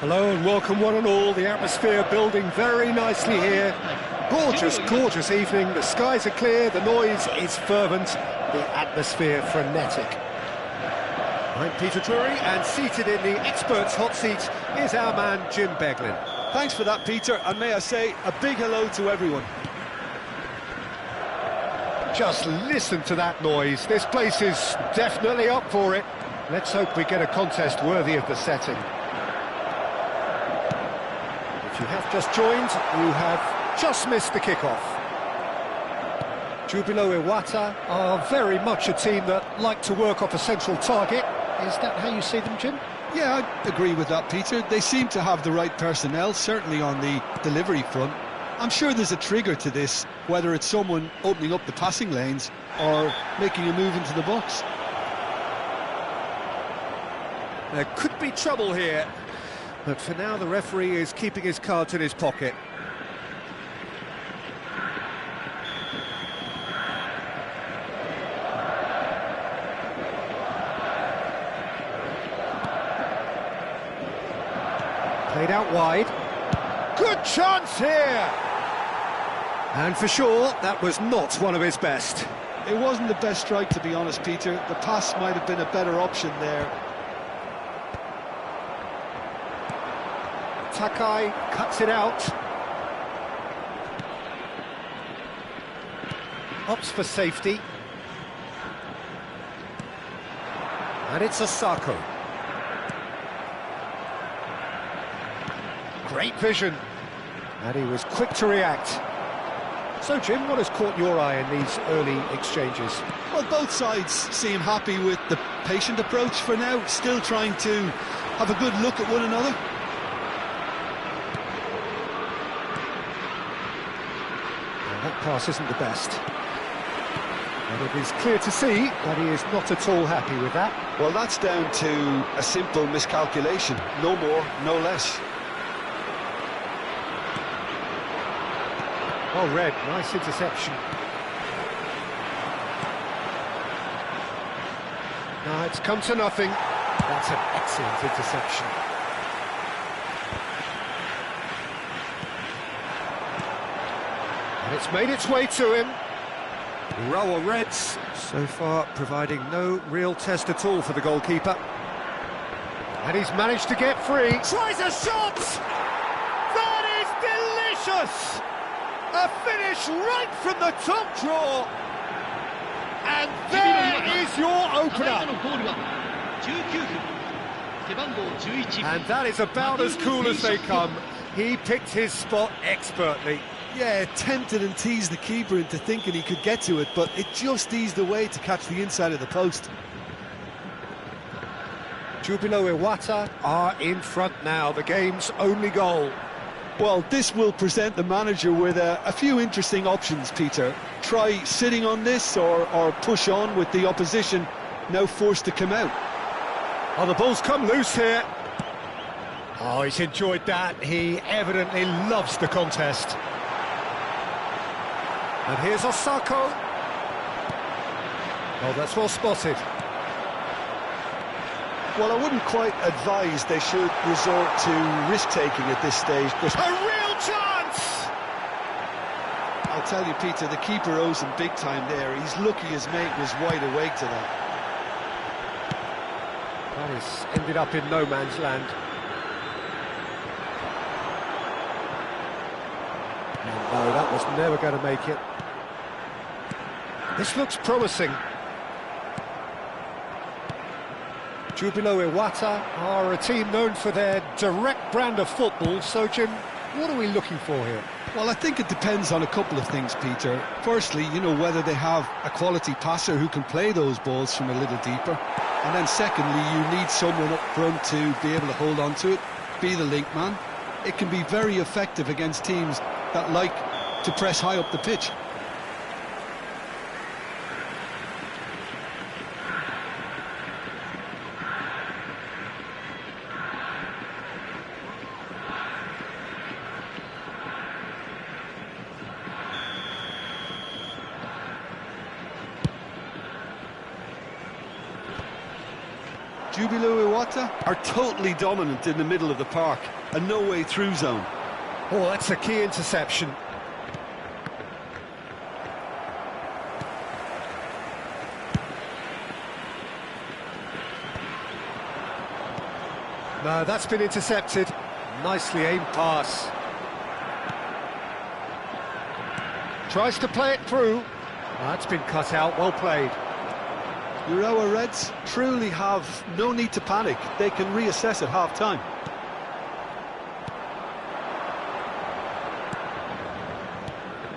Hello and welcome one and all. The atmosphere building very nicely here. Gorgeous, gorgeous evening. The skies are clear, the noise is fervent, the atmosphere frenetic. I'm Peter Drury, and seated in the experts' hot seat is our man Jim Beglin. Thanks for that, Peter, and may I say a big hello to everyone. Just listen to that noise. This place is definitely up for it. Let's hope we get a contest worthy of the setting. If you have just joined, you have just missed the kickoff. Jubilo Iwata are very much a team that like to work off a central target. Is that how you see them, Jim? Yeah, I agree with that, Peter. They seem to have the right personnel, certainly on the delivery front. I'm sure there's a trigger to this, whether it's someone opening up the passing lanes or making a move into the box. There could be trouble here, but for now the referee is keeping his cards in his pocket. Played out wide. Good chance here! And for sure, that was not one of his best. It wasn't the best strike, to be honest, Peter. The pass might have been a better option there. Takai cuts it out. Opts for safety. And it's Osako. Great vision. And he was quick to react. So, Jim, what has caught your eye in these early exchanges? Well, both sides seem happy with the patient approach for now, still trying to have a good look at one another. That pass isn't the best. And it is clear to see that he is not at all happy with that. Well, that's down to a simple miscalculation. No more, no less. Oh, Red, nice interception. Now it's come to nothing. That's an excellent interception. And it's made its way to him. Row of Reds, so far providing no real test at all for the goalkeeper. And he's managed to get free. Tries a shot! That is delicious! A finish right from the top draw. And there is your opener. And that is about as cool as they come. He picked his spot expertly. Yeah, tempted and teased the keeper into thinking he could get to it, but it just eased away to catch the inside of the post. Jubilo Iwata are in front now, the game's only goal. Well, this will present the manager with a few interesting options, Peter. Try sitting on this or push on with the opposition now forced to come out. Oh, the ball's come loose here. Oh, he's enjoyed that. He evidently loves the contest. And here's Osako. Oh, that's well spotted. Well, I wouldn't quite advise they should resort to risk-taking at this stage. But a real chance! I'll tell you, Peter, the keeper owes him big time there. He's lucky his mate was wide awake to that. Well, he's ended up in no man's land. No, that was never going to make it. This looks promising. Jubilo Iwata are a team known for their direct brand of football, so Jim, what are we looking for here? Well, I think it depends on a couple of things, Peter. Firstly, whether they have a quality passer who can play those balls from a little deeper. And then secondly, you need someone up front to be able to hold on to it, be the link man. It can be very effective against teams that like to press high up the pitch. Jubilo Iwata are totally dominant in the middle of the park, a no-way through zone. Oh, that's a key interception. No, that's been intercepted. Nicely aimed pass. Tries to play it through. That's been cut out, well played. Urawa Reds truly have no need to panic. They can reassess at half-time.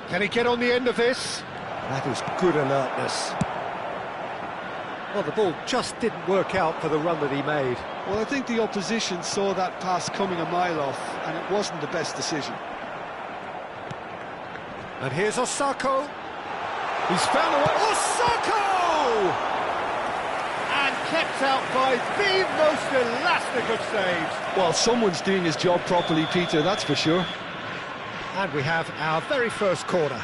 Can he get on the end of this? That is good alertness. Well, the ball just didn't work out for the run that he made. Well, I think the opposition saw that pass coming a mile off, and it wasn't the best decision. And here's Osako. He's found a way. Osako! And kept out by the most elastic of saves. Well, someone's doing his job properly, Peter, that's for sure. And we have our very first corner.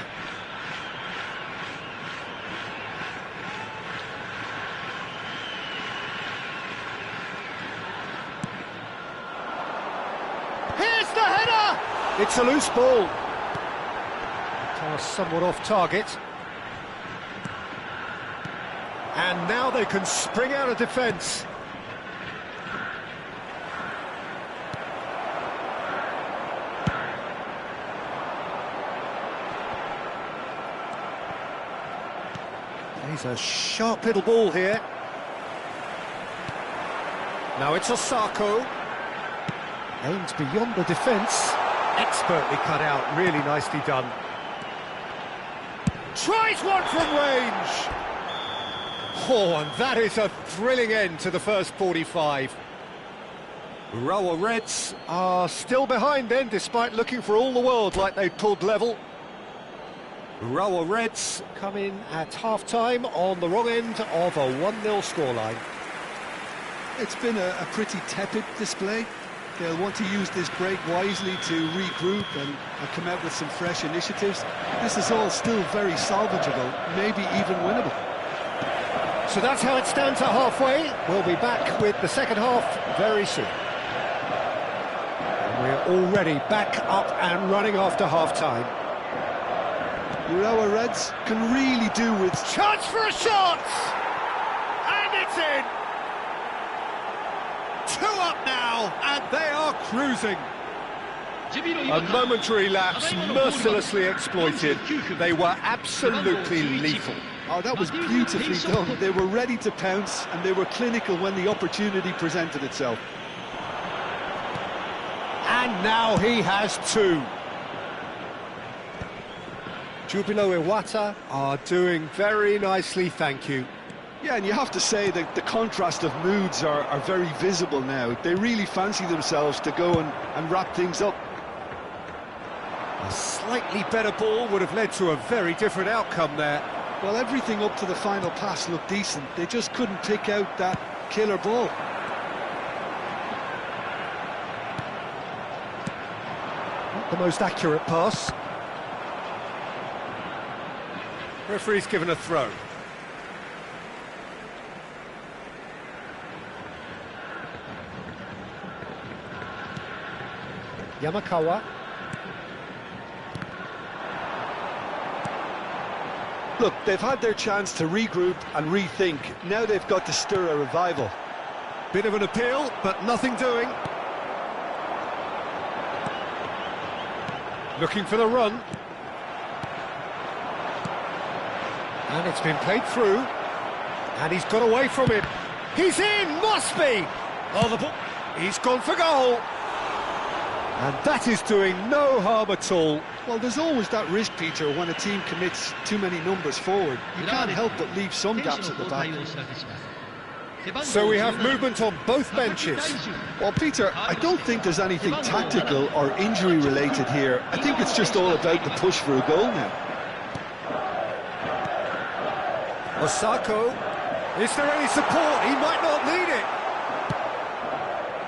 Here's the header! It's a loose ball. Pass somewhat off target. And now they can spring out of defence. He's a sharp little ball here. Now it's Osako. Aims beyond the defence. Expertly cut out, really nicely done. Tries one from range! Oh, and that is a thrilling end to the first 45. Urawa Reds are still behind then, despite looking for all the world like they pulled level. Urawa Reds come in at half-time on the wrong end of a 1-0 scoreline. It's been a pretty tepid display. They'll want to use this break wisely to regroup and come out with some fresh initiatives. This is all still very salvageable, maybe even winnable. So that's how it stands at halfway. We'll be back with the second half very soon. And we're already back up and running after half-time. Urawa Reds can really do with... Chance for a shot! And it's in! 2 up now, and they are cruising. A momentary lapse, mercilessly exploited. They were absolutely lethal. Oh, that was beautifully done. They were ready to pounce, and they were clinical when the opportunity presented itself. And now he has 2. Jubilo Iwata are doing very nicely, thank you. Yeah, and you have to say that the contrast of moods are very visible now. They really fancy themselves to go and wrap things up. A slightly better ball would have led to a very different outcome there. Well, everything up to the final pass looked decent. They just couldn't pick out that killer ball. Not the most accurate pass. Referee's given a throw. Yamakawa. Look, they've had their chance to regroup and rethink. Now they've got to stir a revival. Bit of an appeal, but nothing doing. Looking for the run. And it's been played through. And he's got away from it. He's in, must be! Oh, the ball. He's gone for goal. And that is doing no harm at all. Well, there's always that risk, Peter, when a team commits too many numbers forward. You can't help but leave some gaps at the back. So we have movement on both benches. Well, Peter, I don't think there's anything tactical or injury-related here. I think it's just all about the push for a goal now. Osako, is there any support? He might not need it.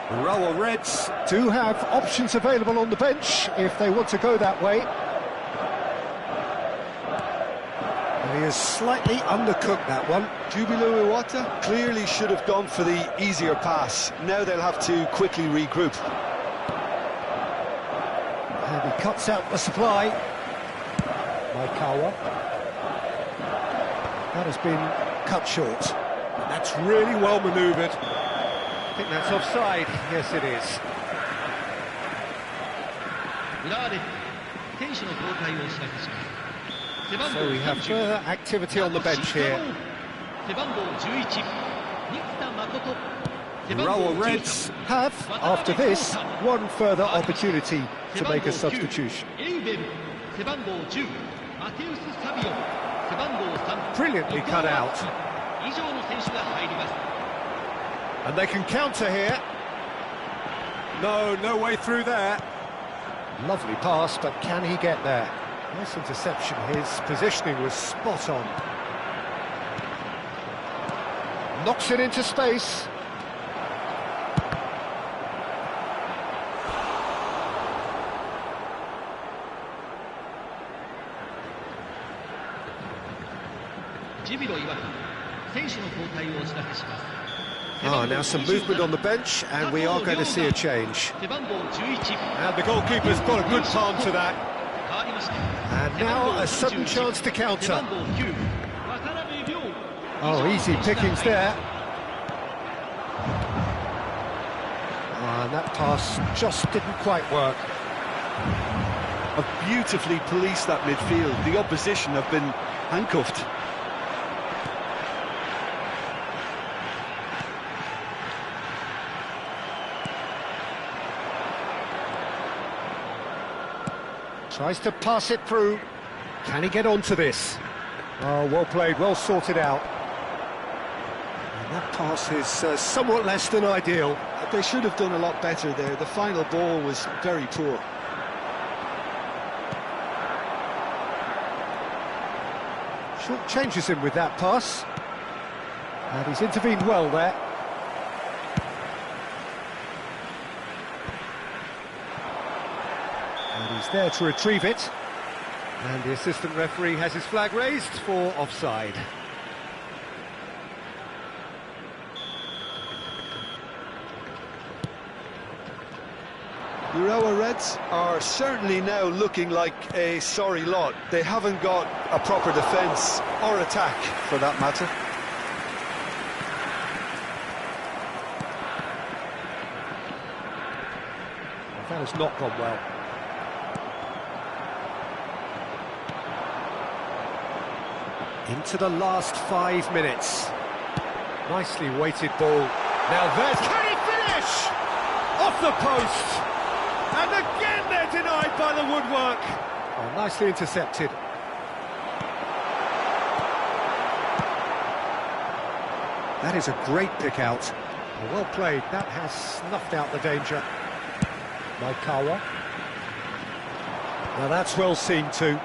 Urawa Reds do have options available on the bench if they want to go that way. And he has slightly undercooked that one. Jubilo Iwata clearly should have gone for the easier pass. Now they'll have to quickly regroup. And he cuts out the supply. Maikawa. That has been cut short. And that's really well manoeuvred. I think that's offside. Yes, it is. So we have further activity on the bench here. Urawa Reds have, after this, one further opportunity to make a substitution. Brilliantly cut out. And they can counter here. No way through there. Lovely pass, but can he get there? Nice interception. His positioning was spot on. Knocks it into space. Now some movement on the bench, and we are going to see a change. And the goalkeeper's got a good palm to that. And now a sudden chance to counter. Oh, easy pickings there. And that pass just didn't quite work. Have beautifully policed that midfield. The opposition have been handcuffed. Tries to pass it through. Can he get onto this? Oh, well played, well sorted out. And that pass is somewhat less than ideal. They should have done a lot better there. The final ball was very poor. Short changes him with that pass. And he's intervened well there. And he's there to retrieve it. And the assistant referee has his flag raised for offside. Urawa Reds are certainly now looking like a sorry lot. They haven't got a proper defence or attack, for that matter. That has not gone well. Into the last 5 minutes. Nicely weighted ball. Now there's... Can he finish? Off the post! And again they're denied by the woodwork. Oh, nicely intercepted. That is a great pick out. Oh, well played. That has snuffed out the danger. Maikawa. Now that's well seen too.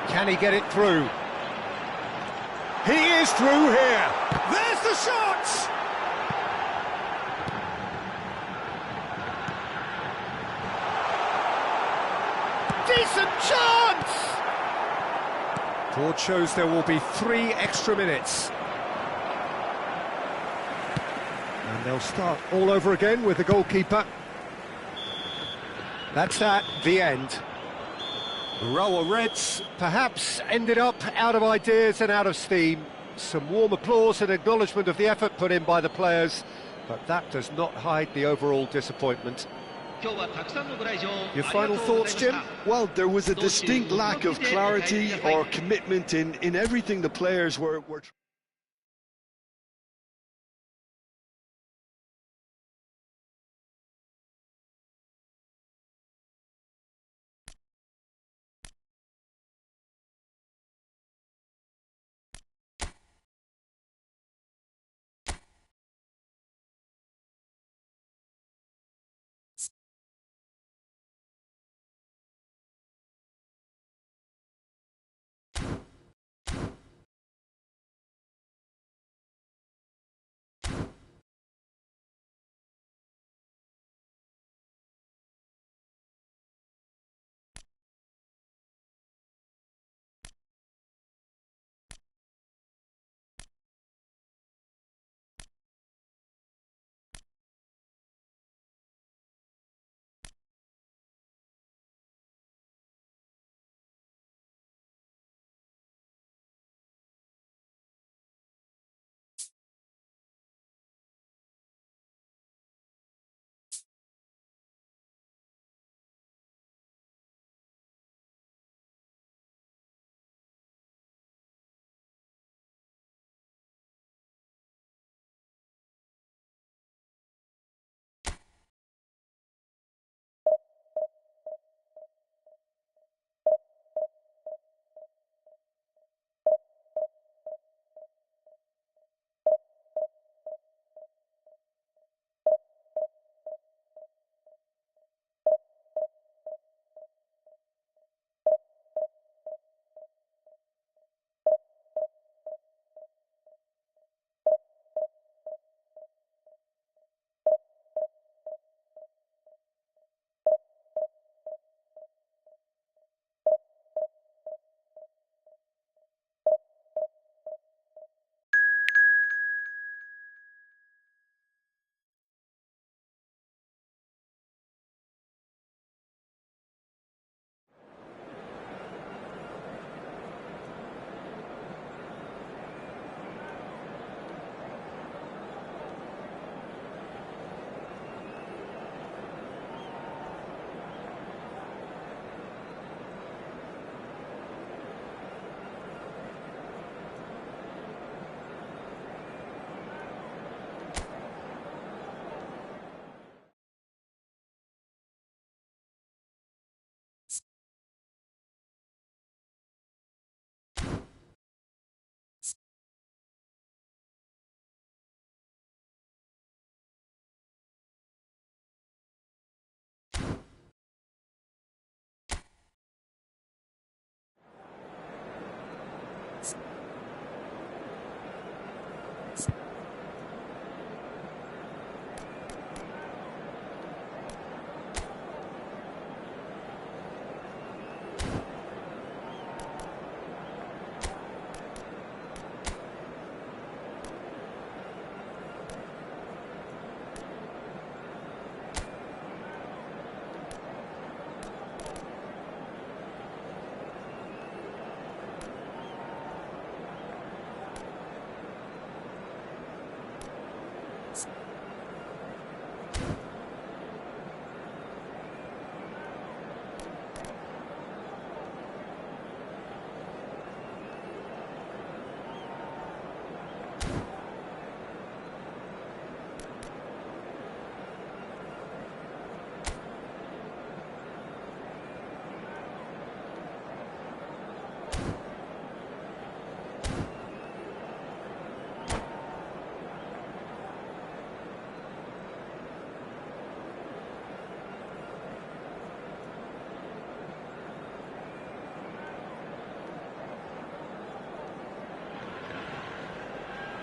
Can he get it through? He is through here. There's the shot! Decent chance! Board shows there will be 3 extra minutes. And they'll start all over again with the goalkeeper. That's that, the end. Urawa Reds perhaps ended up out of ideas and out of steam. Some warm applause and acknowledgement of the effort put in by the players, but that does not hide the overall disappointment. Your final thoughts, Jim? Well, there was a distinct lack of clarity or commitment in everything the players were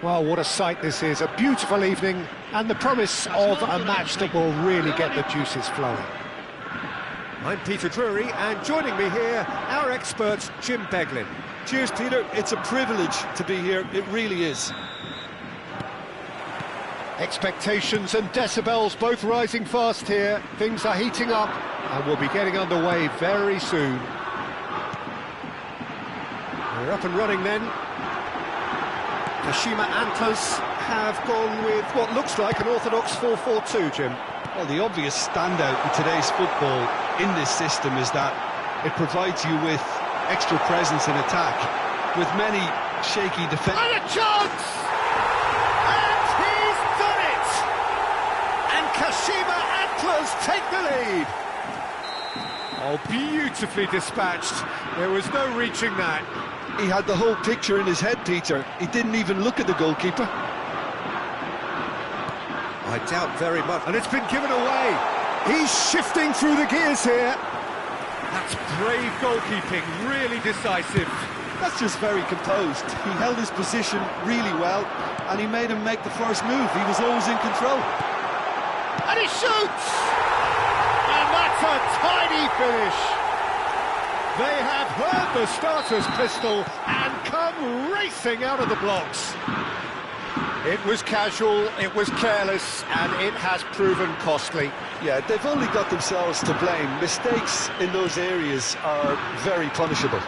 Well, what a sight this is, a beautiful evening, and the promise of a match that will really get the juices flowing. I'm Peter Drury, and joining me here, our expert, Jim Beglin. Cheers, Peter. It's a privilege to be here. It really is. Expectations and decibels both rising fast here. Things are heating up, and we'll be getting underway very soon. We're up and running then. Kashima Antlers have gone with what looks like an orthodox 4-4-2, Jim. Well, the obvious standout in today's football in this system is that it provides you with extra presence in attack, with many shaky defense. And a chance! And he's done it! And Kashima Antlers take the lead. Oh, beautifully dispatched. There was no reaching that. He had the whole picture in his head, Peter. He didn't even look at the goalkeeper. I doubt very much. And it's been given away. He's shifting through the gears here. That's brave goalkeeping, really decisive. That's just very composed. He held his position really well, and he made him make the first move. He was always in control. And he shoots! And that's a tidy finish. They have heard the starter's pistol and come racing out of the blocks. It was casual, it was careless, and it has proven costly. Yeah, they've only got themselves to blame. Mistakes in those areas are very punishable.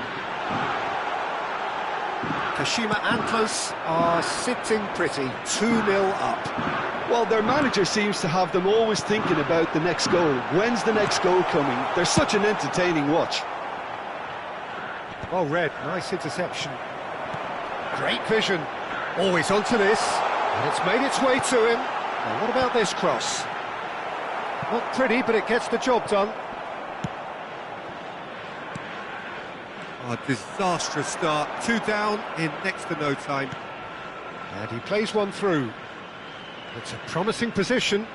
Kashima Antlers are sitting pretty, 2-0 up. Well, their manager seems to have them always thinking about the next goal. When's the next goal coming? They're such an entertaining watch. Well read, nice interception. Great vision. Always onto this, and it's made its way to him. Now, what about this cross? Not pretty, but it gets the job done. A disastrous start. 2 down in next to no time. And he plays one through. It's a promising position.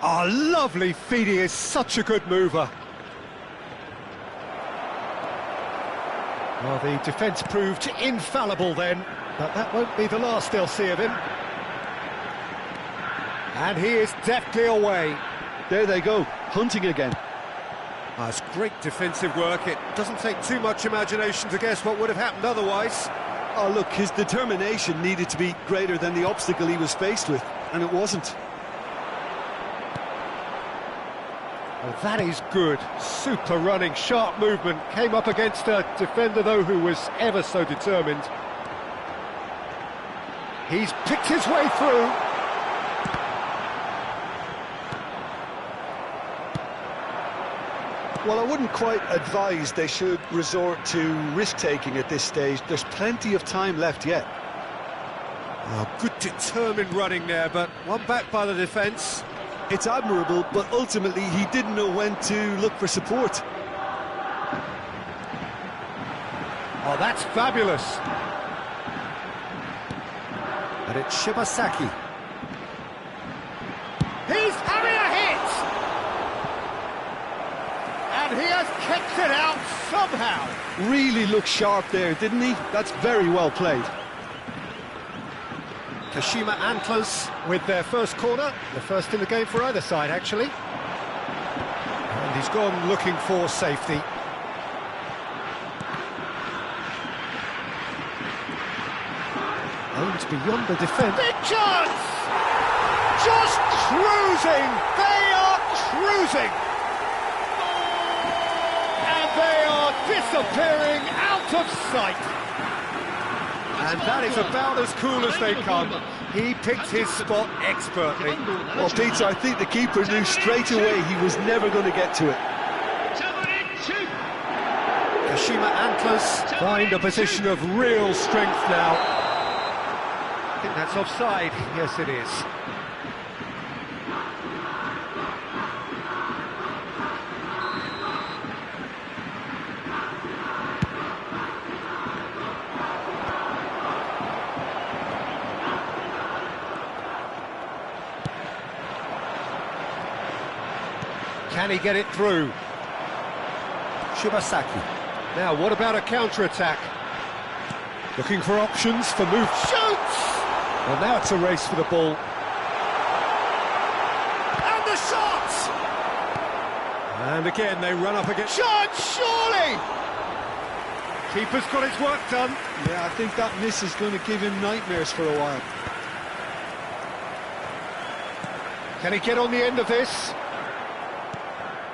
Oh, lovely feed. He is such a good mover. Well, the defence proved infallible then, but that won't be the last they'll see of him. And he is deftly away. There they go, hunting again. It's great defensive work. It doesn't take too much imagination to guess what would have happened otherwise. Oh, look, his determination needed to be greater than the obstacle he was faced with, and it wasn't. Well, that is good. Super running, sharp movement. Came up against a defender, though, who was ever so determined. He's picked his way through. Well, I wouldn't quite advise they should resort to risk-taking at this stage. There's plenty of time left yet. Oh, good determined running there, but one back by the defence. It's admirable, but ultimately he didn't know when to look for support. Oh, that's fabulous. And it's Shibasaki. He's having a hit! And he has kicked it out somehow. Really looked sharp there, didn't he? That's very well played. Kashima Antlers with their first corner, the first in the game for either side, actually. And he's gone looking for safety. Owned beyond the defence. Big chance! Just cruising! They are cruising! And they are disappearing out of sight. And that is about as cool as they come. He picked his spot expertly. Well, Peter, I think the keeper knew straight away he was never going to get to it. Kashima Antlers find a position of real strength now. I think that's offside. Yes, it is. Can he get it through? Shibasaki. Now, what about a counter-attack? Looking for options for move. Shoots! Well, now it's a race for the ball. And the shot! And again, they run up against... Shot, surely! Keeper's got his work done. Yeah, I think that miss is going to give him nightmares for a while. Can he get on the end of this?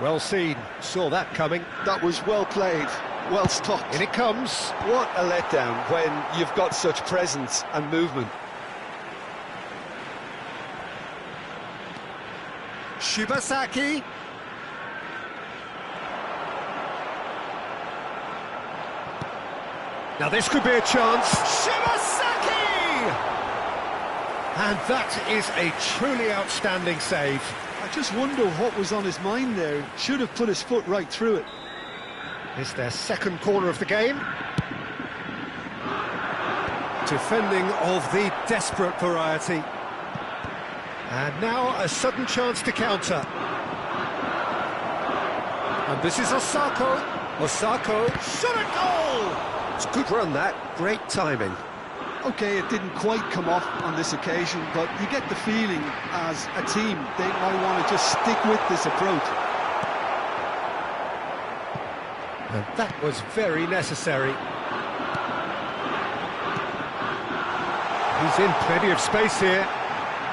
Well seen, saw that coming. That was well played, well stopped. In it comes. What a letdown when you've got such presence and movement. Shibasaki. Now this could be a chance. Shibasaki! And that is a truly outstanding save. I just wonder what was on his mind there. Should have put his foot right through it. It's their second corner of the game. Defending of the desperate variety. And now a sudden chance to counter. And this is Osako. Osako, shot a goal! It's a good run, that. Great timing. Okay, it didn't quite come off on this occasion, but you get the feeling as a team they might want to just stick with this approach. And that was very necessary. He's in plenty of space here.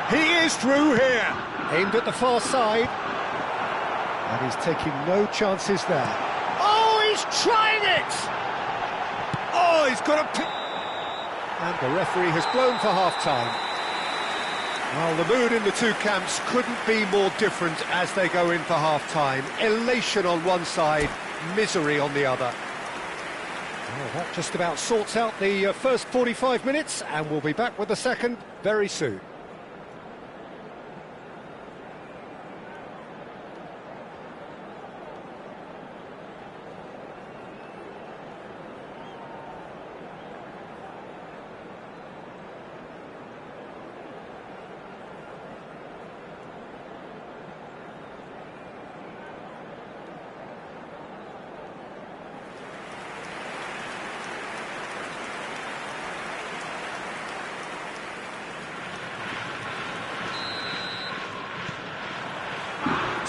He is through here. Aimed at the far side. And he's taking no chances there. Oh, he's trying it! Oh, he's got a... And the referee has blown for half-time. Well, the mood in the two camps couldn't be more different as they go in for half-time. Elation on one side, misery on the other. Well, that just about sorts out the first 45 minutes, and we'll be back with the second very soon.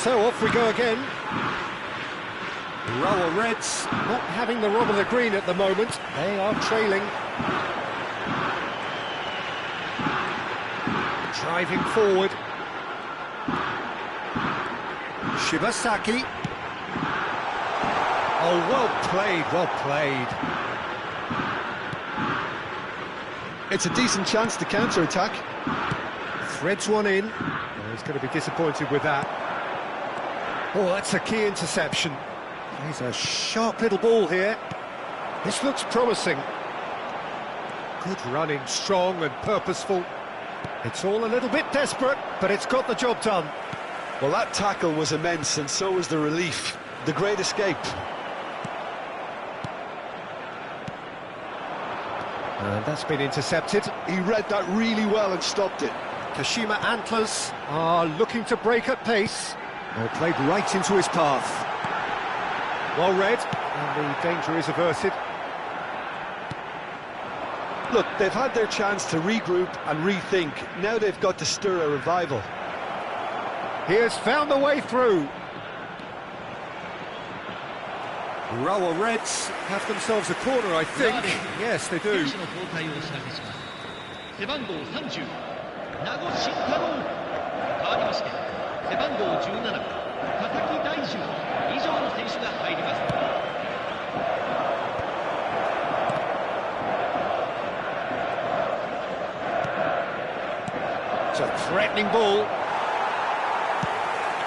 So off we go again. Urawa Reds not having the rub of the green at the moment. They are trailing. Driving forward. Shibasaki. Oh, well played, well played. It's a decent chance to counter-attack. Threads one in. Oh, he's going to be disappointed with that. Oh, that's a key interception. He's a sharp little ball here. This looks promising. Good running, strong and purposeful. It's all a little bit desperate, but it's got the job done. Well, that tackle was immense, and so was the relief. The great escape. And that's been intercepted. He read that really well and stopped it. Kashima Antlers are looking to break at pace. Well, played right into his path. Well read, and the danger is averted. Look, they've had their chance to regroup and rethink. Now they've got to stir a revival. He has found the way through. Urawa Reds have themselves a corner, I think. Yes, they do. It's a threatening ball.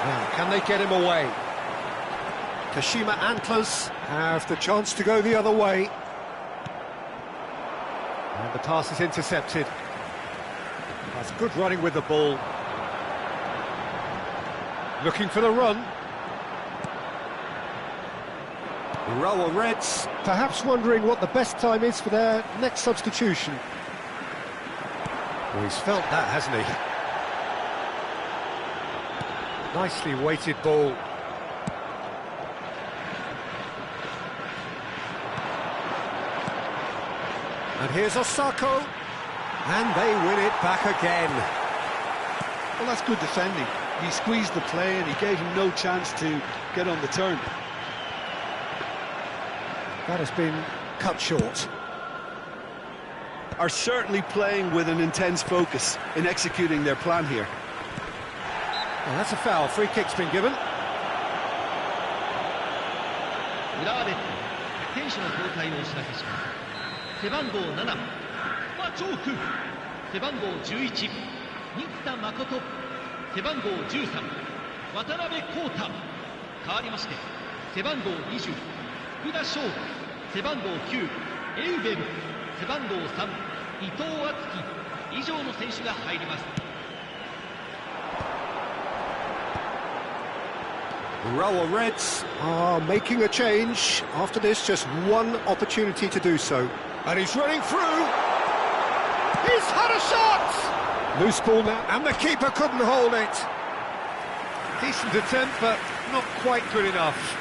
Now, can they get him away? Kashima Antlers have the chance to go the other way. And the pass is intercepted. That's good running with the ball. Looking for the run. Urawa Reds perhaps wondering what the best time is for their next substitution. Well, he's felt that, hasn't he? Nicely weighted ball. And here's Osako. And they win it back again. Well, that's good defending. He squeezed the play and he gave him no chance to get on the turn. That has been cut short. Are certainly playing with an intense focus in executing their plan here. Well, that's a foul. Free kick's been given. 浦和レッド選手の交代をお知らせします。背番号7馬長空、背番号11新田誠、背番号13渡辺康太、代わりまして背番号20福田翔、背番号9エウベル、背番号3伊藤敦樹、以上の選手が入ります。 The Rower Reds are making a change. After this, just one opportunity to do so. And he's running through. He's had a shot! Loose ball now, and the keeper couldn't hold it. Decent attempt, but not quite good enough.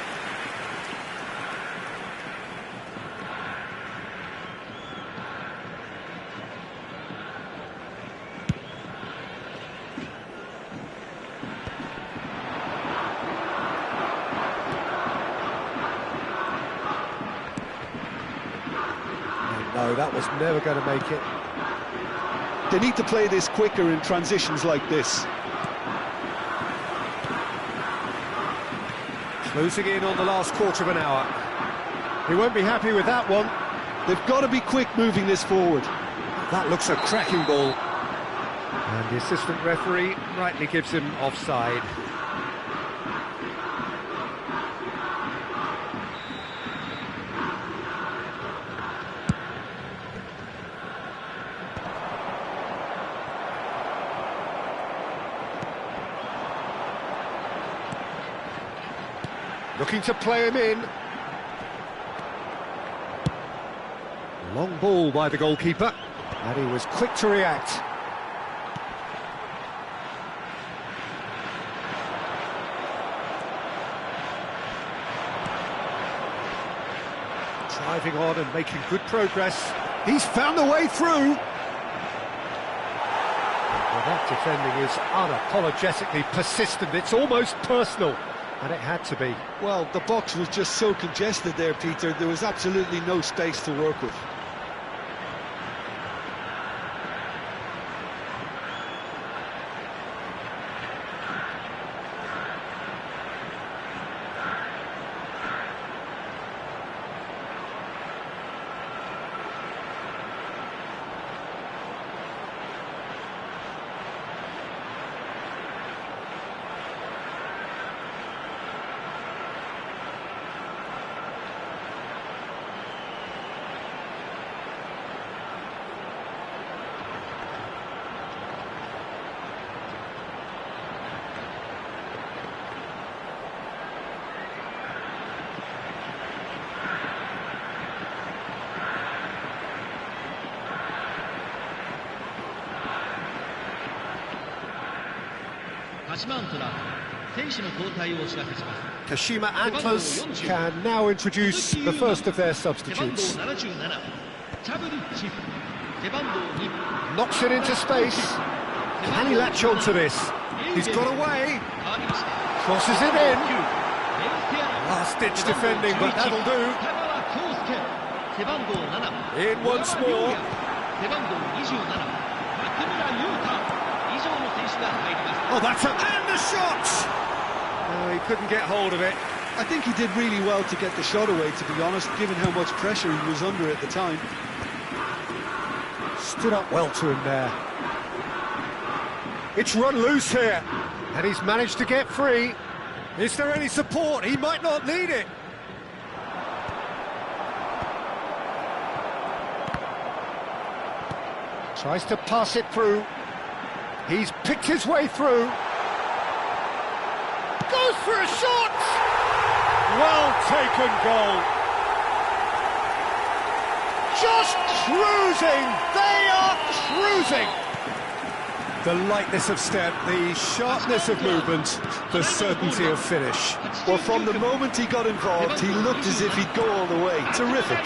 No, that was never going to make it. They need to play this quicker in transitions like this. Closing in on the last quarter of an hour. He won't be happy with that one. They've got to be quick moving this forward. That looks a cracking ball. And the assistant referee rightly gives him offside. Looking to play him in. Long ball by the goalkeeper, and he was quick to react. Driving on and making good progress. He's found a way through. Well, that defending is unapologetically persistent. It's almost personal. And it had to be. Well, the box was just so congested there, Peter. There was absolutely no space to work with. Kashima Antlers can now introduce the first of their substitutes. Knocks it into space. Can he latch on to this? He's got away. Crosses it in. Last-ditch defending, but that'll do. In once more. Oh, that's a... and the shot! Oh, he couldn't get hold of it. I think he did really well to get the shot away, to be honest, given how much pressure he was under at the time. Stood up well to him there. It's run loose here, and he's managed to get free. Is there any support? He might not need it. Tries to pass it through. He's picked his way through. Goes for a shot! Well taken goal. Just cruising. They are cruising. The lightness of step, the sharpness of movement, the certainty of finish. Well, from the moment he got involved, he looked as if he'd go all the way. Terrific.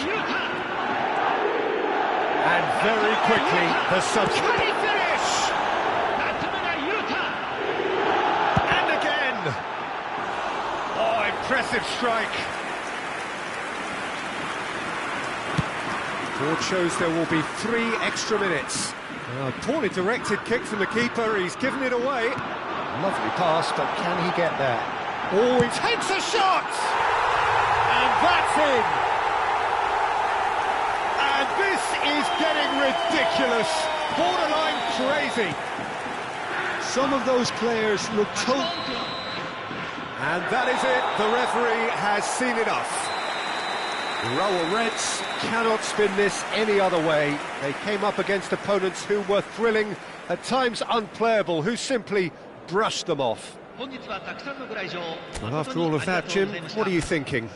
And very quickly, the substitute. Can he finish? And again! Oh, impressive strike. Board shows there will be 3 extra minutes. Poorly directed kick from the keeper, he's given it away. Lovely pass, but can he get there? Oh, he takes a shot! And that's in! And this is getting ridiculous, borderline crazy. Some of those players look And that is it, the referee has seen enough. The Raul Reds cannot spin this any other way. They came up against opponents who were thrilling, at times unplayable, who simply brushed them off. And after all of that, Jim, what are you thinking?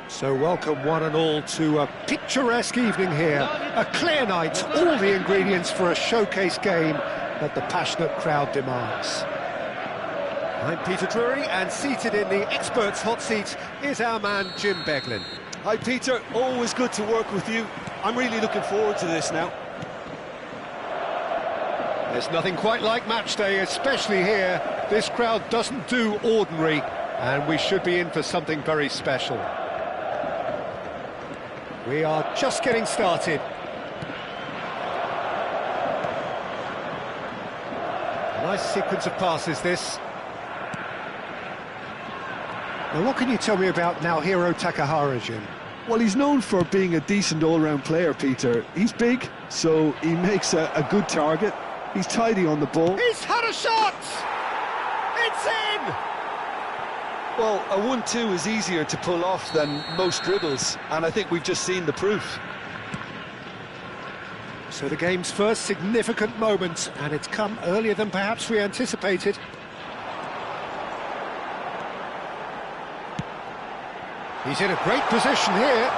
So welcome one and all to a picturesque evening here. A clear night, all the ingredients for a showcase game. that the passionate crowd demands. I'm Peter Drury, and seated in the experts' hot seat is our man Jim Beglin. Hi Peter, always good to work with you. I'm really looking forward to this now. There's nothing quite like match day, especially here. This crowd doesn't do ordinary, and we should be in for something very special. We are just getting started. Nice sequence of passes, this. Now, what can you tell me about Naohiro Takahara, Jim? Well, he's known for being a decent all-round player, Peter. He's big, so he makes a good target. He's tidy on the ball. He's had a shot! It's in! Well, a 1-2 is easier to pull off than most dribbles, and I think we've just seen the proof. So the game's first significant moment, and it's come earlier than perhaps we anticipated. He's in a great position here.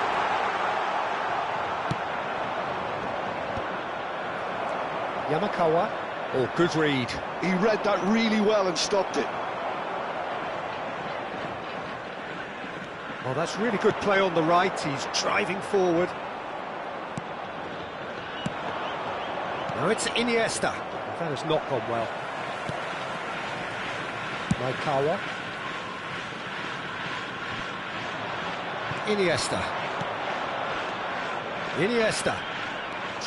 Yamakawa. Oh, good read. He read that really well and stopped it. Oh, that's really good play on the right. He's driving forward. Now it's Iniesta. That has not gone well. Maikawa. Iniesta.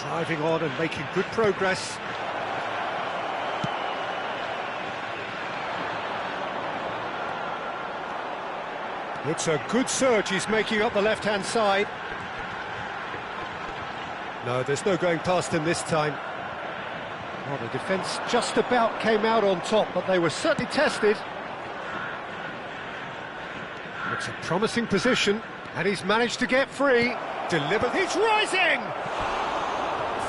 Driving on and making good progress. It's a good surge he's making up the left-hand side. No, there's no going past him this time. Well, the defence just about came out on top, but they were certainly tested. It's a promising position, and he's managed to get free. Delivered, he's rising!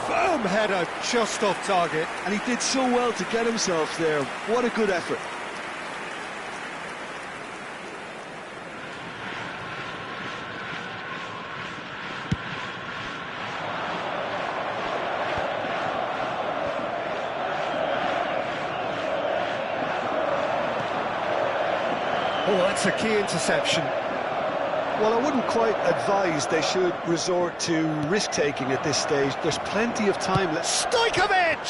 Firm header, just off target. And he did so well to get himself there. What a good effort. Oh, that's a key interception. Well, I wouldn't quite advise they should resort to risk-taking at this stage. There's plenty of time left. Stojkovic!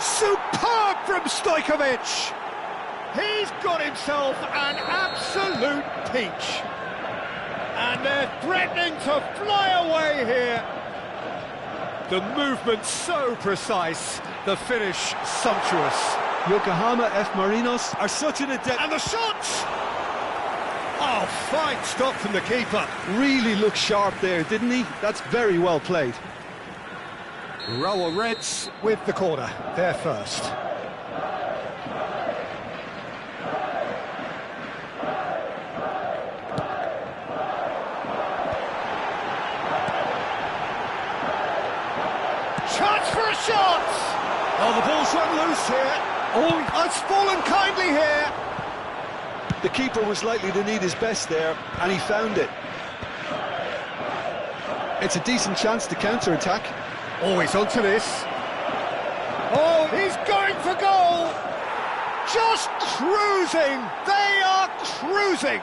Superb from Stojkovic! He's got himself an absolute peach. And they're threatening to fly away here. The movement so precise, the finish sumptuous. Yokohama F. Marinos are such an adept. And the shot! Oh, fine stop from the keeper. Really looked sharp there, didn't he? That's very well played. Urawa Reds with the corner. They're first. Chance for a shot! Oh, the ball's run loose here. Oh, it's fallen kindly here. The keeper was likely to need his best there, and he found it. It's a decent chance to counter-attack. Oh, he's onto this. Oh, he's going for goal! Just cruising! They are cruising!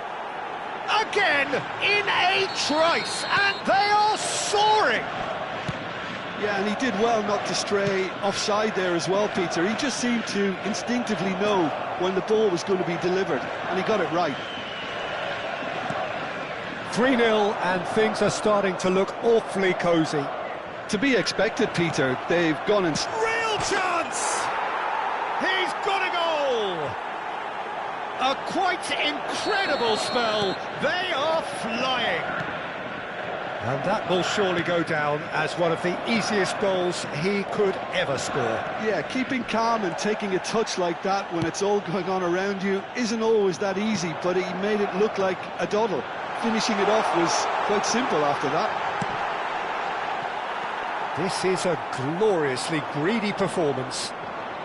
Again, in a trice, and they are soaring! Yeah, and he did well not to stray offside there as well, Peter. He just seemed to instinctively know when the ball was going to be delivered, and he got it right. 3-0, and things are starting to look awfully cosy. To be expected, Peter. They've gone and... Real chance! He's got a goal! A quite incredible spell. They are flying. And that will surely go down as one of the easiest goals he could ever score. Yeah, keeping calm and taking a touch like that when it's all going on around you isn't always that easy, but he made it look like a doddle. Finishing it off was quite simple after that. This is a gloriously greedy performance.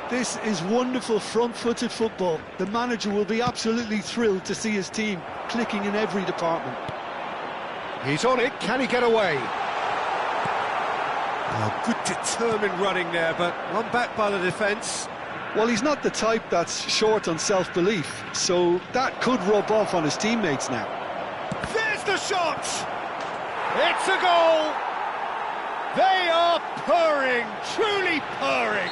This is wonderful front-footed football. The manager will be absolutely thrilled to see his team clicking in every department. He's on it, can he get away? Oh, good determined running there, but one back by the defence. Well, he's not the type that's short on self-belief, so that could rub off on his teammates now. There's the shot! It's a goal! They are purring, truly purring.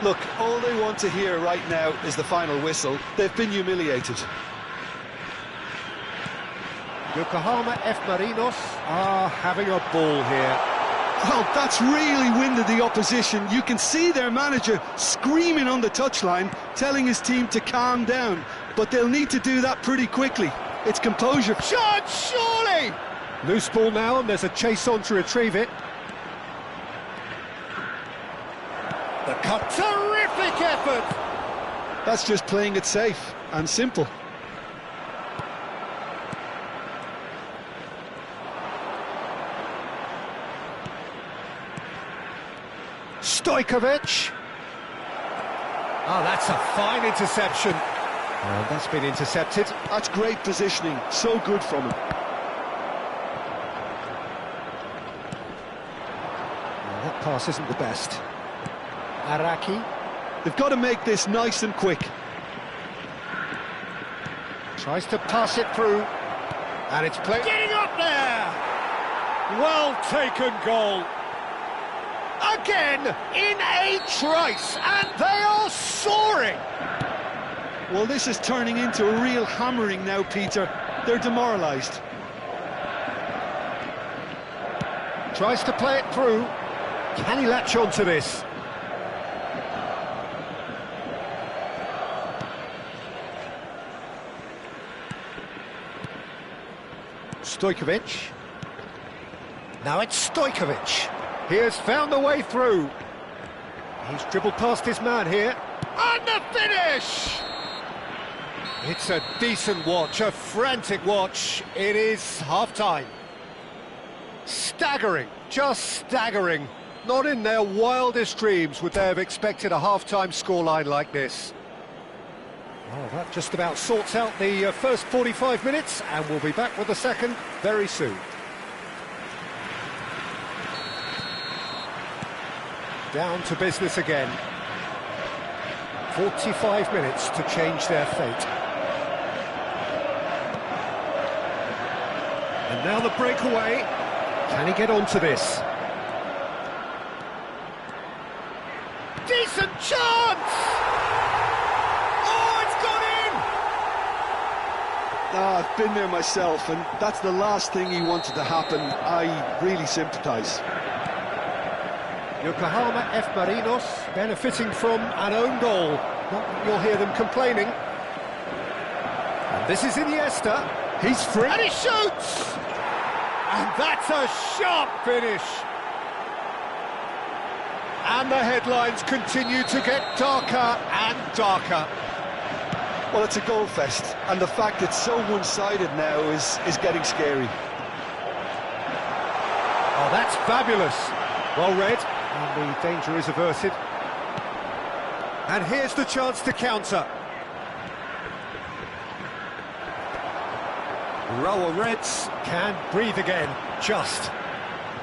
Look, all they want to hear right now is the final whistle. They've been humiliated. Yokohama F. Marinos are having a ball here. Well, that's really winded the opposition. You can see their manager screaming on the touchline, telling his team to calm down. But they'll need to do that pretty quickly. It's composure. Shot, surely! Loose ball now, and there's a chase on to retrieve it. The cut, terrific effort! That's just playing it safe and simple. Stojkovic. Oh, that's a fine interception. Well, that's been intercepted. That's great positioning. So good from him. Well, that pass isn't the best. Araki. They've got to make this nice and quick. Tries to pass it through. And it's played. Getting up there! Well taken goal. Again, in a trice, and they are soaring! Well, this is turning into a real hammering now, Peter. They're demoralised. Tries to play it through. Can he latch on to this? Stojkovic. Now it's Stojkovic. He has found the way through. He's dribbled past his man here. And the finish! It's a decent watch, a frantic watch. It is half-time. Staggering, just staggering. Not in their wildest dreams would they have expected a half-time scoreline like this. Well, that just about sorts out the first 45 minutes, and we'll be back with the second very soon. Down to business again. 45 minutes to change their fate. And now the breakaway. Can he get onto this? Decent chance! Oh, it's gone in! I've been there myself, and that's the last thing he wanted to happen. I really sympathise. Yokohama F. Marinos benefiting from an own goal. Not that you'll hear them complaining. And this is Iniesta. He's free. And he shoots! And that's a sharp finish. And the headlines continue to get darker and darker. Well, it's a goal fest, and the fact it's so one-sided now is getting scary. Oh, that's fabulous. Well read. And the danger is averted. And here's the chance to counter. Urawa Reds can breathe again, just.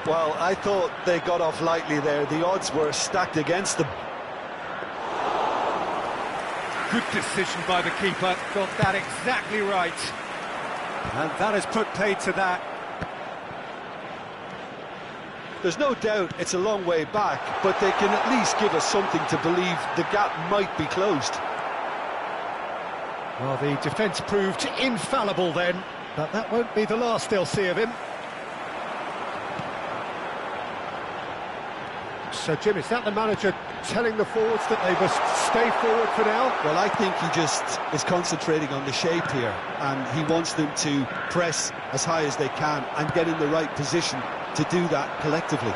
Well, I thought they got off lightly there. The odds were stacked against them. Good decision by the keeper, got that exactly right. And that has put paid to that. There's no doubt it's a long way back, but they can at least give us something to believe the gap might be closed. Well, the defence proved infallible then, but that won't be the last they'll see of him. So, Jim, is that the manager telling the forwards that they must stay forward for now? Well, I think he just is concentrating on the shape here, and he wants them to press as high as they can and get in the right position to do that collectively.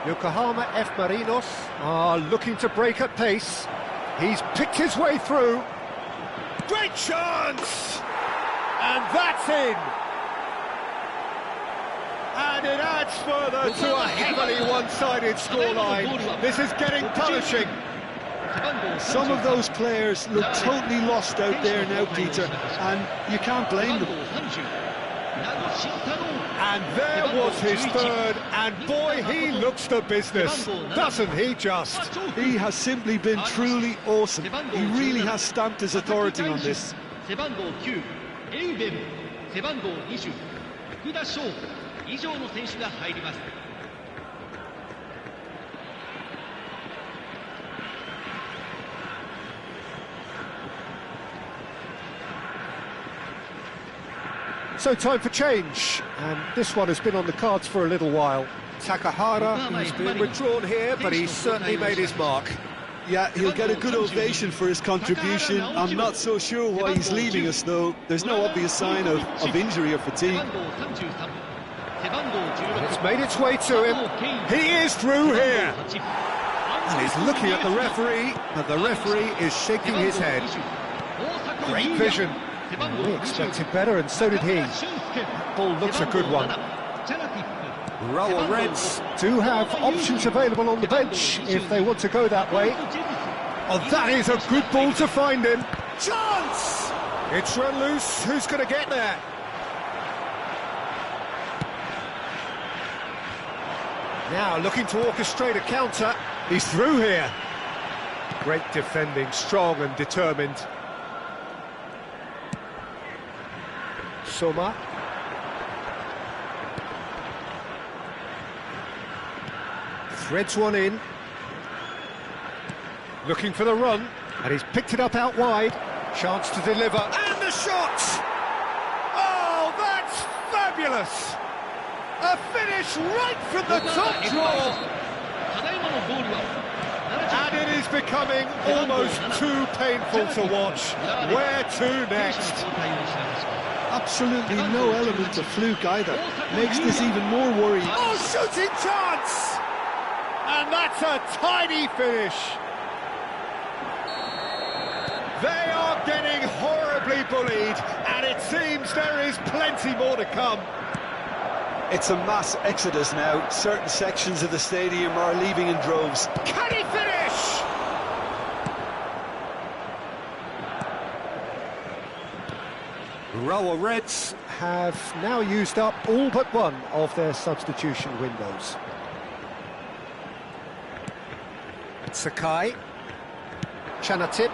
Yokohama F. Marinos are looking to break at pace. He's picked his way through. Great chance! And that's in! And it adds further to a heavily one-sided scoreline. This is getting punishing. Some of those players look totally lost out there now, Peter, and you can't blame them. And there was his third, and boy, he looks the business, doesn't he just? He has simply been truly awesome. He really has stamped his authority on this. 背番号9、エウベン、背番号20、福田翔以上の選手が入ります。So time for change, and this one has been on the cards for a little while. Takahara, who's been withdrawn here, but he's certainly made his mark. Yeah, he'll get a good ovation for his contribution. I'm not so sure why he's leaving us, though. There's no obvious sign of injury or fatigue. It's made its way to him. He is through here. And he's looking at the referee, but the referee is shaking his head. Great vision. We expected better, and so did he. That ball looks a good one. Rower Reds do have options available on the bench if they want to go that way. Oh, that is a good ball to find him. Chance! It's run loose. Who's going to get there? Now looking to orchestrate a counter. He's through here. Great defending, strong and determined. Soma. Threads one in. Looking for the run, and he's picked it up out wide. Chance to deliver, and the shot! Oh, that's fabulous! A finish right from the top draw! And it is becoming almost too painful to watch. Where to next? Absolutely no element of fluke either. Makes this even more worrying. Oh, shooting chance! And that's a tidy finish. They are getting horribly bullied, and it seems there is plenty more to come. It's a mass exodus now. Certain sections of the stadium are leaving in droves. Can he finish? Rower Reds have now used up all but one of their substitution windows. Sakai, Chanatip,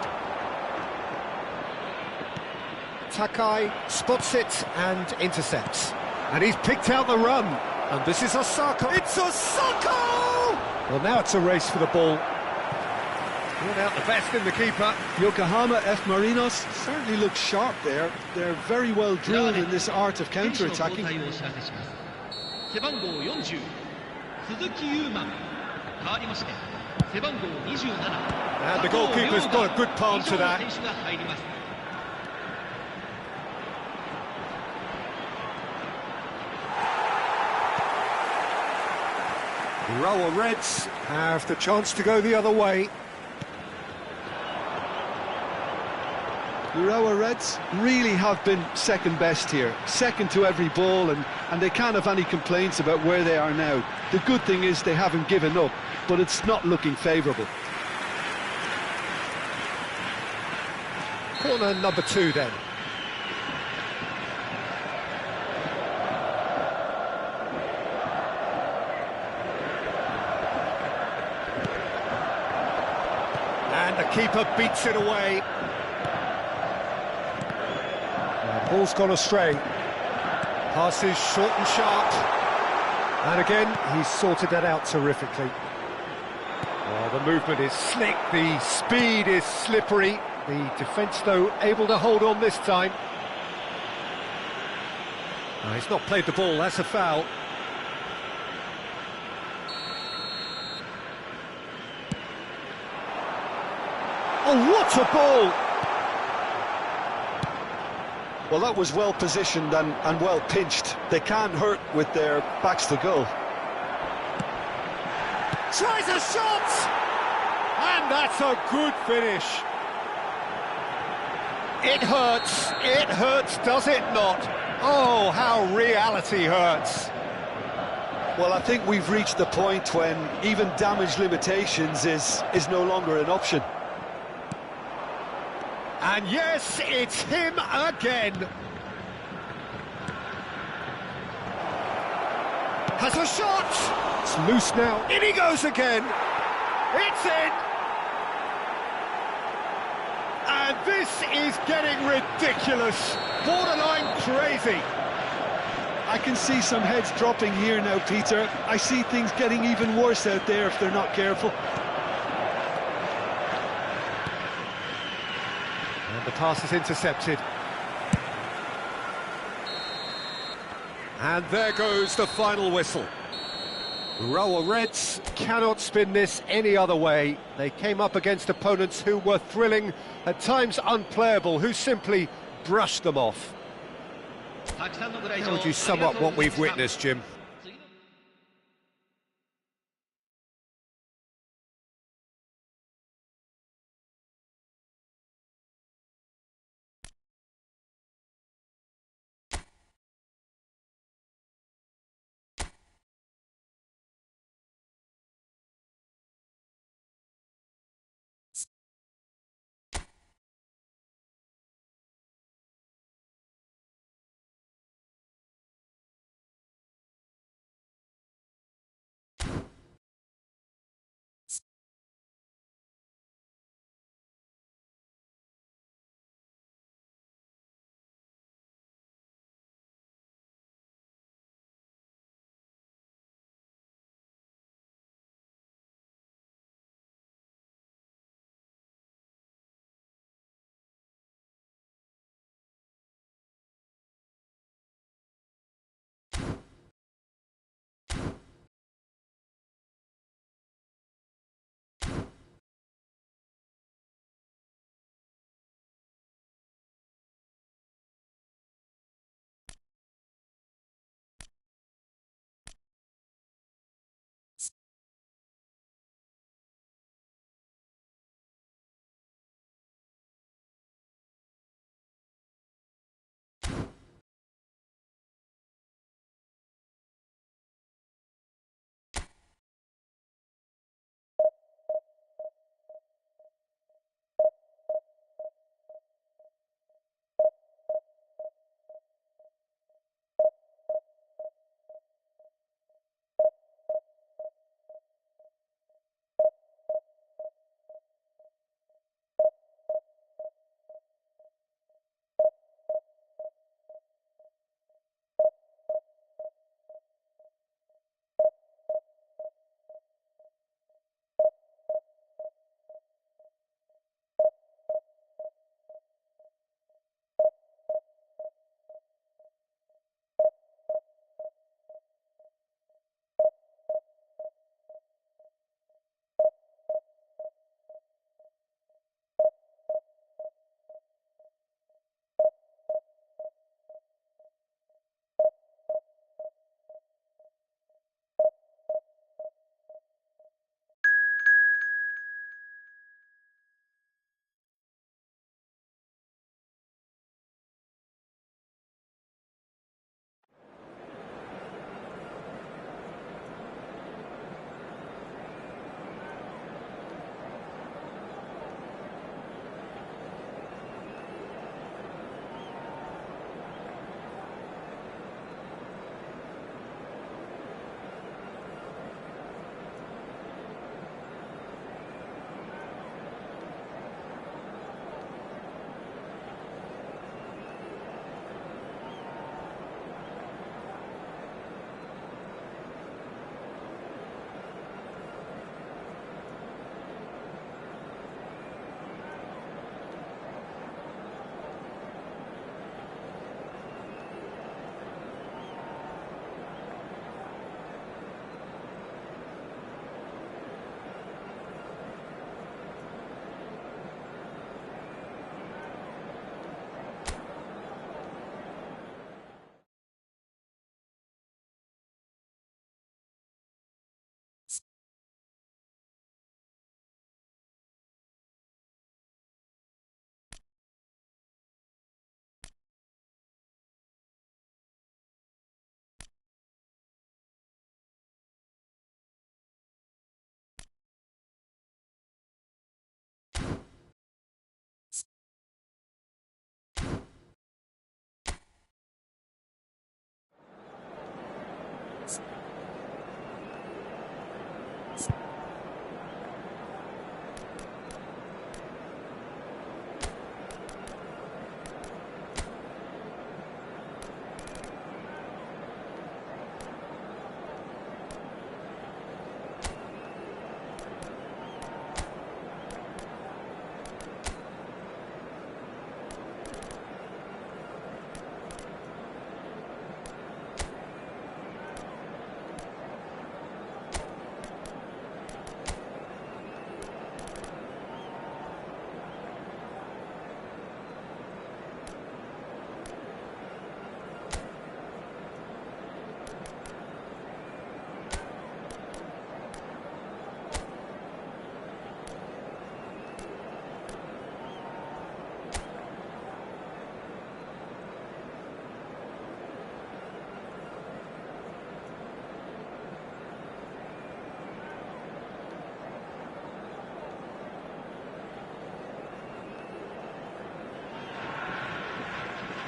Takai spots it and intercepts. And he's picked out the run. And this is Osako. It's Osako! Well, now it's a race for the ball. Brought out the best in the keeper. Yokohama F. Marinos certainly looks sharp there. They're very well drilled in this art of counter-attacking. And the goalkeeper's got a good palm to that. Rower Reds have the chance to go the other way. Urawa Reds really have been second best here, second to every ball, and they can't have any complaints about where they are now. The good thing is they haven't given up, but it's not looking favourable. Corner number 2 then. And the keeper beats it away. Ball's gone astray. Passes short and sharp. And again, he's sorted that out terrifically. Well, the movement is slick, the speed is slippery. The defence, though, able to hold on this time. No, he's not played the ball, that's a foul. Oh, what a ball! Well, that was well positioned and well pinched. They can't hurt with their backs to goal. Tries a shot! And that's a good finish. It hurts, does it not? Oh, how reality hurts. Well, I think we've reached the point when even damage limitations is no longer an option. And yes, it's him again. Has a shot! It's loose now. In he goes again. It's in! And this is getting ridiculous. Borderline crazy. I can see some heads dropping here now, Peter. I see things getting even worse out there if they're not careful. And the pass is intercepted. And there goes the final whistle. Urawa Reds cannot spin this any other way. They came up against opponents who were thrilling, at times unplayable, who simply brushed them off. How would you sum up what we've witnessed, Jim?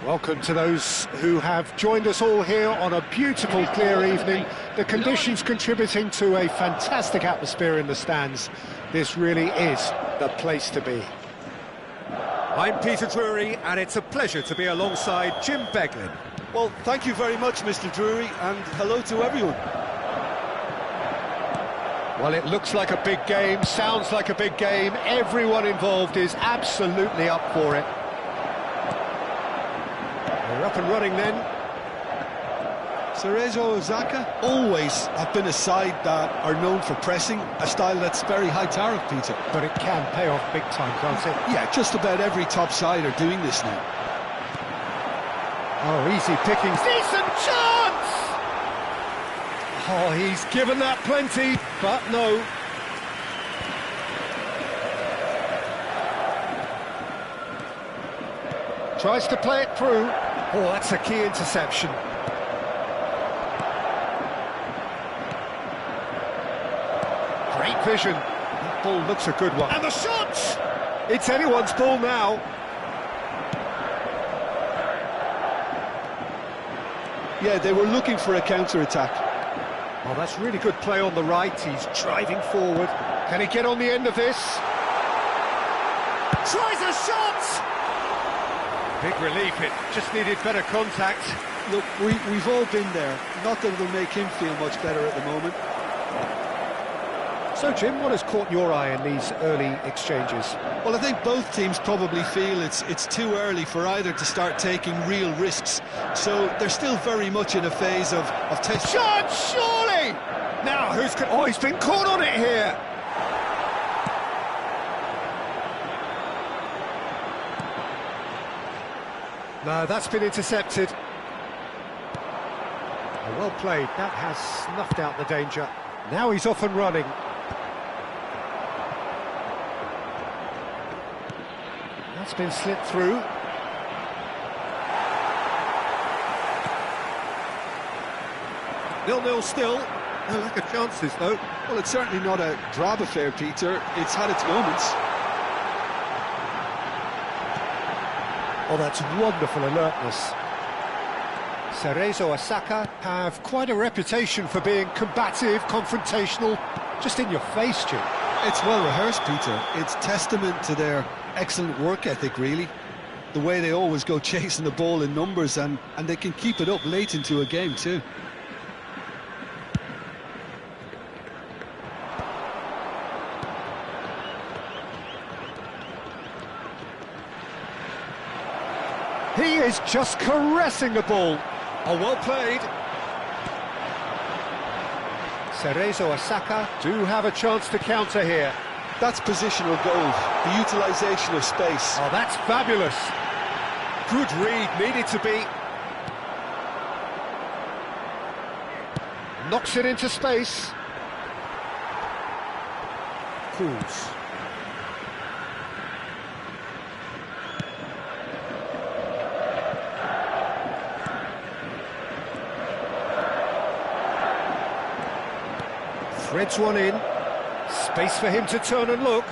Welcome to those who have joined us all here on a beautiful, clear evening. The conditions contributing to a fantastic atmosphere in the stands. This really is the place to be. I'm Peter Drury, and it's a pleasure to be alongside Jim Beglin. Well, thank you very much, Mr. Drury, and hello to everyone. Well, it looks like a big game, sounds like a big game. Everyone involved is absolutely up for it. We're up and running then. Cerezo Osaka always have been a side that are known for pressing, a style that's very high tariff, Peter. But it can pay off big time, can't it? Yeah, just about every top side are doing this now. Oh, easy pickings. Decent chance! Oh, he's given that plenty, but no. Tries to play it through. Oh, that's a key interception. Great vision. That ball looks a good one. And the shot! It's anyone's ball now. Yeah, they were looking for a counter-attack. Oh, that's really good play on the right. He's driving forward. Can he get on the end of this? Tries a shot! Big relief, it just needed better contact. Look, we've all been there. Not that it'll make him feel much better at the moment. So, Jim, what has caught your eye in these early exchanges? Well, I think both teams probably feel it's too early for either to start taking real risks. So they're still very much in a phase of test. Shot, surely! Now, oh, he's been caught on it here! No, that's been intercepted. Oh, well played. That has snuffed out the danger. Now he's off and running. That's been slipped through. Nil-nil still. No lack of chances, though. Well, it's certainly not a drab affair, Peter. It's had its moments. Oh, that's wonderful alertness. Cerezo Osaka have quite a reputation for being combative, confrontational, just in your face, Jim. It's well rehearsed, Peter. It's testament to their excellent work ethic, really. The way they always go chasing the ball in numbers, and they can keep it up late into a game, too. He is just caressing the ball. Oh, well played. Cerezo Osaka do have a chance to counter here. That's positional goal, the utilisation of space. Oh, that's fabulous. Good read, needed to be. Knocks it into space. Cools. Threads one in. Space for him to turn and look.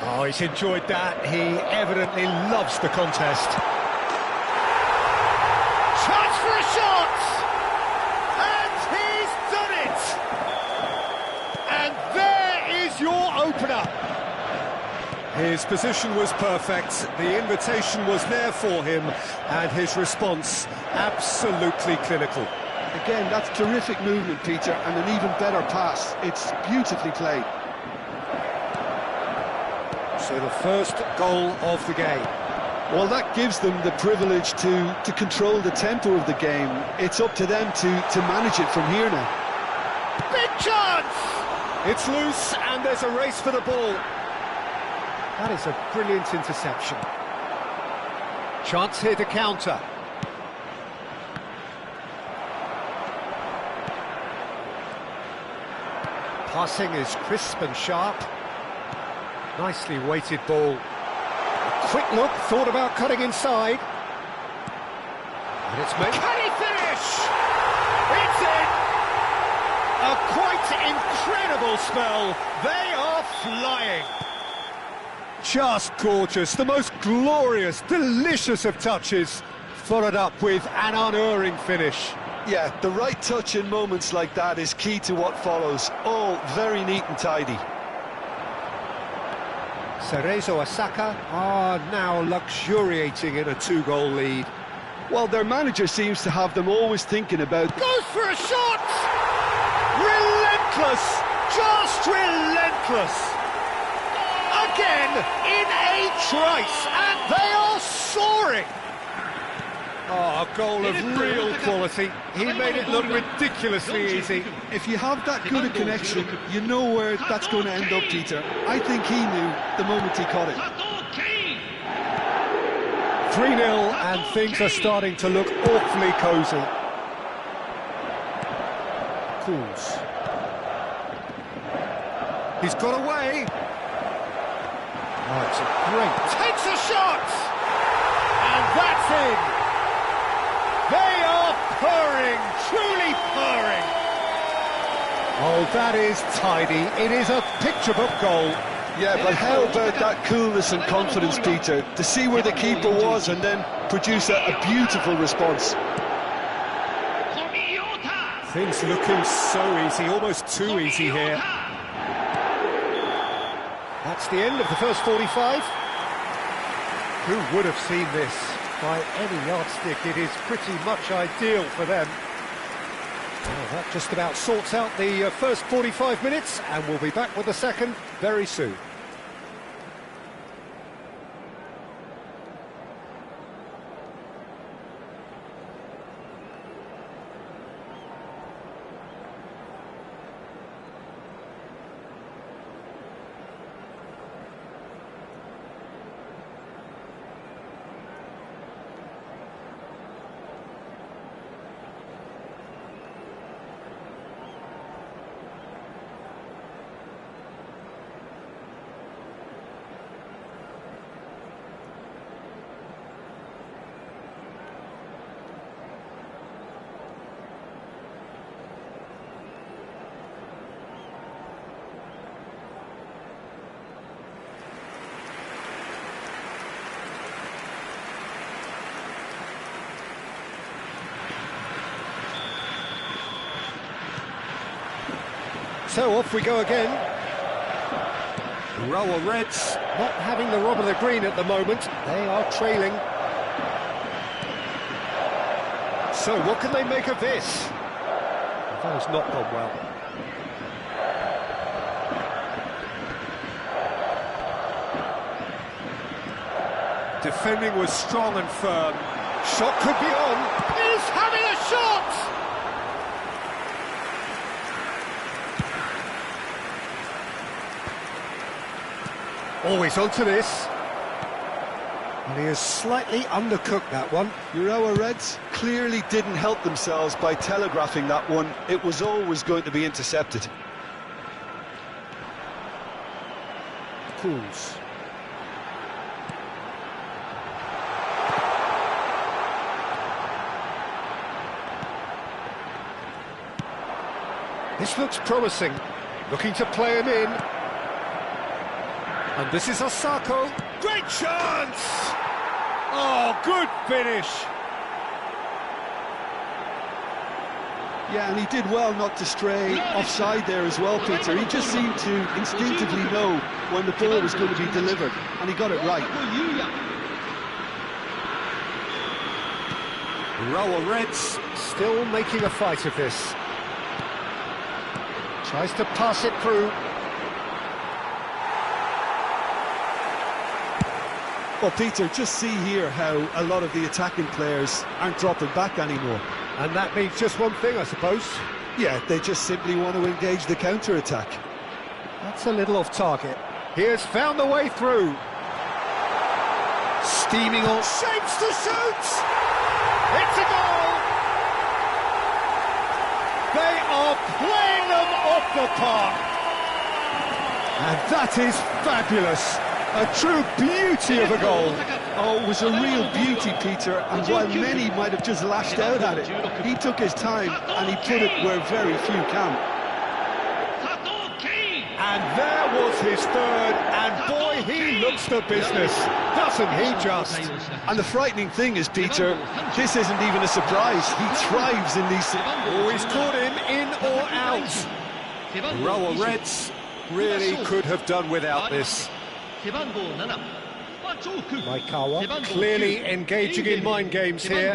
Oh, he's enjoyed that. He evidently loves the contest. Chance for a shot! And he's done it! And there is your opener. His position was perfect, the invitation was there for him, and his response absolutely clinical. Again, that's terrific movement, Peter, and an even better pass. It's beautifully played. So the first goal of the game. Well, that gives them the privilege to control the tempo of the game. It's up to them to manage it from here now. Big chance! It's loose, and there's a race for the ball. That is a brilliant interception. Chance here to counter. Passing is crisp and sharp. Nicely weighted ball. A quick look, thought about cutting inside. And it's made. Can he finish? It's in! A quite incredible spell. They are flying. Just gorgeous, the most glorious, delicious of touches, followed up with an unerring finish. Yeah, the right touch in moments like that is key to what follows. All very neat and tidy. Cerezo Osaka are now luxuriating in a 2-goal lead. Well, their manager seems to have them always thinking about... Goes for a shot! Relentless! Just relentless! Again, in a trice, and they are soaring! Oh, a goal of real quality. He made it look ridiculously easy. If you have that good a connection, you know where that's going to end up, Peter. I think he knew the moment he caught it. 3-0, and things are starting to look awfully cosy. Cools. He's got away. Oh, it's a great... Takes a shot! And that's in. They are purring, truly purring. Oh, that is tidy. It is a picture-book goal. Yeah, but how about that coolness and confidence, Peter, to see where the keeper was and then produce a beautiful response. Things looking so easy, almost too easy here. That's the end of the first 45. Who would have seen this? By any yardstick, it is pretty much ideal for them. Well, that just about sorts out the first 45 minutes, and we'll be back with the second very soon. So off we go again. Urawa Reds not having the rub of the green at the moment. They are trailing. So what can they make of this? That has not gone well. Defending was strong and firm. Shot could be on. He's having a shot! Always onto this. And he has slightly undercooked that one. Urawa Reds clearly didn't help themselves by telegraphing that one. It was always going to be intercepted. Cools. This looks promising. Looking to play him in. And this is Osako. Great chance! Oh, good finish. Yeah, and he did well not to stray offside there as well, Peter. He just seemed to instinctively know when the ball was going to be delivered, and he got it right. Urawa Reds still making a fight of this. Tries to pass it through. Well, Peter, just see here how a lot of the attacking players aren't dropping back anymore. And that means just one thing, I suppose. Yeah, they just simply want to engage the counter-attack. That's a little off target. He has found the way through. Steaming on. Shapes to shoot! It's a goal! They are playing them off the park. And that is fabulous. A true beauty of a goal. Oh, it was a real beauty, Peter, and while many might have just lashed out at it, he took his time and he put it where very few can. And there was his third, and boy, he looks the business, doesn't he just? And the frightening thing is, Peter, this isn't even a surprise. He thrives in these... Oh, he's caught him in or out. Rower Reds really could have done without this. Maikawa clearly engaging in mind games here.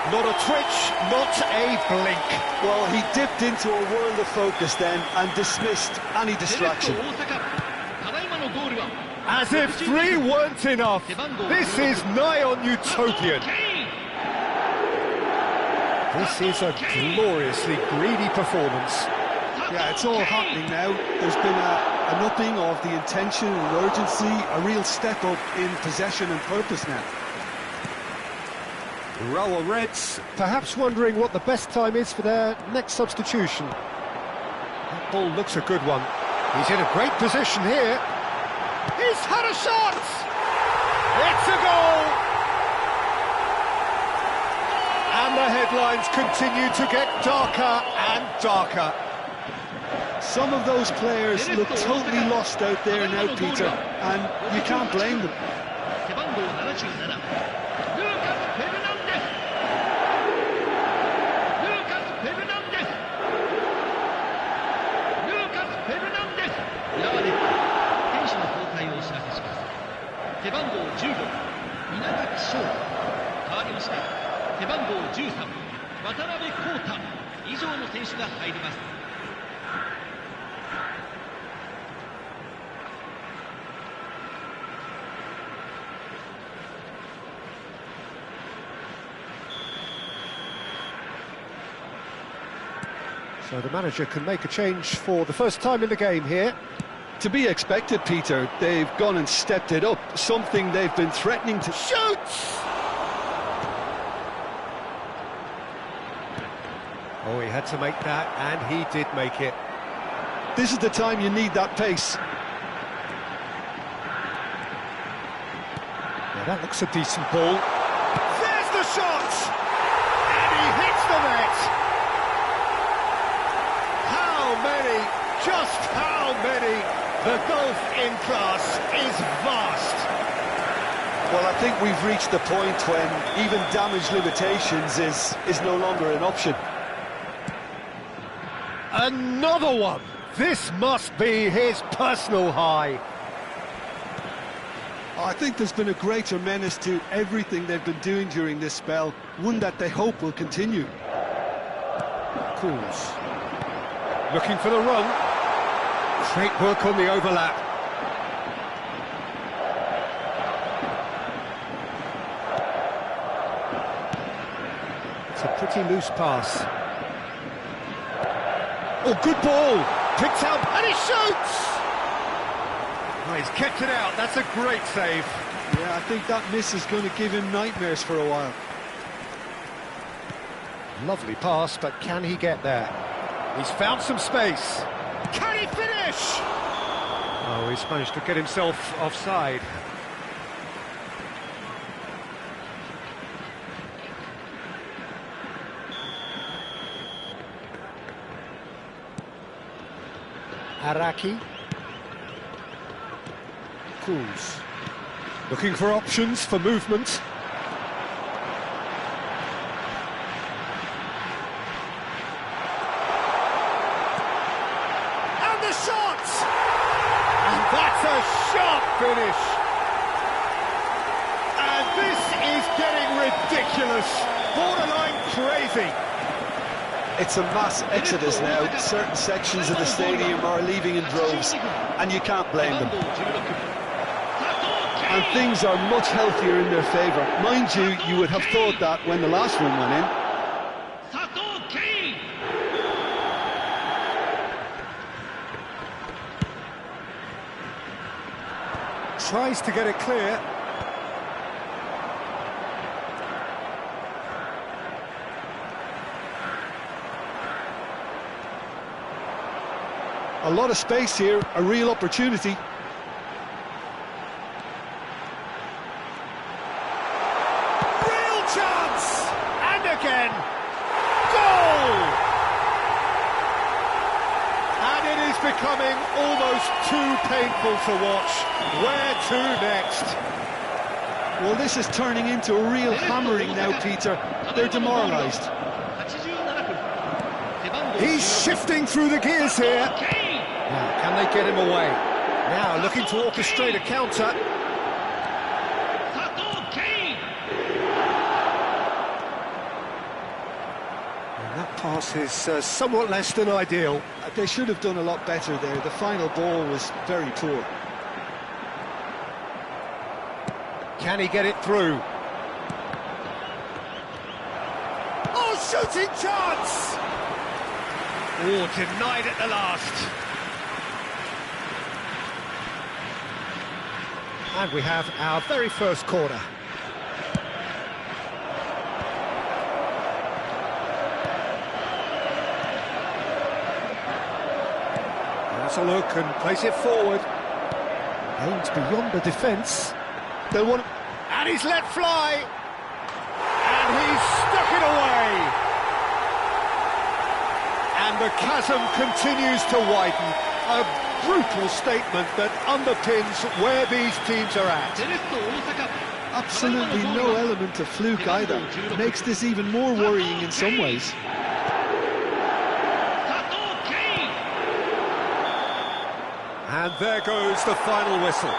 Not a twitch, not a blink. Well, he dipped into a world of focus then and dismissed any distraction. As if 3 weren't enough. This is nigh on utopian. This is a gloriously greedy performance. Yeah, it's all happening now. There's been an upping of the intention and urgency, a real step up in possession and purpose now. Rower Reds Perhaps wondering what the best time is for their next substitution. That ball looks a good one. He's in a great position here. He's had a shot! It's a goal! And the headlines continue to get darker and darker. Some of those players look totally lost out there now, Peter, and you can't blame them. So the manager can make a change for the first time in the game here. To be expected, Peter. They've gone and stepped it up, something they've been threatening to... Shoots! Oh, he had to make that, and he did make it. This is the time you need that pace. Yeah, that looks a decent ball. There's the shot! And he hits the net! How many? Just how many? The gulf in class is vast. Well, I think we've reached the point when even damage limitations is no longer an option. Another one! This must be his personal high. I think there's been a greater menace to everything they've been doing during this spell, one that they hope will continue. Cools. Looking for the run. Great work on the overlap. It's a pretty loose pass. Oh, good ball! Picked out, and he shoots! Oh, he's kept it out, that's a great save. Yeah, I think that miss is going to give him nightmares for a while. Lovely pass, but can he get there? He's found some space. Can he finish? Oh, he's managed to get himself offside. Araki. Cools. Looking for options for movement. And the shot! And that's a sharp finish. And this is getting ridiculous. Borderline crazy. It's a mass exodus now. Certain sections of the stadium are leaving in droves, and you can't blame them. And things are much healthier in their favour. Mind you, you would have thought that when the last one went in. Tries to get it clear. A lot of space here, a real opportunity. Real chance! And again! Goal! And it is becoming almost too painful to watch. Where to next? Well, this is turning into a real hammering now, Peter. They're demoralised. He's shifting through the gears here. Now, can they get him away? Now, looking to orchestrate a counter. And that pass is somewhat less than ideal. They should have done a lot better there. The final ball was very poor. Can he get it through? Oh, shooting chance! Oh, denied at the last. And we have our very first corner. Has a look and plays it forward. Aims beyond the defence. They'll want... And he's let fly! And he's stuck it away! And the chasm continues to widen. A brutal statement that underpins where these teams are at. Absolutely no element of fluke either. Makes this even more worrying in some ways. And there goes the final whistle.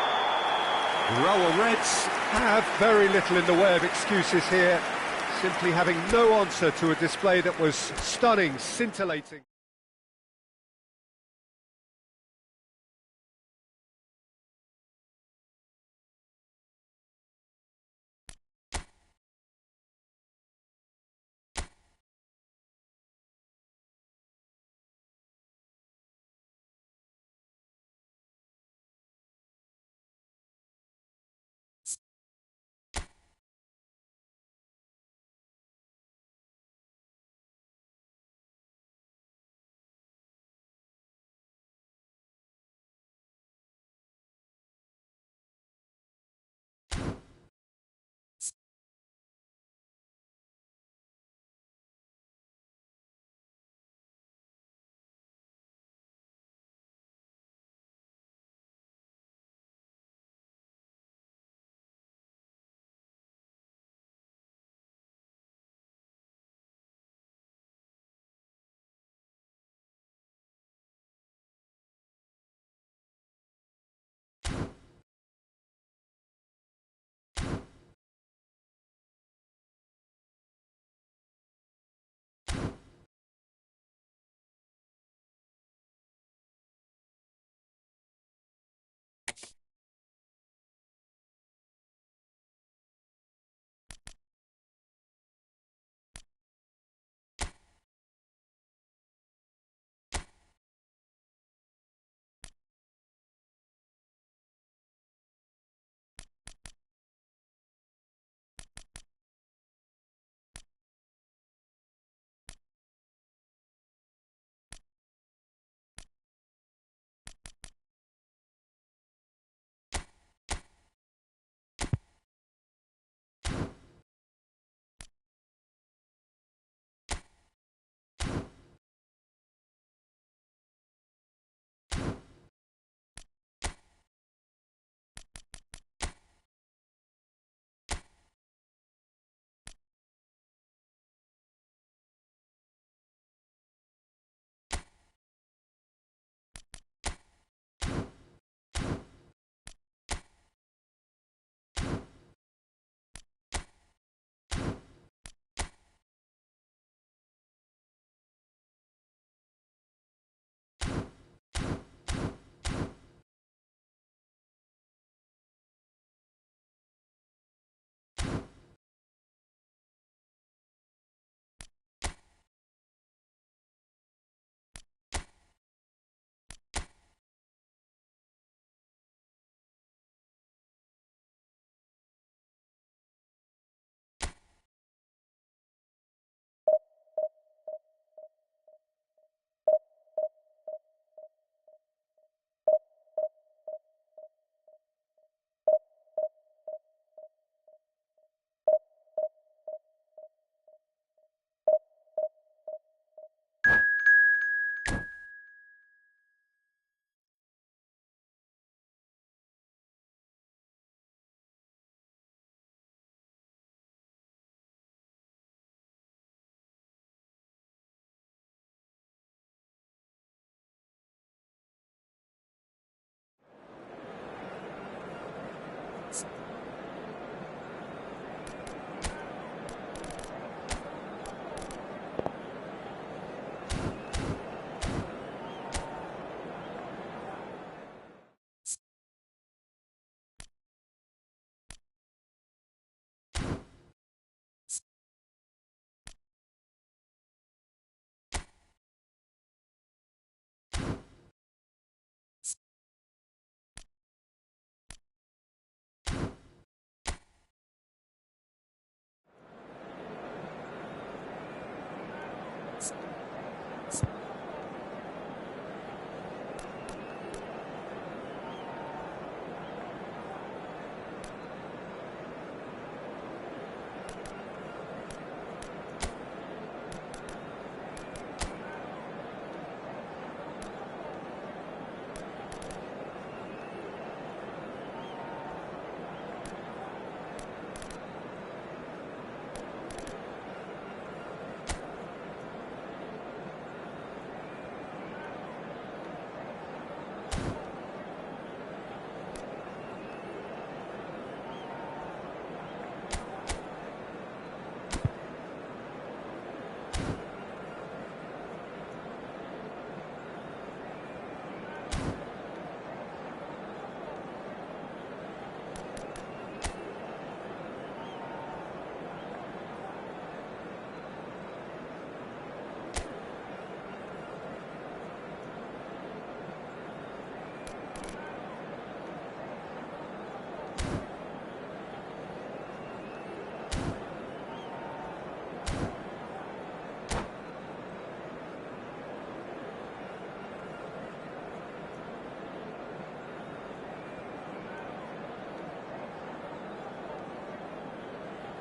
Rower Reds Have very little in the way of excuses here. Simply having no answer to a display that was stunning, scintillating.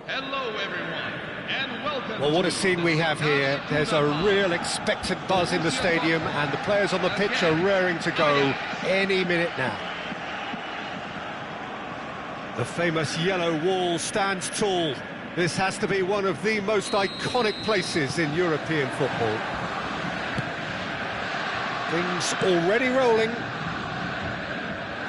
Hello everyone, and welcome. Well, what a scene we have here. There's a real expectant buzz in the stadium, and the players on the pitch are raring to go any minute now. The famous yellow wall stands tall. This has to be one of the most iconic places in European football. Things already rolling.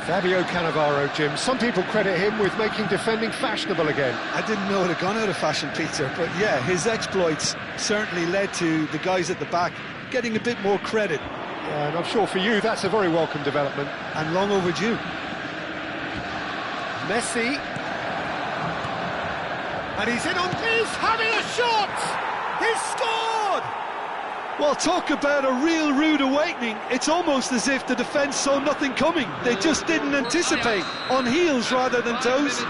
Fabio Cannavaro, Jim. Some people credit him with making defending fashionable again. I didn't know it had gone out of fashion, Peter, but yeah, his exploits certainly led to the guys at the back getting a bit more credit. And I'm sure for you that's a very welcome development. And long overdue. Messi. And he's in on... He's having a shot! He's scored! Well, talk about a real rude awakening. It's almost as if the defence saw nothing coming. They just didn't anticipate, on heels rather than toes.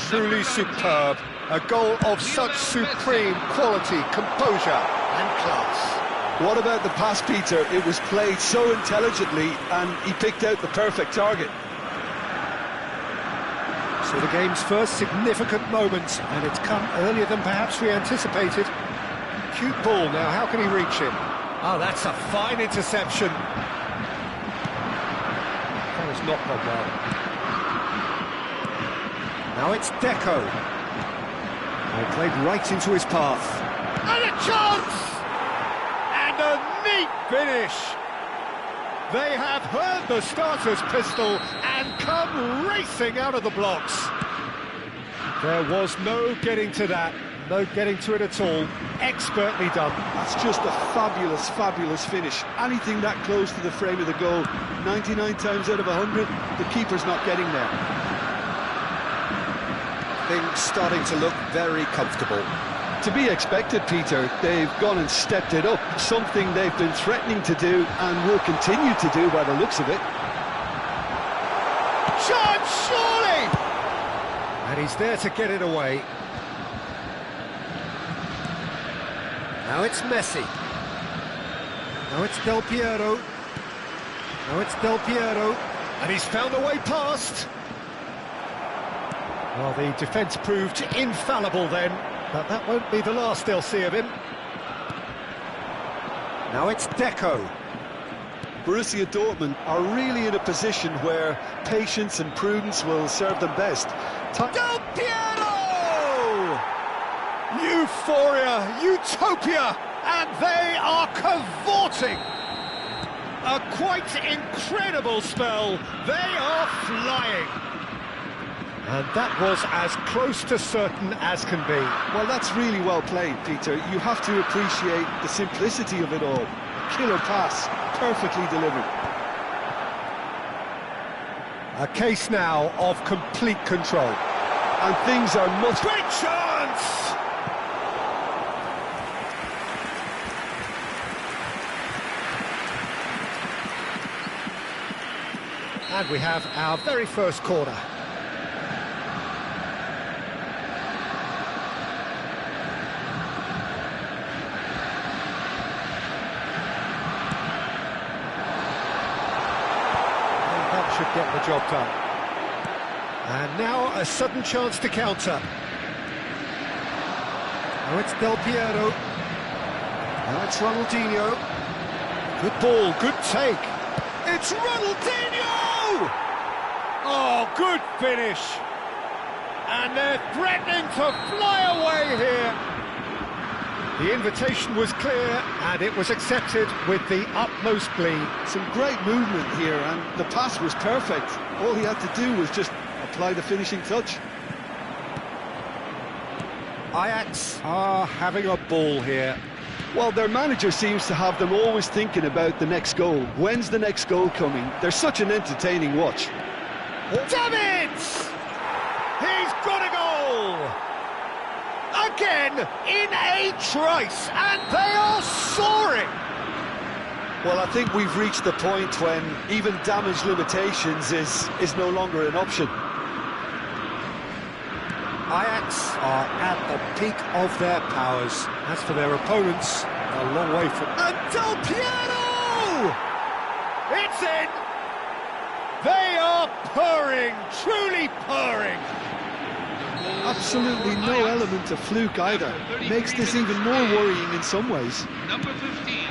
Truly superb. A goal of such supreme quality, composure and class. What about the pass, Peter? It was played so intelligently and he picked out the perfect target. So the game's first significant moment, and it's come earlier than perhaps we anticipated. Cute ball now, how can he reach him? Oh, that's a fine interception. That has not gone well. Now it's Deco. Oh, played right into his path. And a chance! And a neat finish! They have heard the starter's pistol and come racing out of the blocks. There was no getting to that. No getting to it at all. Expertly done. That's just a fabulous, fabulous finish. Anything that close to the frame of the goal, 99 times out of 100, the keeper's not getting there. Things starting to look very comfortable. To be expected, Peter. They've gone and stepped it up, something they've been threatening to do and will continue to do by the looks of it. Chance, surely! And he's there to get it away. Now it's Messi. Now it's Del Piero. Now it's Del Piero. And he's found a way past. Well, the defence proved infallible then, but that won't be the last they'll see of him. Now it's Deco. Borussia Dortmund are really in a position where patience and prudence will serve them best. Del Piero! Euphoria, utopia, and they are cavorting. A quite incredible spell. They are flying. And that was as close to certain as can be. Well, that's really well played, Peter. You have to appreciate the simplicity of it all. Killer pass, perfectly delivered. A case now of complete control. And things are much... Great chance! And we have our very first corner. Should get the job done. And now a sudden chance to counter. Now it's Del Piero. Now it's Ronaldinho. Good ball, good take. It's Ronaldinho! Oh, good finish. And they're threatening to fly away here. The invitation was clear, and it was accepted with the utmost glee. Some great movement here, and the pass was perfect. All he had to do was just apply the finishing touch. Ajax are having a ball here. Well, their manager seems to have them always thinking about the next goal. When's the next goal coming? They're such an entertaining watch. Davids! He's got a goal! Again, in a trice, and they are soaring! Well, I think we've reached the point when even damage limitations is no longer an option. Ajax are at the peak of their powers. As for their opponents, a long way from... And Del Piero! It's in! They are purring, truly purring. Absolutely no element of fluke either. Makes this even more worrying in some ways. Number 15.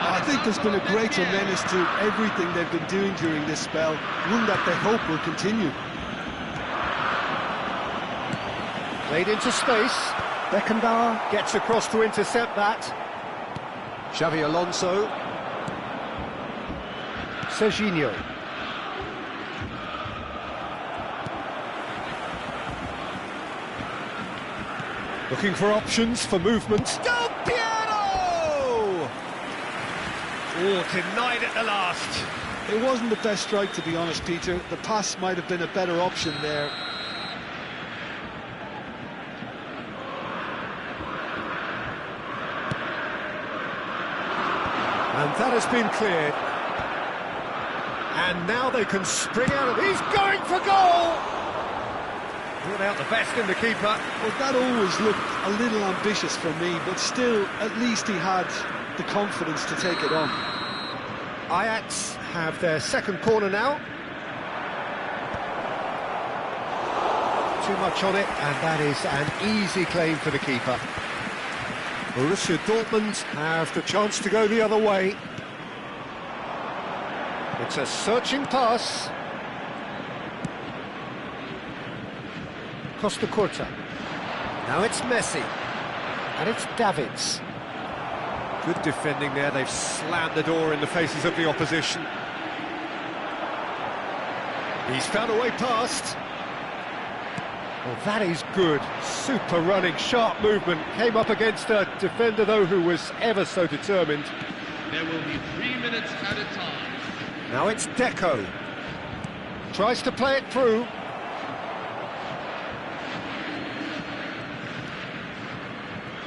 I think there's been a greater menace to everything they've been doing during this spell, one that they hope will continue. Played into space. Beckenbauer gets across to intercept that. Xavi Alonso. Serginho. Looking for options for movement. Del Piero! Oh, denied at the last. It wasn't the best strike, to be honest, Peter. The pass might have been a better option there. And that has been cleared. And now they can spring out of it. He's going for goal! Brought out the best in the keeper. Well, that always looked a little ambitious for me, but still, at least he had the confidence to take it on. Ajax have their second corner now. Too much on it, and that is an easy claim for the keeper. Borussia Dortmund have the chance to go the other way. It's a searching pass. Costa Curta. Now it's Messi. And it's Davids. Good defending there. They've slammed the door in the faces of the opposition. He's found a way past. Well, that is good. Super running, sharp movement. Came up against a defender, though, who was ever so determined. There will be 3 minutes added time. Now it's Deco. Tries to play it through.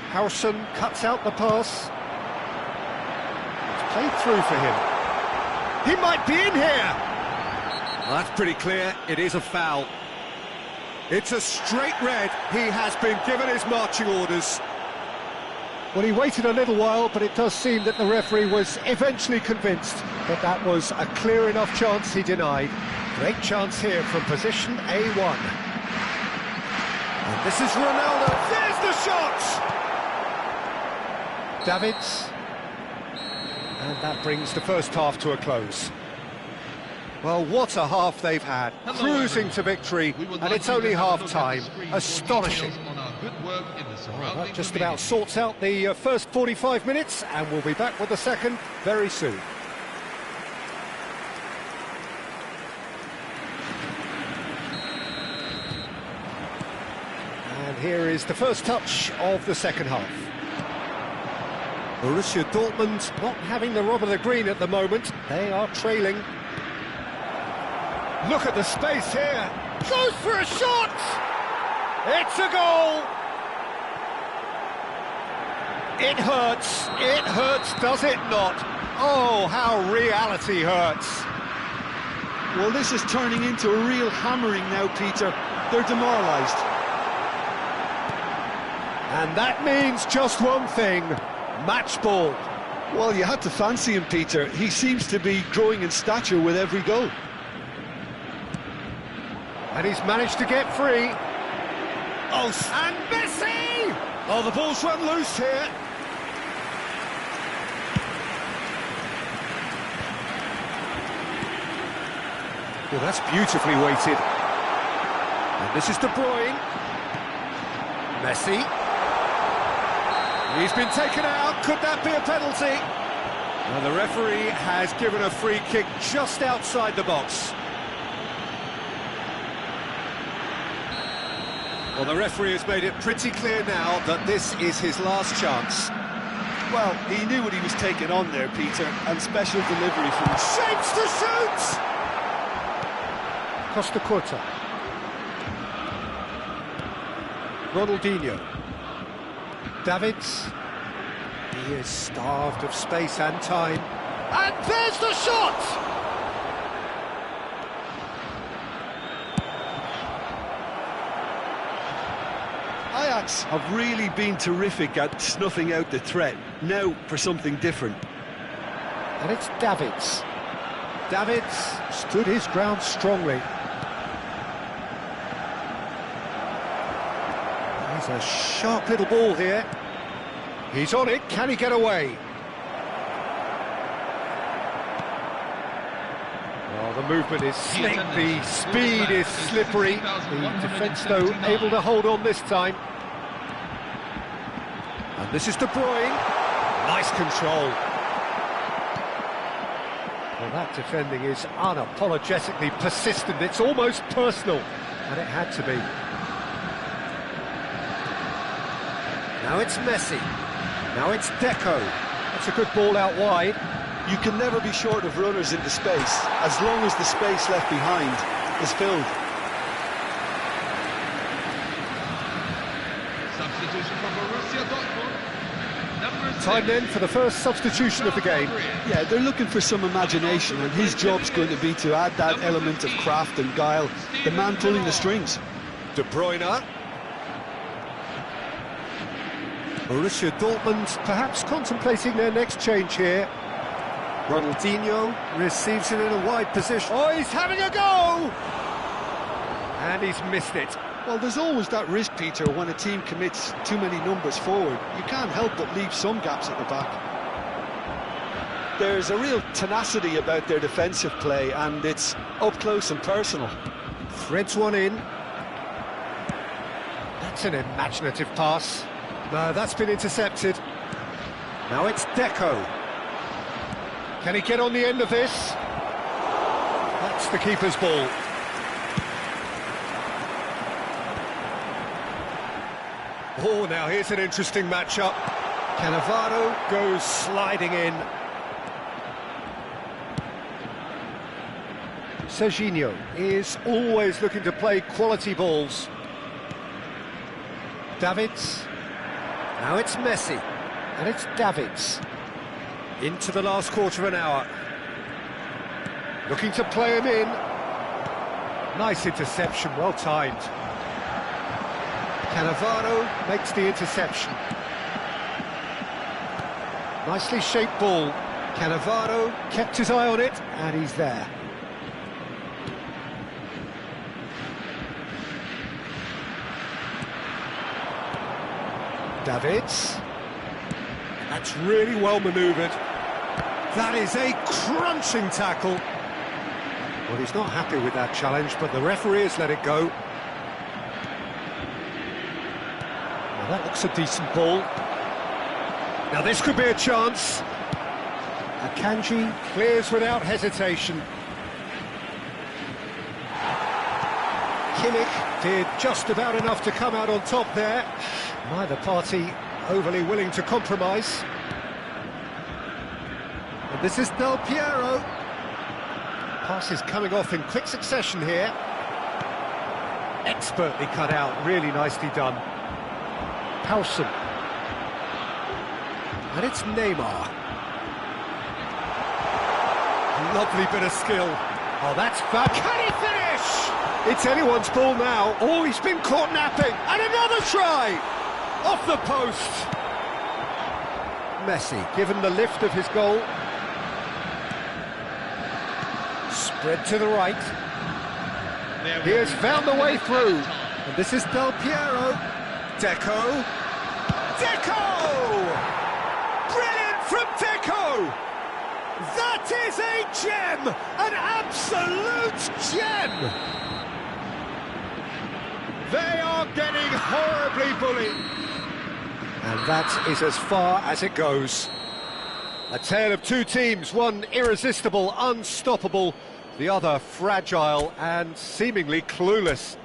Howson cuts out the pass. It's played through for him. He might be in here! Well, that's pretty clear. It is a foul. It's a straight red. He has been given his marching orders. Well, he waited a little while, but it does seem that the referee was eventually convinced that that was a clear enough chance he denied. Great chance here from position A1. And this is Ronaldo. There's the shot! Davids. And that brings the first half to a close. Well, what a half they've had. Cruising to victory, and it's only half-time. Astonishing. Well, that just about sorts out the first 45 minutes, and we'll be back with the second very soon. And here is the first touch of the second half. Borussia Dortmund not having the rub of the green at the moment. They are trailing. Look at the space here. Goes for a shot! It's a goal! It hurts, does it not? Oh, how reality hurts. Well, this is turning into a real hammering now, Peter. They're demoralised. And that means just one thing. Match ball. Well, you had to fancy him, Peter. He seems to be growing in stature with every goal. And he's managed to get free. Oh, and Messi! Oh, the ball's run loose here. Well, that's beautifully weighted. And this is De Bruyne. Messi. He's been taken out. Could that be a penalty? And the referee has given a free kick just outside the box. Well, the referee has made it pretty clear now that this is his last chance. Well, he knew what he was taking on there, Peter, and special delivery from him. Shapes to shoot! Costa Curta. Ronaldinho. Davids. He is starved of space and time. And there's the shot! Ajax have really been terrific at snuffing out the threat. Now for something different. And it's Davids. Davids stood his ground strongly. a sharp little ball here. He's on it, can he get away? Well, the movement is slick, the speed is slippery. The defence, though, able to hold on this time. And this is De Bruyne. Nice control. Well, that defending is unapologetically persistent. It's almost personal, and it had to be. Now it's Messi. Now it's Deco. That's a good ball out wide. You can never be short of runners into space, as long as the space left behind is filled. Substitution from Borussia Dortmund. Number 6. Time then for the first substitution of the game. Yeah, they're looking for some imagination, and his job's going to be to add that element of craft and guile, the man pulling the strings. De Bruyne. Borussia Dortmund perhaps contemplating their next change here. Ronaldinho receives it in a wide position. Oh, he's having a go! And he's missed it. Well, there's always that risk, Peter, when a team commits too many numbers forward. You can't help but leave some gaps at the back. There's a real tenacity about their defensive play, and it's up close and personal. Threads one in. That's an imaginative pass. No, that's been intercepted. Now it's Deco. Can he get on the end of this? That's the keeper's ball. Oh, now here's an interesting matchup. Cannavaro goes sliding in. Serginho is always looking to play quality balls. Davids. Now it's Messi. And it's Davids. Into the last quarter of an hour. Looking to play him in. Nice interception, well timed. Cannavaro makes the interception. Nicely shaped ball. Cannavaro kept his eye on it, and he's there. Davids. That's really well manoeuvred. That is a crunching tackle. Well, he's not happy with that challenge, but the referee has let it go. Well, that looks a decent ball. Now this could be a chance. Akanji clears without hesitation. Kimmich did just about enough to come out on top there. Neither party overly willing to compromise. And this is Del Piero. Passes coming off in quick succession here. Expertly cut out, really nicely done. Howson. And it's Neymar. Lovely bit of skill. Oh, that's bad. Can he finish? It's anyone's ball now. Oh, he's been caught napping. And another try! Off the post. Messi, given the lift of his goal. Spread to the right. He has found the way through. And this is Del Piero. Deco. Deco! Brilliant from Deco! That is a gem! An absolute gem! They are getting horribly bullied. And that is as far as it goes. A tale of two teams, one irresistible, unstoppable, the other fragile and seemingly clueless.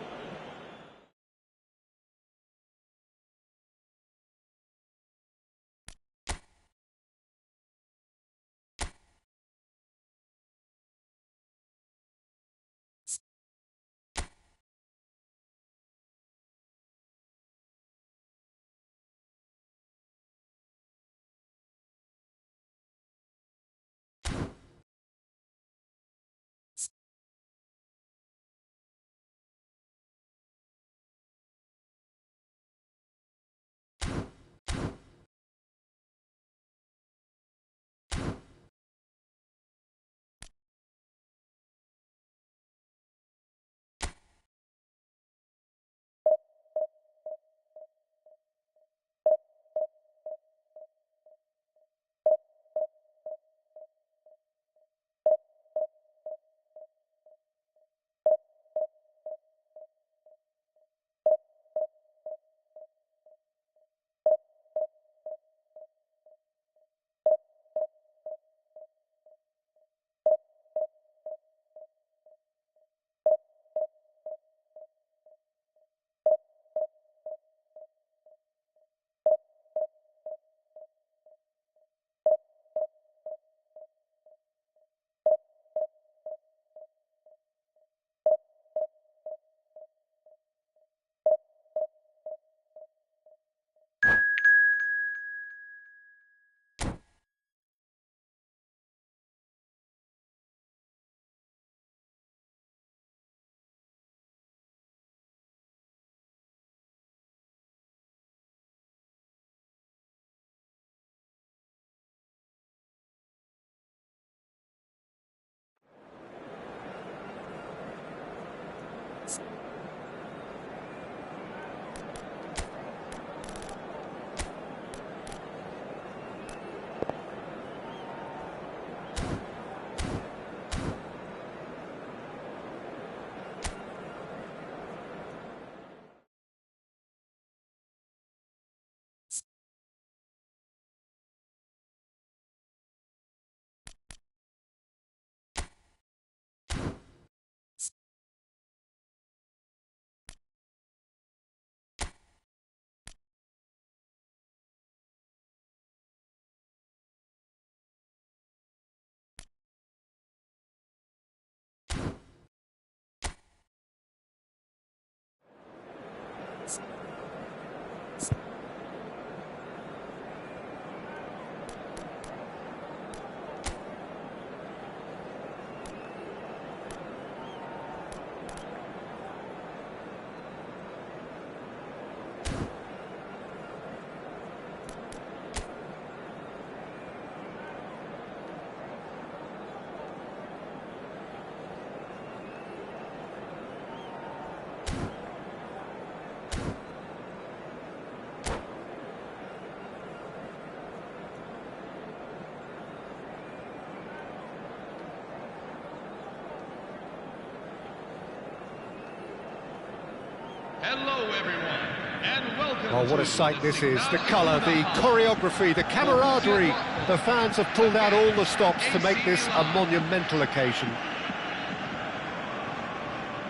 Hello, everyone, and welcome. Oh, what a sight this is. The colour, the choreography, the camaraderie. The fans have pulled out all the stops to make this a monumental occasion.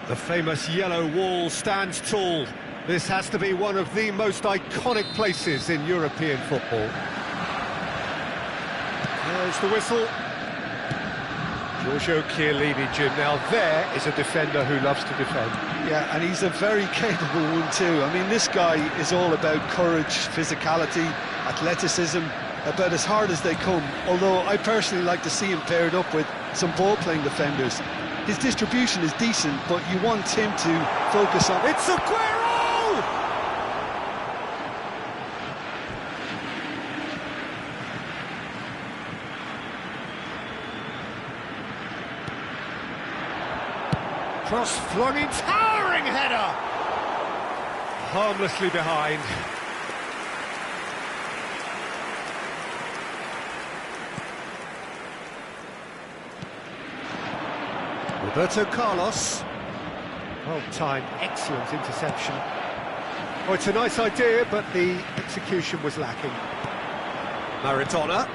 The famous yellow wall stands tall. This has to be one of the most iconic places in European football. There's the whistle. Giorgio Chiellini, Jim. Now there is a defender who loves to defend. Yeah, and he's a very capable one too. I mean, this guy is all about courage, physicality, athleticism, about as hard as they come. Although I personally like to see him paired up with some ball-playing defenders. His distribution is decent, but you want him to focus on... It's Aguero! Cross-flung in, towering header! Harmlessly behind. Roberto Carlos. Well timed, excellent interception. Oh, it's a nice idea, but the execution was lacking. Maradona.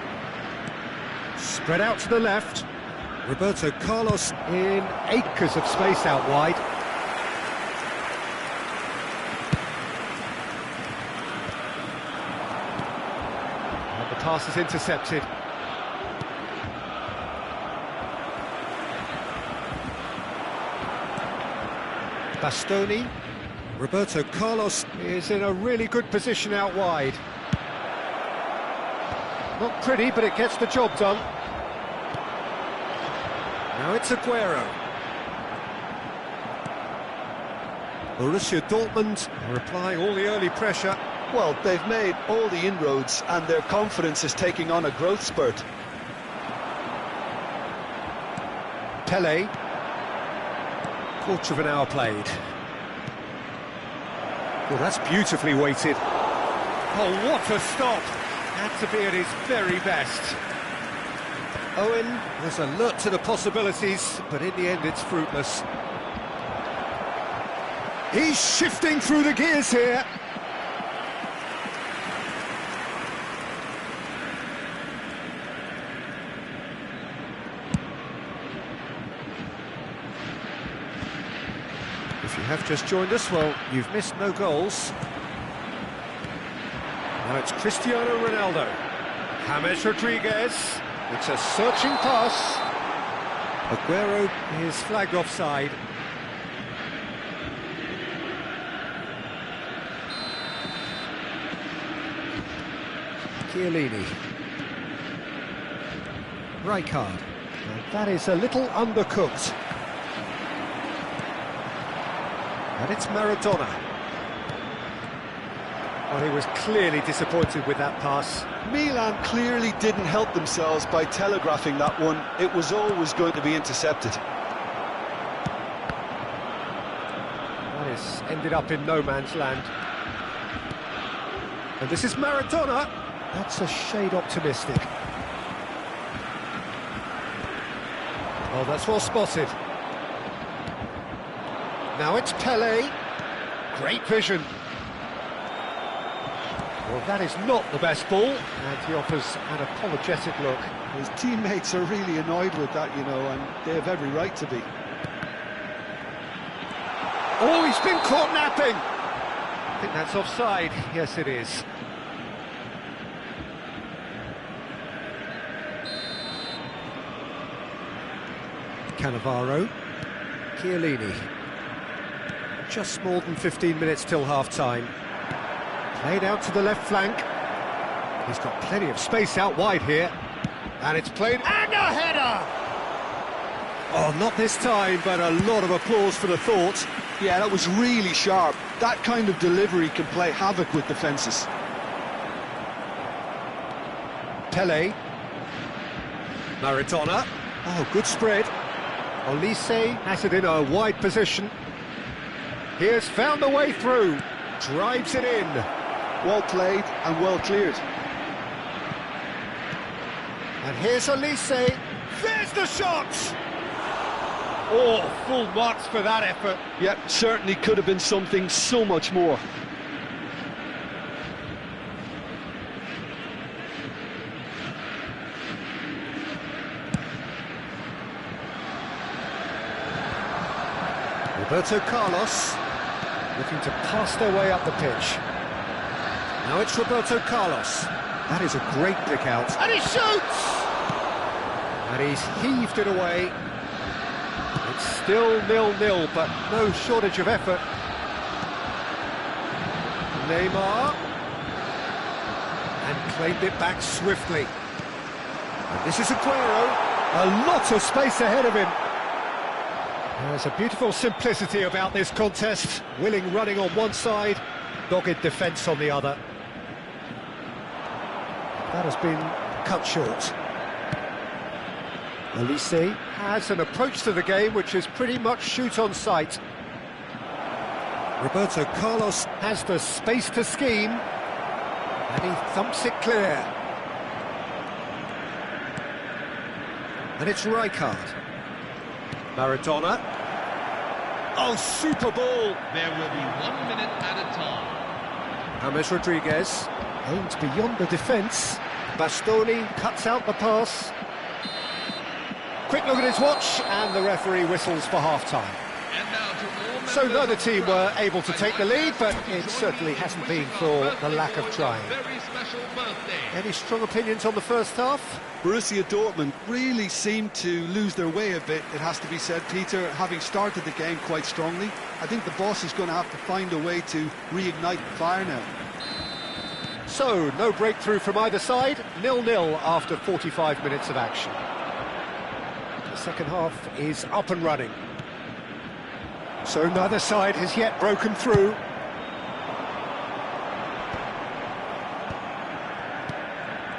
Spread out to the left. Roberto Carlos in acres of space out wide. And the pass is intercepted. Bastoni. Roberto Carlos is in a really good position out wide. Not pretty, but it gets the job done. Now it's Aguero. Borussia Dortmund are applying all the early pressure. Well, they've made all the inroads and their confidence is taking on a growth spurt. Pele. Quarter of an hour played. Well, that's beautifully weighted. Oh, what a stop! Had to be at his very best. Owen was alert to the possibilities, but in the end it's fruitless. He's shifting through the gears here. If you have just joined us, well, you've missed no goals. Now it's Cristiano Ronaldo. James Rodriguez. It's a searching pass. Aguero is flagged offside. Chiellini. Rijkaard. And that is a little undercooked. And it's Maradona. Well, he was clearly disappointed with that pass. Milan clearly didn't help themselves by telegraphing that one. It was always going to be intercepted. That is ended up in no man's land. And this is Maradona. That's a shade optimistic. Oh, that's well spotted. Now it's Pele. Great vision. Well, that is not the best ball, and he offers an apologetic look. His teammates are really annoyed with that, you know, and they have every right to be. Oh, he's been caught napping! I think that's offside. Yes, it is. Cannavaro. Chiellini. Just more than 15 minutes till half-time. Played out to the left flank. He's got plenty of space out wide here. And it's played... And a header! Oh, not this time, but a lot of applause for the thought. Yeah, that was really sharp. That kind of delivery can play havoc with defences. Pele. Maradona. Oh, good spread. Olise has it in a wide position. He has found the way through. Drives it in. Well played and well cleared. And here's Olise. There's the shot! Oh, full marks for that effort. Yep, certainly could have been something so much more. Roberto Carlos looking to pass their way up the pitch. Now it's Roberto Carlos. That is a great pick out. And he shoots! And he's heaved it away. It's still 0-0, but no shortage of effort. Neymar. And claimed it back swiftly. And this is Aguero. A lot of space ahead of him. There's a beautiful simplicity about this contest. Willing running on one side, dogged defence on the other. That has been cut short. Olise has an approach to the game which is pretty much shoot on sight. Roberto Carlos has the space to scheme, and he thumps it clear. And it's Rijkaard. Maradona. Oh, super ball! There will be 1 minute at a time. James Rodriguez aims beyond the defence. Bastoni cuts out the pass. Quick look at his watch, and the referee whistles for half-time. And now to all So members neither of the team crowd, were able to take the lead, but it certainly hasn't been for the lack of trying. Very special birthday. Any strong opinions on the first half? Borussia Dortmund really seemed to lose their way a bit, it has to be said, Peter, having started the game quite strongly. I think the boss is going to have to find a way to reignite the fire now. So, no breakthrough from either side, 0-0 after 45 minutes of action. The second half is up and running. So neither side has yet broken through.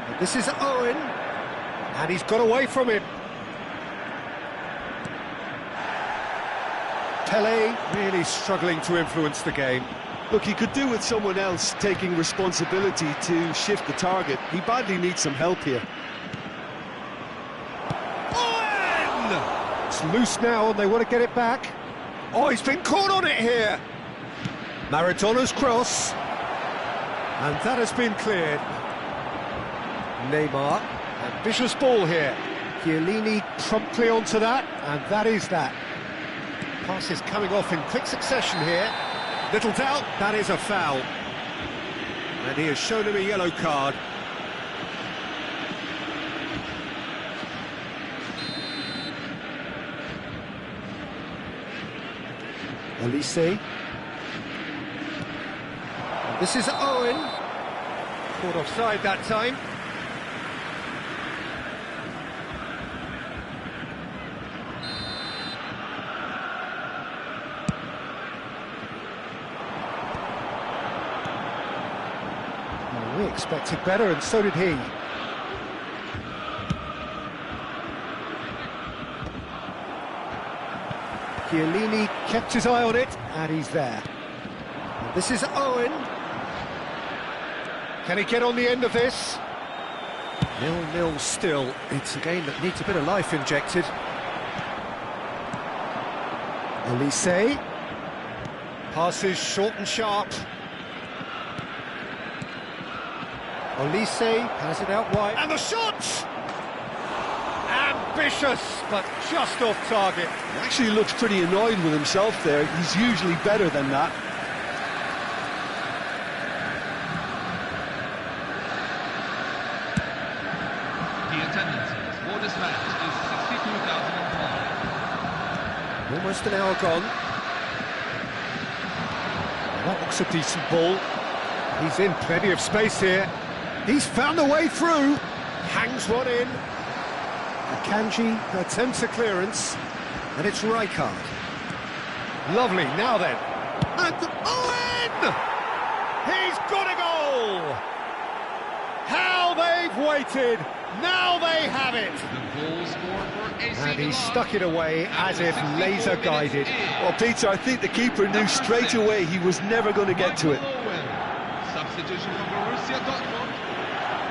And this is Owen, and he's got away from him. Pele really struggling to influence the game. Look, he could do with someone else taking responsibility to shift the target. He badly needs some help here. Owen! It's loose now, and they want to get it back. Oh, he's been caught on it here. Maradona's cross. And that has been cleared. Neymar. Ambitious ball here. Chiellini promptly onto that, and that is that. Pass is coming off in quick succession here. Little doubt, that is a foul. And he has shown him a yellow card. Olise. This is Owen. Caught offside that time. Well, we expected better, and so did he. Chiellini kept his eye on it, and he's there. And this is Owen. Can he get on the end of this? 0-0 still. It's a game that needs a bit of life injected. Olise. Passes short and sharp. Olise has it out wide. And the shot! Ambitious, but just off target. He actually looks pretty annoyed with himself there. He's usually better than that. The attendance for this match is 62,005. Almost an hour gone. That looks a decent ball. He's in plenty of space here. He's found a way through. Hangs one in. Akanji attempts a clearance. And it's Rijkaard. Lovely, now then. And Owen! He's got a goal! How they've waited. Now they have it. The goal scorer for AC And he Milan. stuck it away as if laser guided. Well, Peter, I think the keeper knew straight away he was never going to get to it. Owen. Substitution for Borussia Dortmund.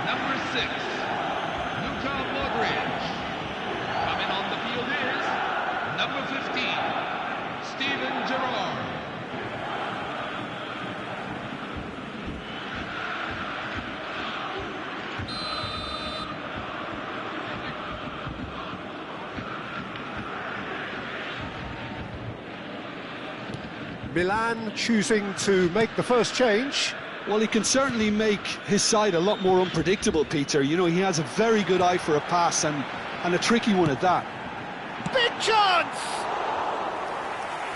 Number 6, Luka Modric. Coming on the field is number 15, Milan choosing to make the first change. Well, he can certainly make his side a lot more unpredictable, Peter. You know, he has a very good eye for a pass and a tricky one at that. Big chance!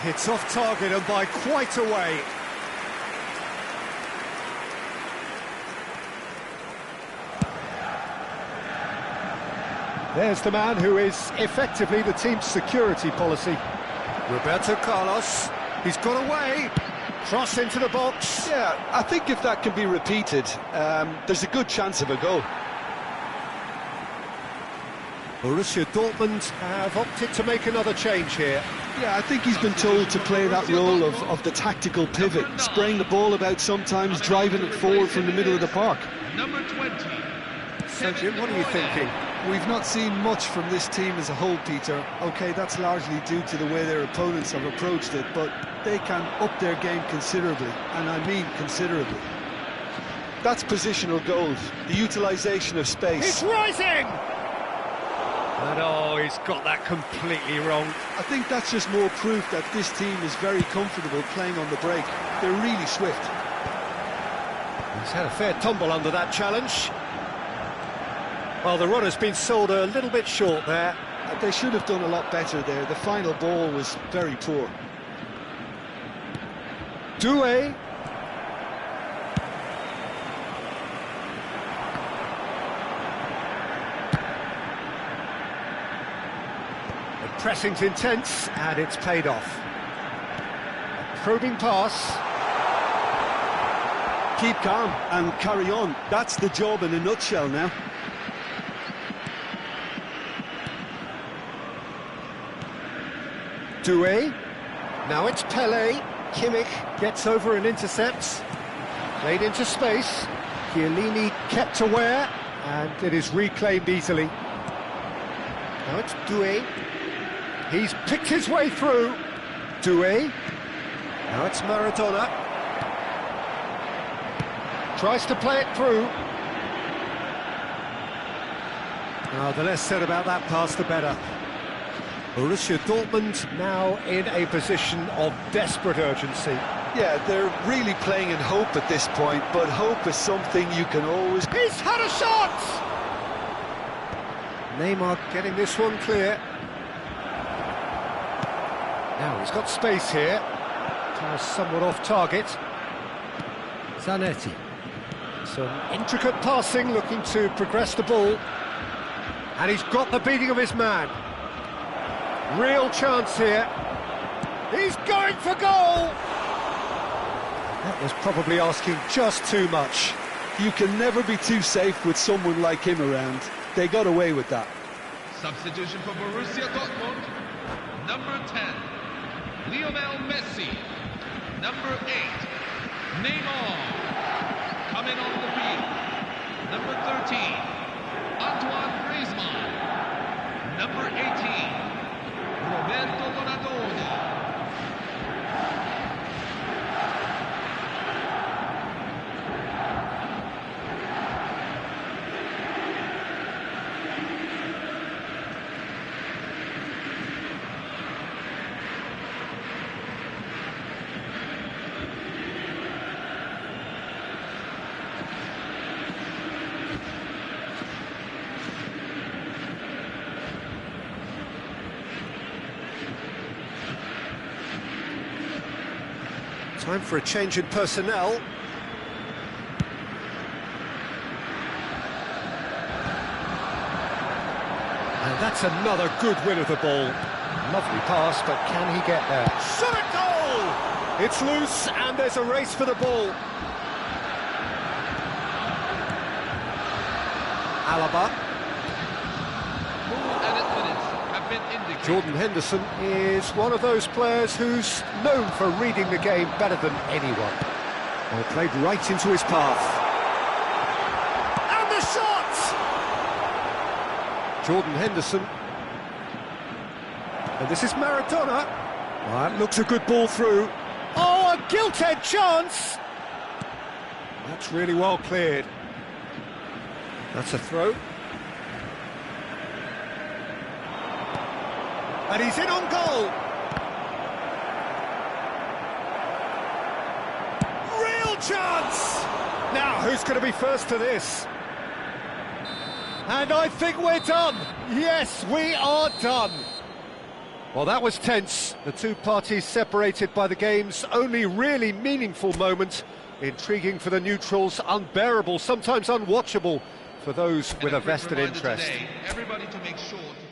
It's off target and by quite a way. There's the man who is effectively the team's security policy. Roberto Carlos, he's got away. Cross into the box. Yeah, I think if that can be repeated, there's a good chance of a goal. Borussia Dortmund have opted to make another change here. Yeah, I think he's been told to play that role of the tactical pivot, spraying the ball about sometimes, driving it forward from the middle of the park. Number 20. So, Jim, what are you thinking? We've not seen much from this team as a whole, Peter. OK, that's largely due to the way their opponents have approached it, but they can up their game considerably, and I mean considerably. That's positional goals, the utilisation of space. It's rising! And oh, he's got that completely wrong. I think that's just more proof that this team is very comfortable playing on the break. They're really swift. He's had a fair tumble under that challenge. Well, the run has been sold a little bit short there. They should have done a lot better there. The final ball was very poor. Doué. The pressing's intense, and it's paid off. A probing pass. Keep calm and carry on. That's the job in a nutshell now. Doué. Now it's Pelé. Kimmich gets over and intercepts. Played into space. Chiellini kept aware, and it is reclaimed easily. Now it's Doué. He's picked his way through. Doué. Now it's Maradona. Tries to play it through. The less said about that pass, the better. Borussia Dortmund now in a position of desperate urgency. Yeah, they're really playing in hope at this point, but hope is something you can always... He's had a shot! Neymar getting this one clear. Now he's got space here. Somewhat off target. Zanetti. Some intricate passing, looking to progress the ball. And he's got the beating of his man. Real chance here. He's going for goal! That was probably asking just too much. You can never be too safe with someone like him around. They got away with that. Substitution for Borussia Dortmund. Number 10, Lionel Messi. Number 8, Neymar. Coming on the field. Number 13, Antoine Griezmann. Number 18, Roberto Donadoni. Time for a change in personnel. And that's another good win of the ball. Lovely pass, but can he get there? Shot at goal! It's loose, and there's a race for the ball. Alaba. Jordan Henderson is one of those players who's known for reading the game better than anyone. Well, played right into his path. And the shot! Jordan Henderson. And this is Maradona. Well, that looks a good ball through. Oh, a gilt-edged chance! That's really well cleared. That's a throw. And he's in on goal. chance! Now, who's going to be first to this? And I think we're done. Yes, we are done. Well, that was tense. The two parties separated by the game's only really meaningful moment. Intriguing for the neutrals, unbearable, sometimes unwatchable for those with a vested interest. Today, everybody to make sure to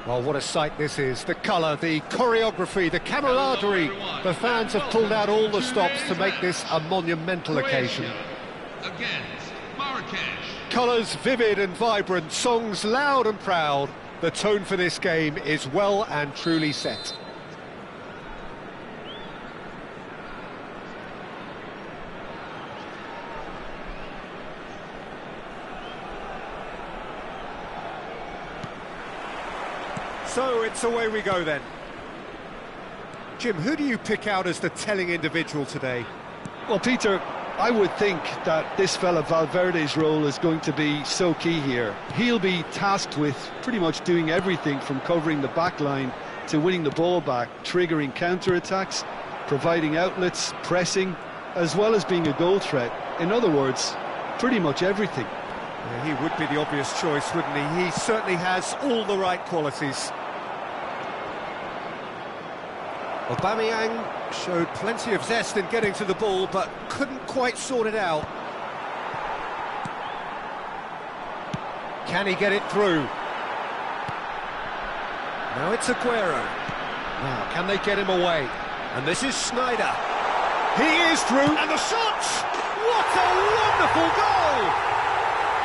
Well, what a sight this is. The colour, the choreography, the camaraderie. The fans have pulled out all the stops to make this a monumental occasion. Against Marrakesh. Colours vivid and vibrant, songs loud and proud. The tone for this game is well and truly set. So it's away we go then. Jim, who do you pick out as the telling individual today? Well, Peter, I would think that this fella Valverde's role is going to be so key here. He'll be tasked with pretty much doing everything from covering the back line to winning the ball back, triggering counter-attacks, providing outlets, pressing, as well as being a goal threat. In other words, pretty much everything. Yeah, he would be the obvious choice, wouldn't he? He certainly has all the right qualities. Aubameyang showed plenty of zest in getting to the ball, but couldn't quite sort it out. Can he get it through? Now it's Aguero. Now, can they get him away? And this is Sneijder. He is through, and the shot! What a wonderful goal!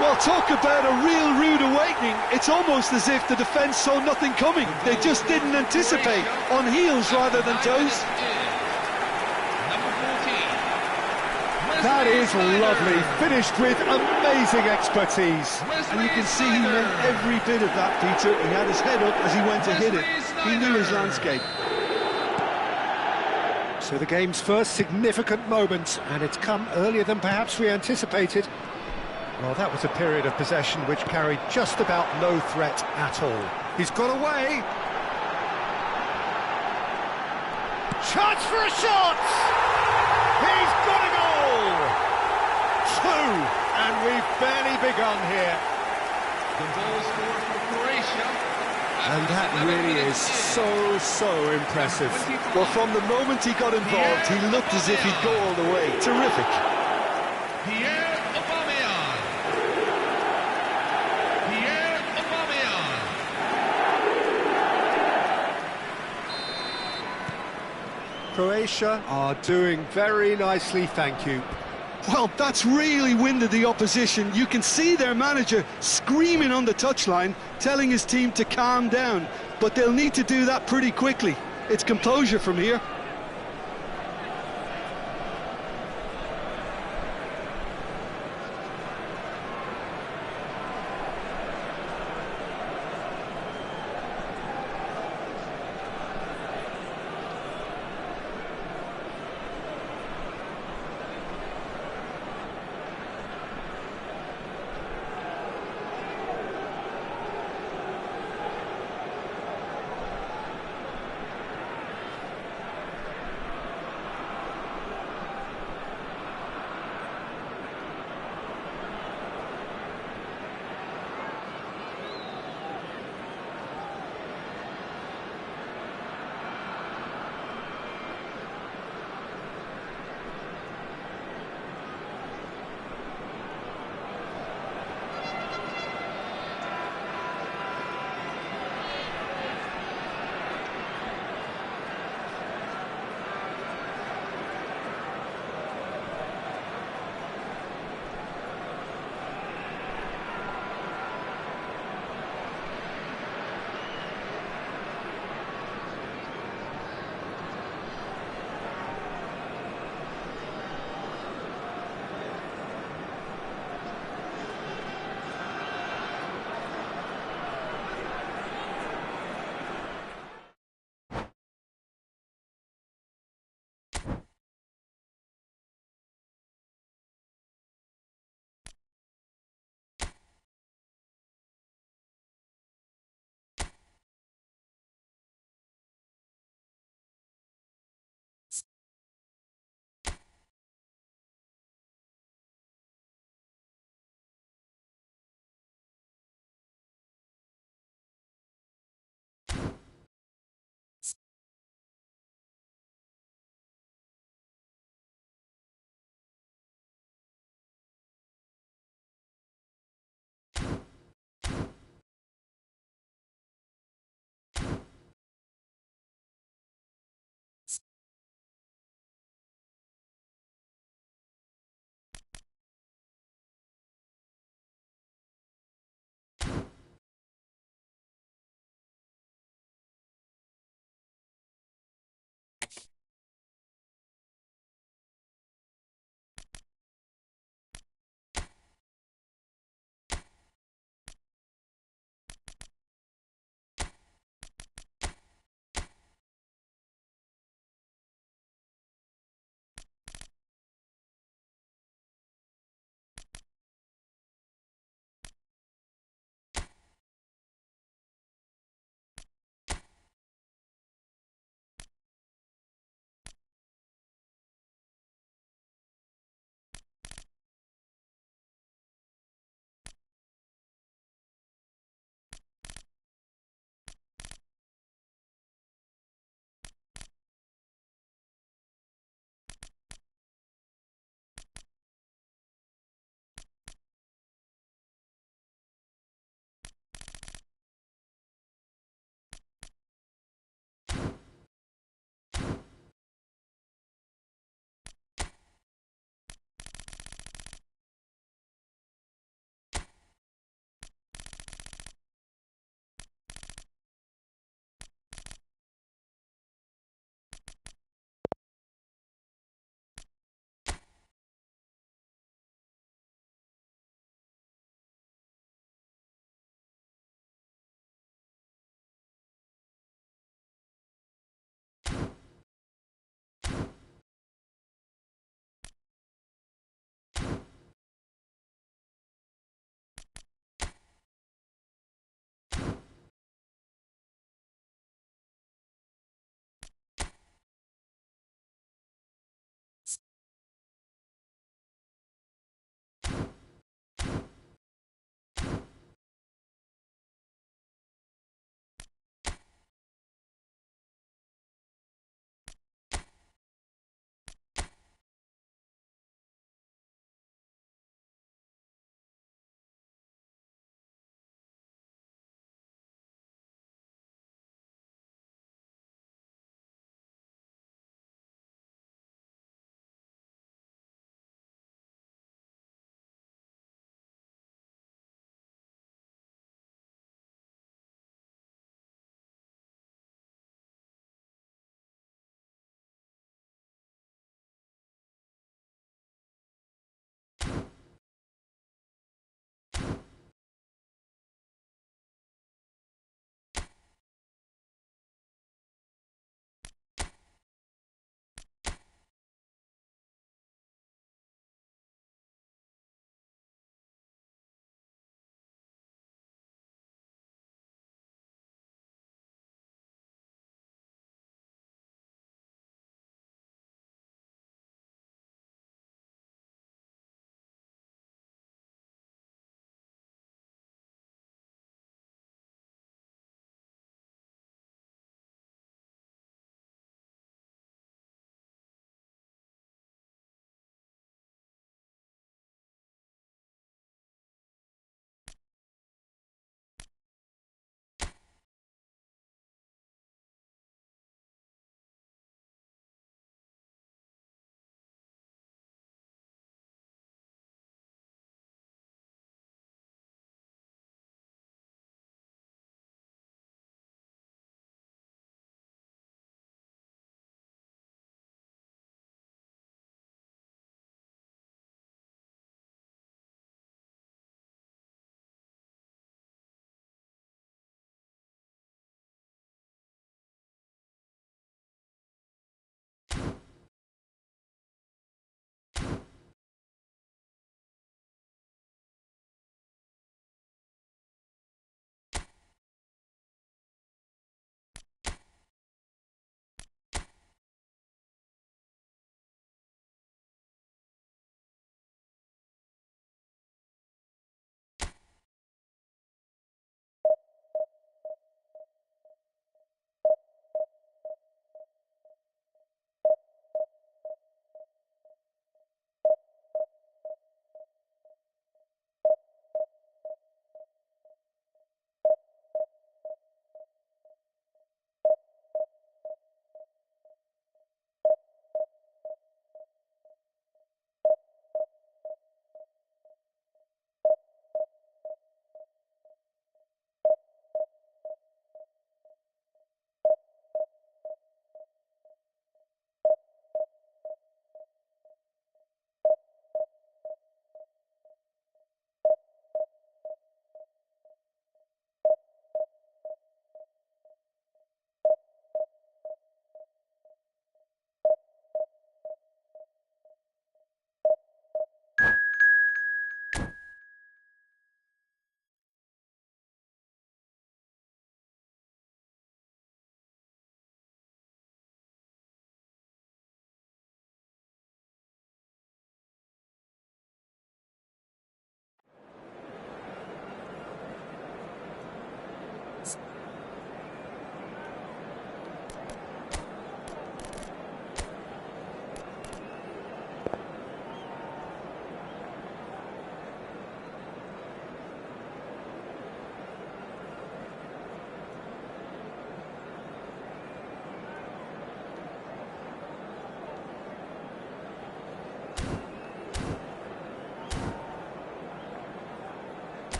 Well, talk about a real rude awakening. It's almost as if the defence saw nothing coming. They just didn't anticipate, on heels rather than toes. That is lovely, finished with amazing expertise. And you can see he meant every bit of that, Peter. He had his head up as he went to hit it. He knew his landscape. So the game's first significant moment, and it's come earlier than perhaps we anticipated. Well, that was a period of possession which carried just about no threat at all. He's got away. Chance for a shot! He's got a goal! Two, and we've barely begun here. The goal scored for Croatia. And that really is so impressive. Well, from the moment he got involved, he looked as if he'd go all the way. Terrific. Pierre Aubameyang. Pierre Aubameyang. Croatia are doing very nicely, thank you. Well, that's really winded the opposition. You can see their manager screaming on the touchline, telling his team to calm down. But they'll need to do that pretty quickly. It's composure from here.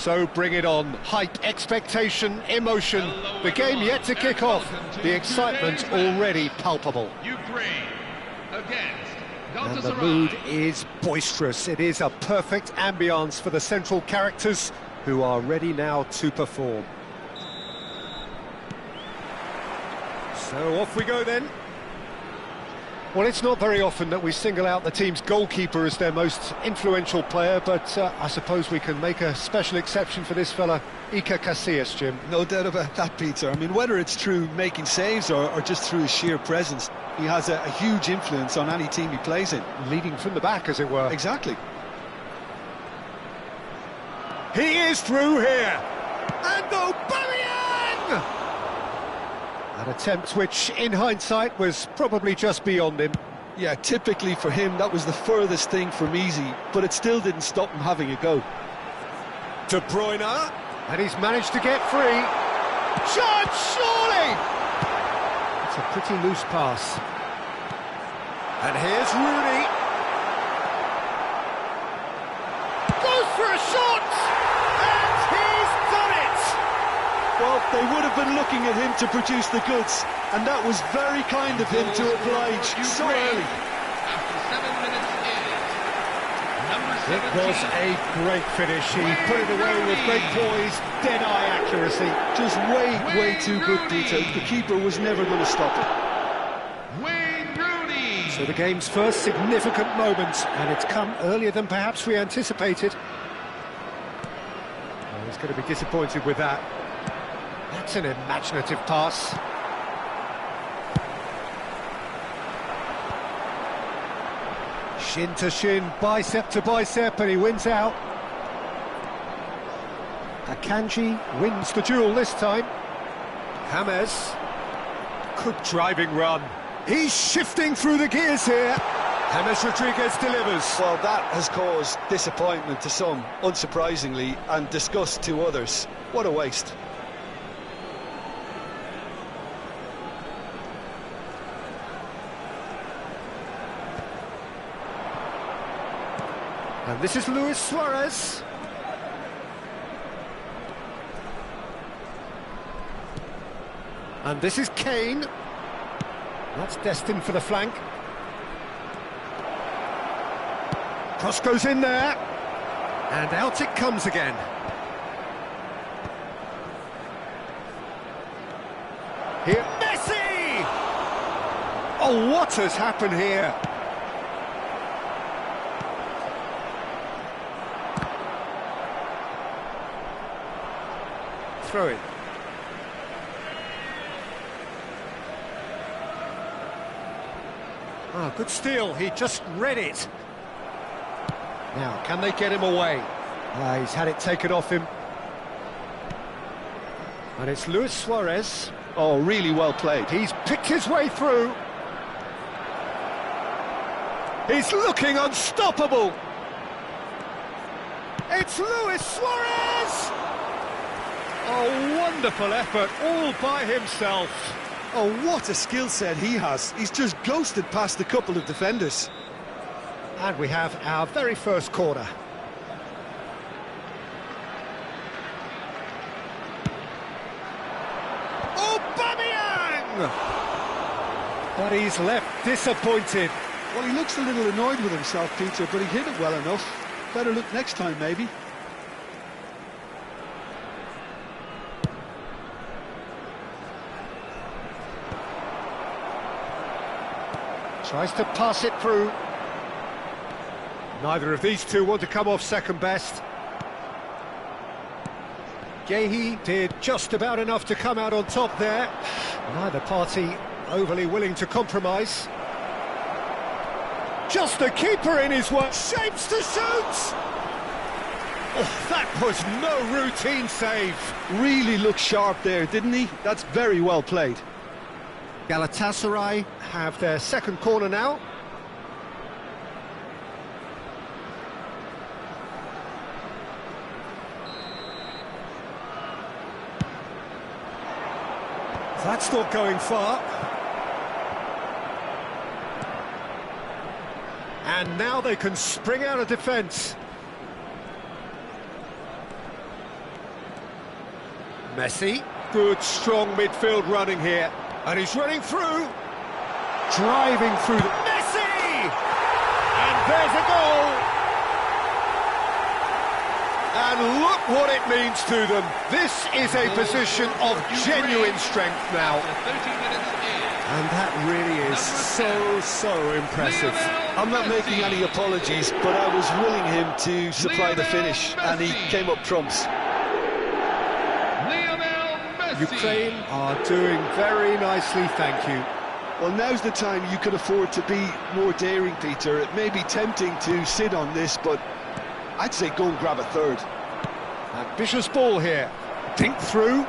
So bring it on. Hype, expectation, emotion. The game yet to kick off. The excitement already palpable. Ukraine against And the Galatasaray. mood is boisterous. It is a perfect ambience for the central characters who are ready now to perform. So off we go then. Well, it's not very often that we single out the team's goalkeeper as their most influential player, but I suppose we can make a special exception for this fella, Iker Casillas, Jim. No doubt about that, Peter. I mean, whether it's through making saves or just through his sheer presence, he has a huge influence on any team he plays in. Leading from the back, as it were. Exactly. He is through here! And Aubameyang! An attempt which, in hindsight, was probably just beyond him. Yeah, typically for him, that was the furthest thing from easy, but it still didn't stop him having a go. De Bruyne, and he's managed to get free. Chance, surely! It's a pretty loose pass. And here's Rooney. Goes for a shot! And he's done it! Well, they would have been looking at him to produce the goods, and that was very kind of him to oblige so early. After 7 minutes is number It 17. was a great finish. He put it away with great poise, dead-eye accuracy. Just way too good, Peter. The keeper was never going to stop it. Wayne Rooney. So the game's first significant moment, and it's come earlier than perhaps we anticipated. Well, he's going to be disappointed with that. That's an imaginative pass. Shin to shin, bicep to bicep, and he wins out. Akanji wins the duel this time. James. Good driving run. He's shifting through the gears here. James Rodriguez delivers. Well, that has caused disappointment to some, unsurprisingly, and disgust to others. What a waste. And this is Luis Suarez. And this is Kane. That's destined for the flank. Cross goes in there. And out it comes again. Here, Messi! Oh, what has happened here? Throw it. Ah, good steal. He just read it. Now, can they get him away? He's had it taken off him. And it's Luis Suarez. Oh, really well played. He's picked his way through. He's looking unstoppable. It's Luis Suarez! Oh, wonderful effort, all by himself. Oh, what a skill set he has. He's just ghosted past a couple of defenders. And we have our very first corner. Aubameyang! But he's left disappointed. Well, he looks a little annoyed with himself, Peter, but he hit it well enough. Better look next time, maybe. Tries to pass it through. Neither of these two want to come off second best. Gehi did just about enough to come out on top there. Neither party overly willing to compromise. Just the keeper in his way. Shapes to shoot! Oh, that was no routine save. Really looked sharp there, didn't he? That's very well played. Galatasaray have their second corner now. That's not going far. And now they can spring out of defence. Messi. Good, strong midfield running here. And he's running through. Driving through. Messi! And there's a goal. And look what it means to them. This is a position of genuine strength now. And that really is so impressive. I'm not making any apologies, but I was willing him to supply the finish, and he came up trumps. Ukraine are doing very nicely, thank you. Well, now's the time you could afford to be more daring, Peter. It may be tempting to sit on this, but I'd say go and grab a third. Ambitious ball here. Dink through.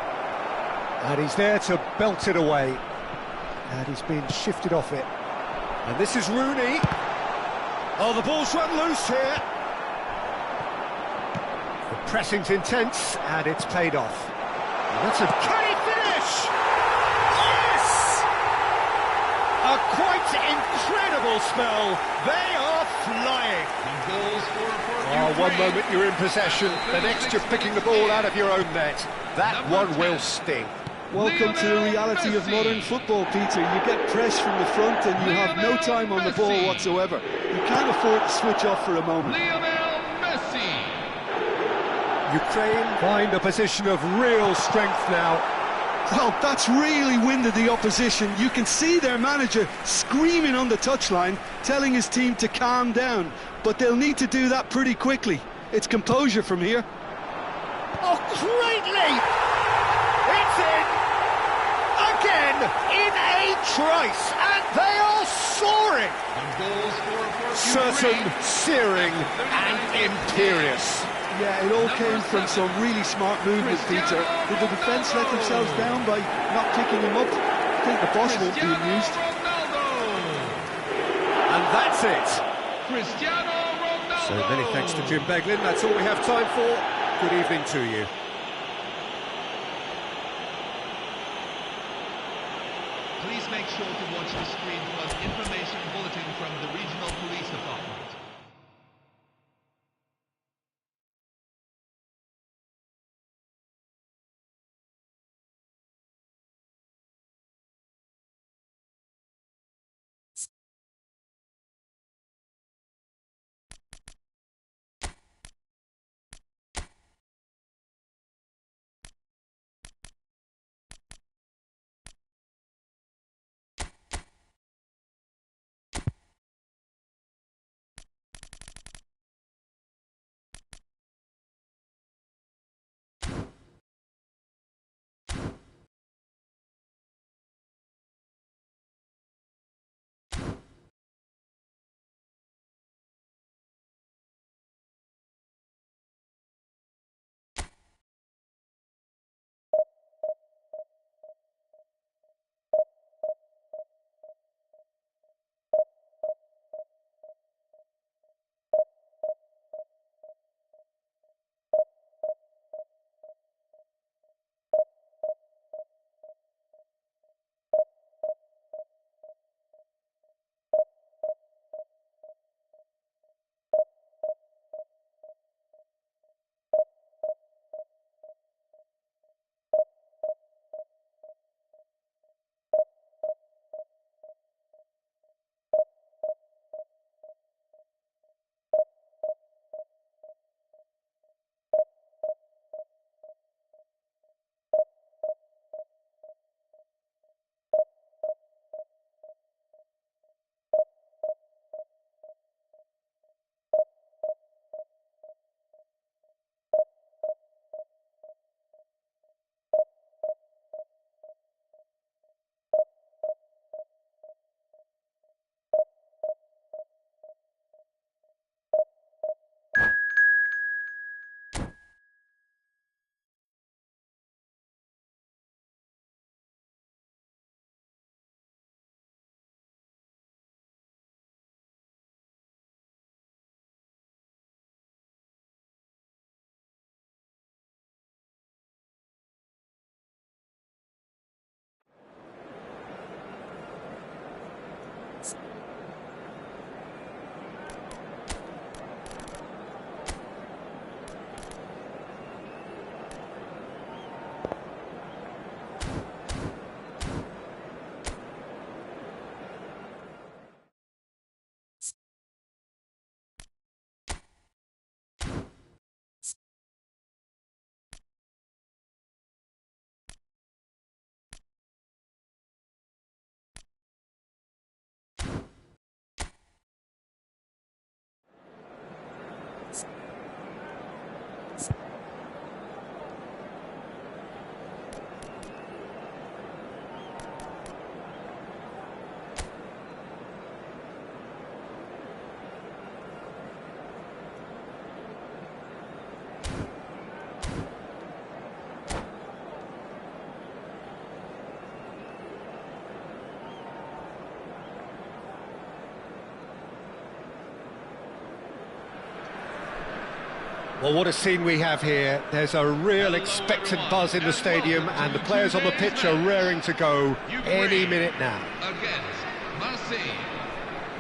And he's there to belt it away. And he's been shifted off it. And this is Rooney. Oh, the ball's run loose here. The pressing's intense, and it's paid off. And that's a... Can he finish? Yes! A quite incredible spell. They are flying. Oh, one moment you're in possession, the next you're picking the ball out of your own net. That one will sting. Welcome to the reality of modern football, Peter. You get press from the front and you have no time on the ball whatsoever. You can't afford to switch off for a moment. Ukraine find a position of real strength now. Well, that's really winded the opposition. You can see their manager screaming on the touchline, telling his team to calm down. But they'll need to do that pretty quickly. It's composure from here. Oh, great leap! It's in! Again, in a trice, and they are soaring! Certain, searing, and imperious. Yeah, it all came from some really smart movement, Peter. Did the defence let themselves down by not picking him up? I think the boss won't be amused. And that's it. So many thanks to Jim Beglin. That's all we have time for. Good evening to you. Please make sure to watch the screen for an information bulletin from the Regional Police Department. Well, what a scene we have here. There's a real expectant buzz in the stadium, and the players on the pitch are raring to go any minute now. Against Marseille.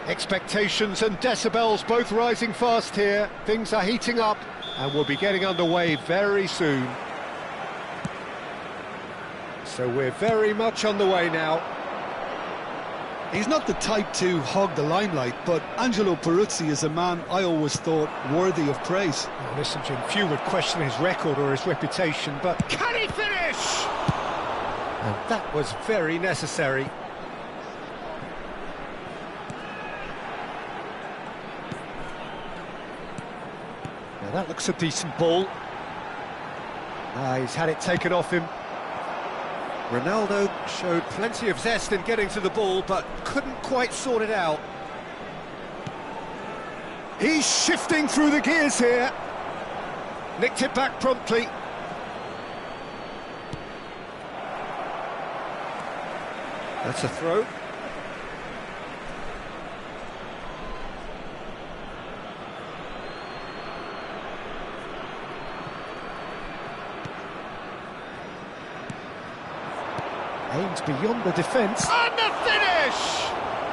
Expectations and decibels both rising fast here. Things are heating up, and we'll be getting underway very soon. So we're very much on the way now. He's not the type to hog the limelight, but Angelo Peruzzi is a man I always thought worthy of praise. Well, listen, Jim, few would question his record or his reputation, but can he finish? And that was very necessary. Now that looks a decent ball. He's had it taken off him. Ronaldo showed plenty of zest in getting to the ball, but couldn't quite sort it out. He's shifting through the gears here. Nicked it back promptly. That's a throw. Aims beyond the defence. And the finish!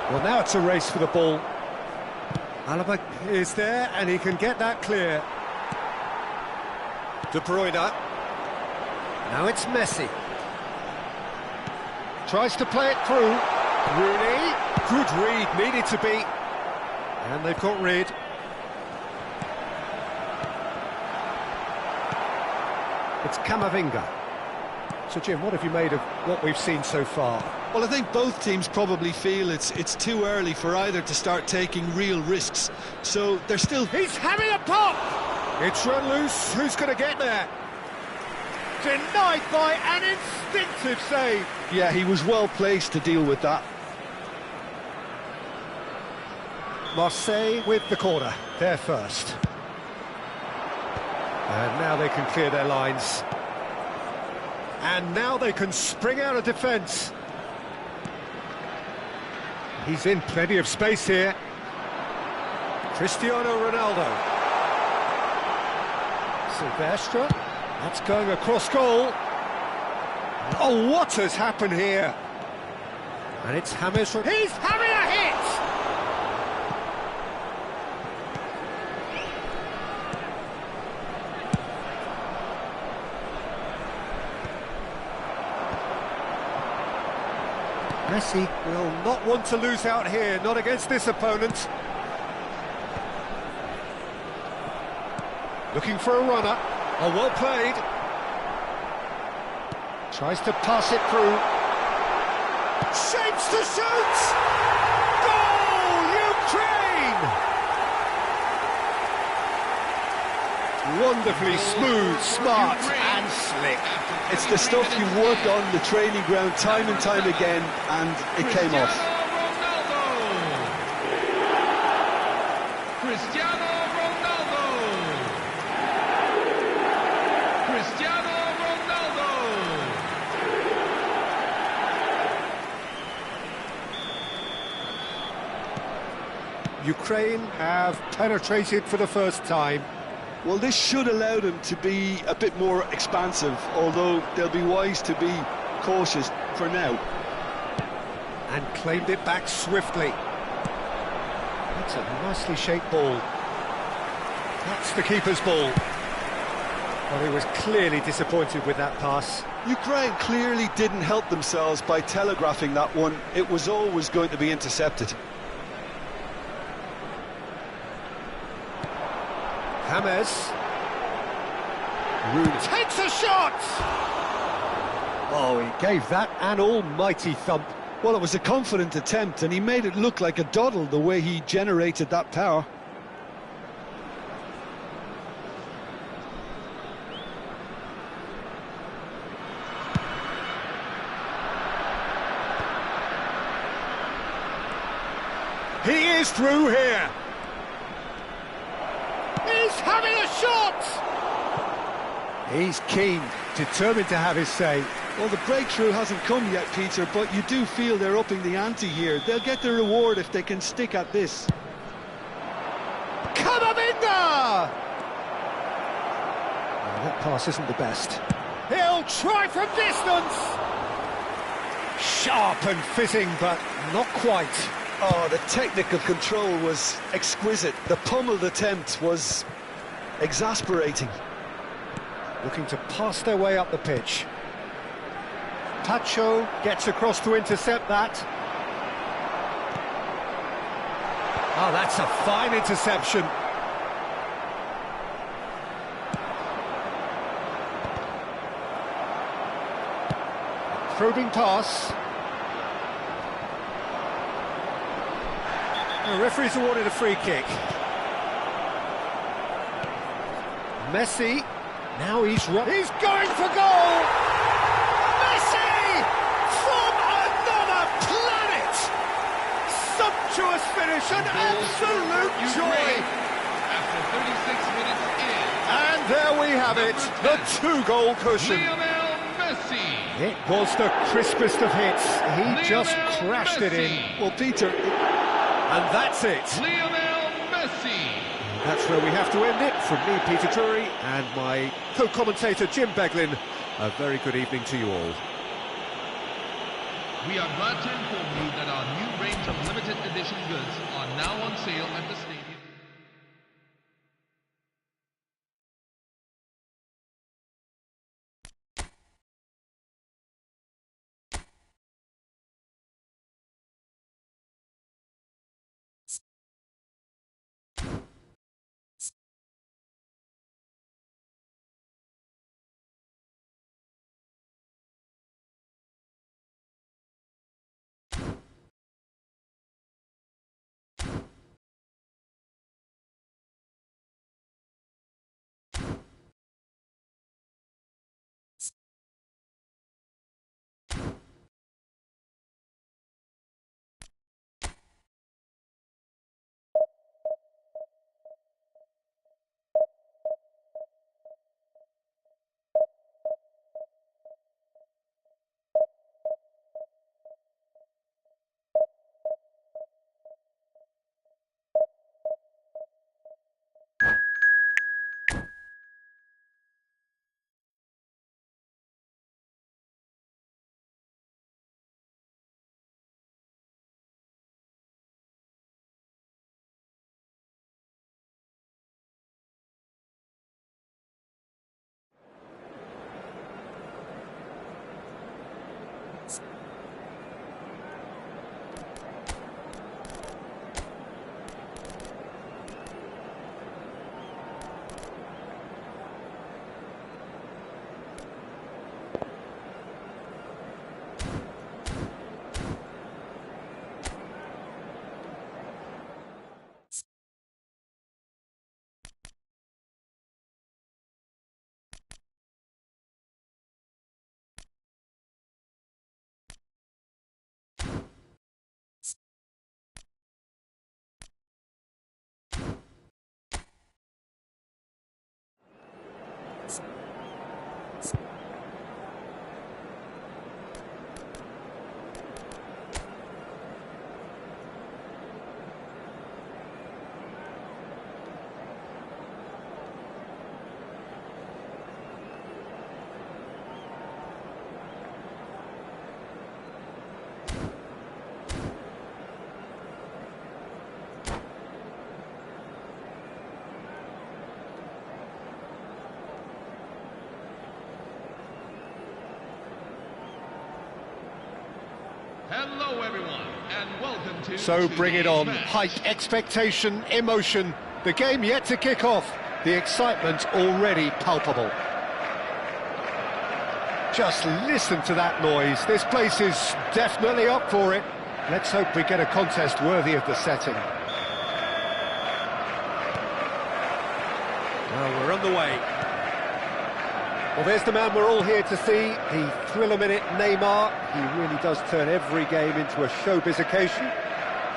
Well, now it's a race for the ball. Alaba is there, and he can get that clear. De Bruyne. Now it's Messi. Tries to play it through. Rooney. Good read, needed to be. And they've got rid. It's Camavinga. So, Jim, what have you made of what we've seen so far? Well, I think both teams probably feel it's too early for either to start taking real risks. So they're still... He's having a pop! It's run loose. Who's going to get there? Denied by an instinctive save. Yeah, he was well placed to deal with that. Marseille with the corner. They're first. And now they can clear their lines. And now they can spring out of defence. He's in plenty of space here. Cristiano Ronaldo. Silvestre. That's going across goal. Oh, what has happened here? And it's James. He's having a hit! Messi will not want to lose out here, not against this opponent. Looking for a runner. Oh, well played. Tries to pass it through. Shapes to shoot! Goal, Ukraine! Wonderfully smooth, smart and slick. It's the stuff you work on the training ground time and time again, and it came off. Cristiano Ronaldo! Cristiano Ronaldo! Ukraine have penetrated for the first time. Well, this should allow them to be a bit more expansive, although they'll be wise to be cautious for now. And claimed it back swiftly. That's a nicely shaped ball. That's the keeper's ball. Well, he was clearly disappointed with that pass. Ukraine clearly didn't help themselves by telegraphing that one. It was always going to be intercepted. James. Rooney takes a shot! Oh, he gave that an almighty thump. Well, it was a confident attempt, and he made it look like a doddle the way he generated that power. He is through here. He's having a shot! He's keen, determined to have his say. Well, the breakthrough hasn't come yet, Peter, but you do feel they're upping the ante here. They'll get the reward if they can stick at this. Camavinga! That pass isn't the best. He'll try from distance! Sharp and fizzing, but not quite. Oh, the technical control was exquisite. The pummeled attempt was exasperating. Looking to pass their way up the pitch. Pacho gets across to intercept that. Oh, that's a fine interception. Probing pass. The referee's awarded a free kick. Messi, now he's going for goal! Messi! From another planet! Sumptuous finish, an absolute joy! After 36 minutes in. And there we have it, the two-goal cushion. Lionel Messi. It was the crispest of hits. He just Lionel crashed it in. Messi. Well, Peter, And that's it. Lionel Messi. That's where we have to end it. From me, Peter Drury, and my co-commentator, Jim Beglin. A very good evening to you all. We are glad to inform you that our new range of limited edition goods are now on sale at the stadium. Hello everyone, and welcome to So bring it on. match. Height, expectation, emotion. The game yet to kick off. The excitement already palpable. Just listen to that noise. This place is definitely up for it. Let's hope we get a contest worthy of the setting. Well, we're on the way. Well, there's the man we're all here to see, the thriller-minute Neymar. He really does turn every game into a showbiz occasion.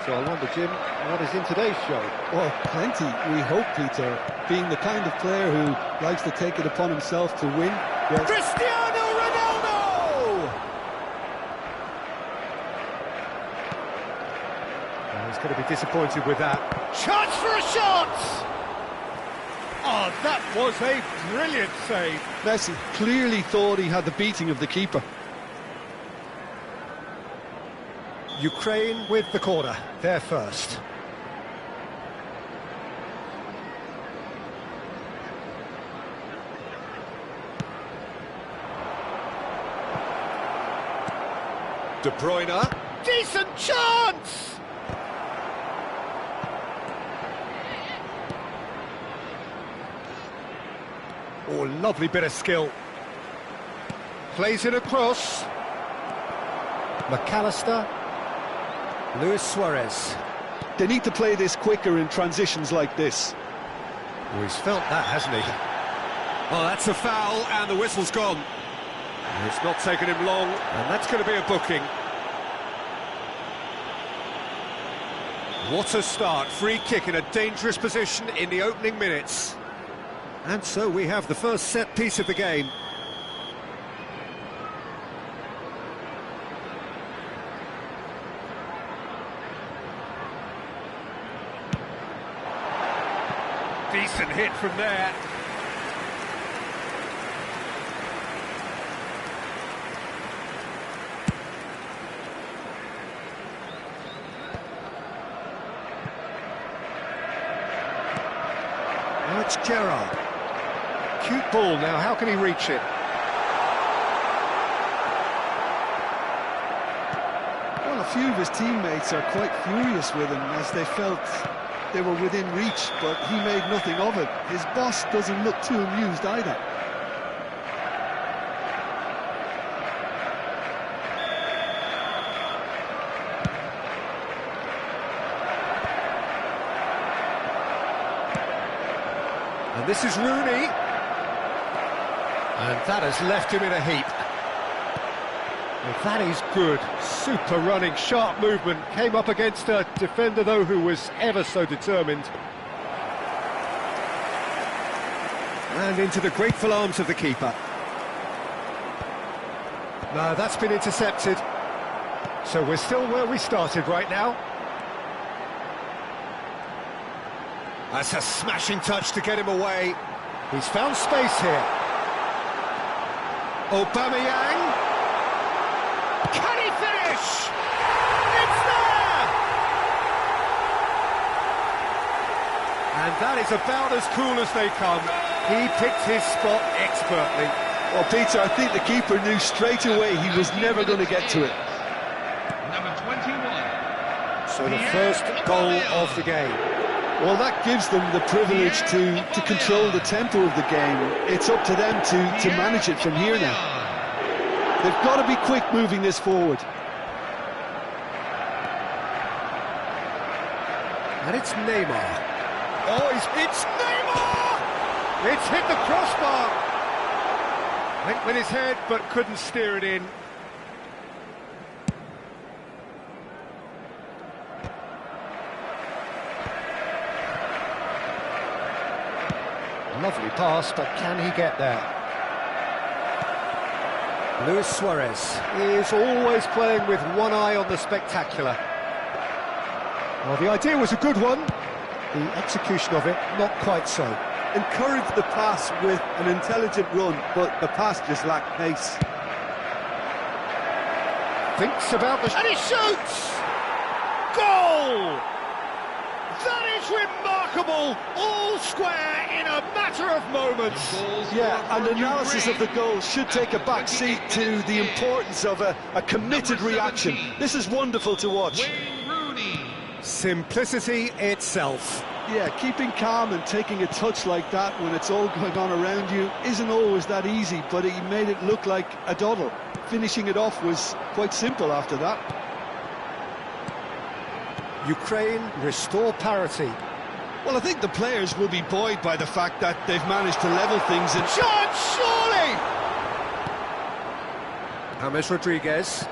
So I wonder, Jim, what is in today's show? well, plenty, we hope, Peter. Being the kind of player who likes to take it upon himself to win, well, Cristiano Ronaldo! Well, he's going to be disappointed with that. Chance for a shot! Oh, that was a brilliant save. Messi clearly thought he had the beating of the keeper. Ukraine with the corner, they're first. De Bruyne. Decent chance! Oh, lovely bit of skill. Plays it across. McAllister. Luis Suarez. They need to play this quicker in transitions like this. Oh, he's felt that, hasn't he? Well, that's a foul, and the whistle's gone. It's not taken him long, and that's going to be a booking. What a start. Free kick in a dangerous position in the opening minutes. And so we have the first set piece of the game. Decent hit from there. Now it's Gerrard. Cute ball now, how can he reach it? Well, a few of his teammates are quite furious with him as they felt they were within reach, but he made nothing of it. His boss doesn't look too amused either. And this is Rooney. And that has left him in a heap. Well, that is good. Super running, sharp movement. Came up against a defender, though, who was ever so determined. And into the grateful arms of the keeper. No, that's been intercepted. So we're still where we started right now. That's a smashing touch to get him away. He's found space here. Aubameyang. Can he finish? It's there! And that is about as cool as they come. He picked his spot expertly. Well, Peter, I think the keeper knew straight away he was never going to get to it. Number 21. So the first goal of the game. Well, that gives them the privilege to control the tempo of the game. It's up to them to manage it from here now. They've got to be quick moving this forward. And it's Neymar. Oh, it's Neymar! It's hit the crossbar. Went with his head, but couldn't steer it in. Lovely pass, but can he get there? Luis Suarez. He is always playing with one eye on the spectacular. Well, the idea was a good one. The execution of it, not quite so. Encouraged the pass with an intelligent run, but the pass just lacked pace. Thinks about the... And he shoots! Goal! That is remarkable! All square in a matter of moments. Yeah, and analysis of the goal should take a back seat to the importance of a committed reaction. This is wonderful to watch. Simplicity itself. Yeah, keeping calm and taking a touch like that when it's all going on around you isn't always that easy, but he made it look like a doddle. Finishing it off was quite simple after that. Ukraine restore parity. Well, I think the players will be buoyed by the fact that they've managed to level things and... Chance, surely! James Rodriguez.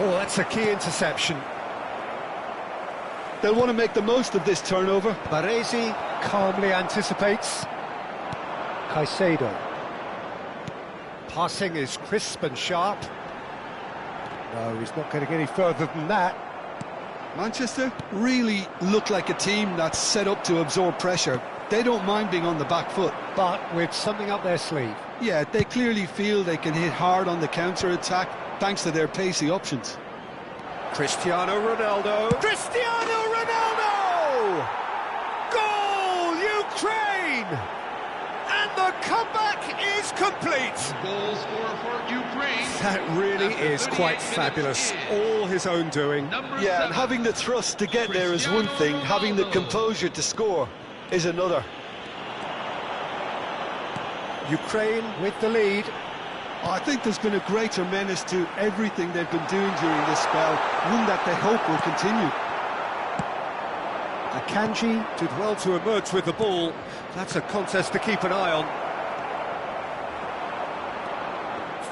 Oh, that's a key interception. They'll want to make the most of this turnover. Baresi calmly anticipates. Caicedo. Passing is crisp and sharp. No, he's not going to get any further than that. Manchester really look like a team that's set up to absorb pressure. They don't mind being on the back foot. But with something up their sleeve. Yeah, they clearly feel they can hit hard on the counter-attack thanks to their pacey options. Cristiano Ronaldo. Cristiano Ronaldo! Goal, Ukraine! And the comeback is complete. Goal scorer for Ukraine. That really After is quite 38 fabulous. minutes All his own doing. Number Yeah, 7. and having the thrust to get there is one thing, Cristiano having the Ronaldo. composure to score is another. Ukraine with the lead. I think there's been a greater menace to everything they've been doing during this spell, one that they hope will continue. Akanji did well to emerge with the ball. That's a contest to keep an eye on.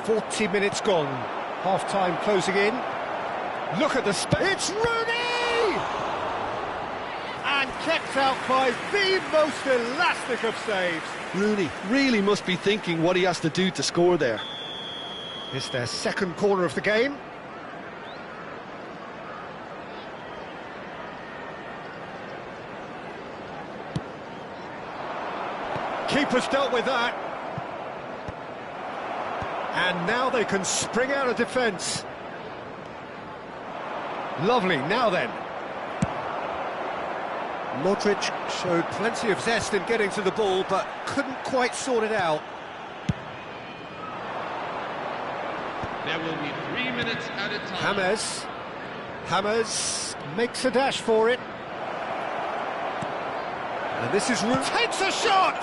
40 minutes gone. Half-time closing in. Look at the space. It's Rooney! And kept out by the most elastic of saves. Rooney really must be thinking what he has to do to score there. It's their second corner of the game. Keeper's dealt with that. And now they can spring out of defence. Lovely, now then. Modric showed plenty of zest in getting to the ball, but couldn't quite sort it out. There will be 3 minutes at a time. James makes a dash for it. And this is Rooney. Takes a shot!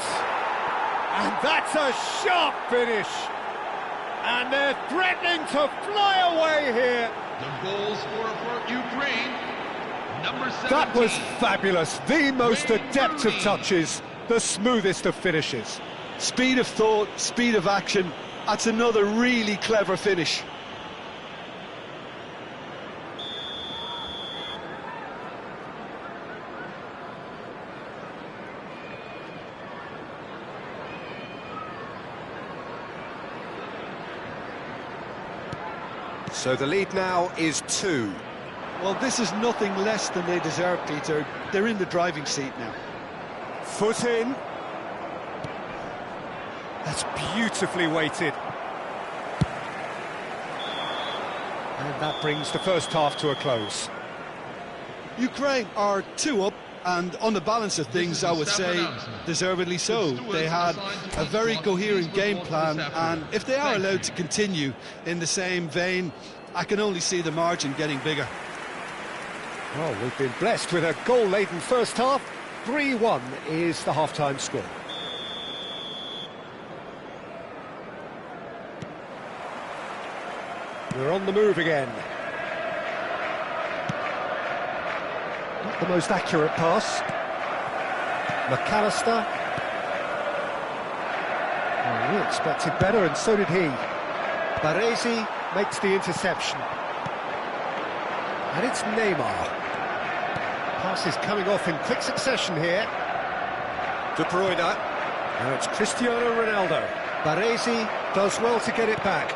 And that's a sharp finish. And they're threatening to fly away here. The goal scorer for Ukraine, number 17. That was fabulous. The most Wayne adept of Rooney. touches, the smoothest of finishes. Speed of thought, speed of action, that's another really clever finish. So the lead now is 2. Well, this is nothing less than they deserve, Peter. They're in the driving seat now. Foot in. That's beautifully weighted. And that brings the first half to a close. Ukraine are 2 up, and on the balance of things, I would say deservedly so. They had a very coherent game plan, and if they are allowed to continue in the same vein, I can only see the margin getting bigger. Well, we've been blessed with a goal-laden first half. 3-1 is the half-time score. We're on the move again. Not the most accurate pass. McAllister. Oh, we expected better, and so did he. Baresi makes the interception. And it's Neymar. Passes coming off in quick succession here. De Bruyne. Now it's Cristiano Ronaldo. Baresi does well to get it back.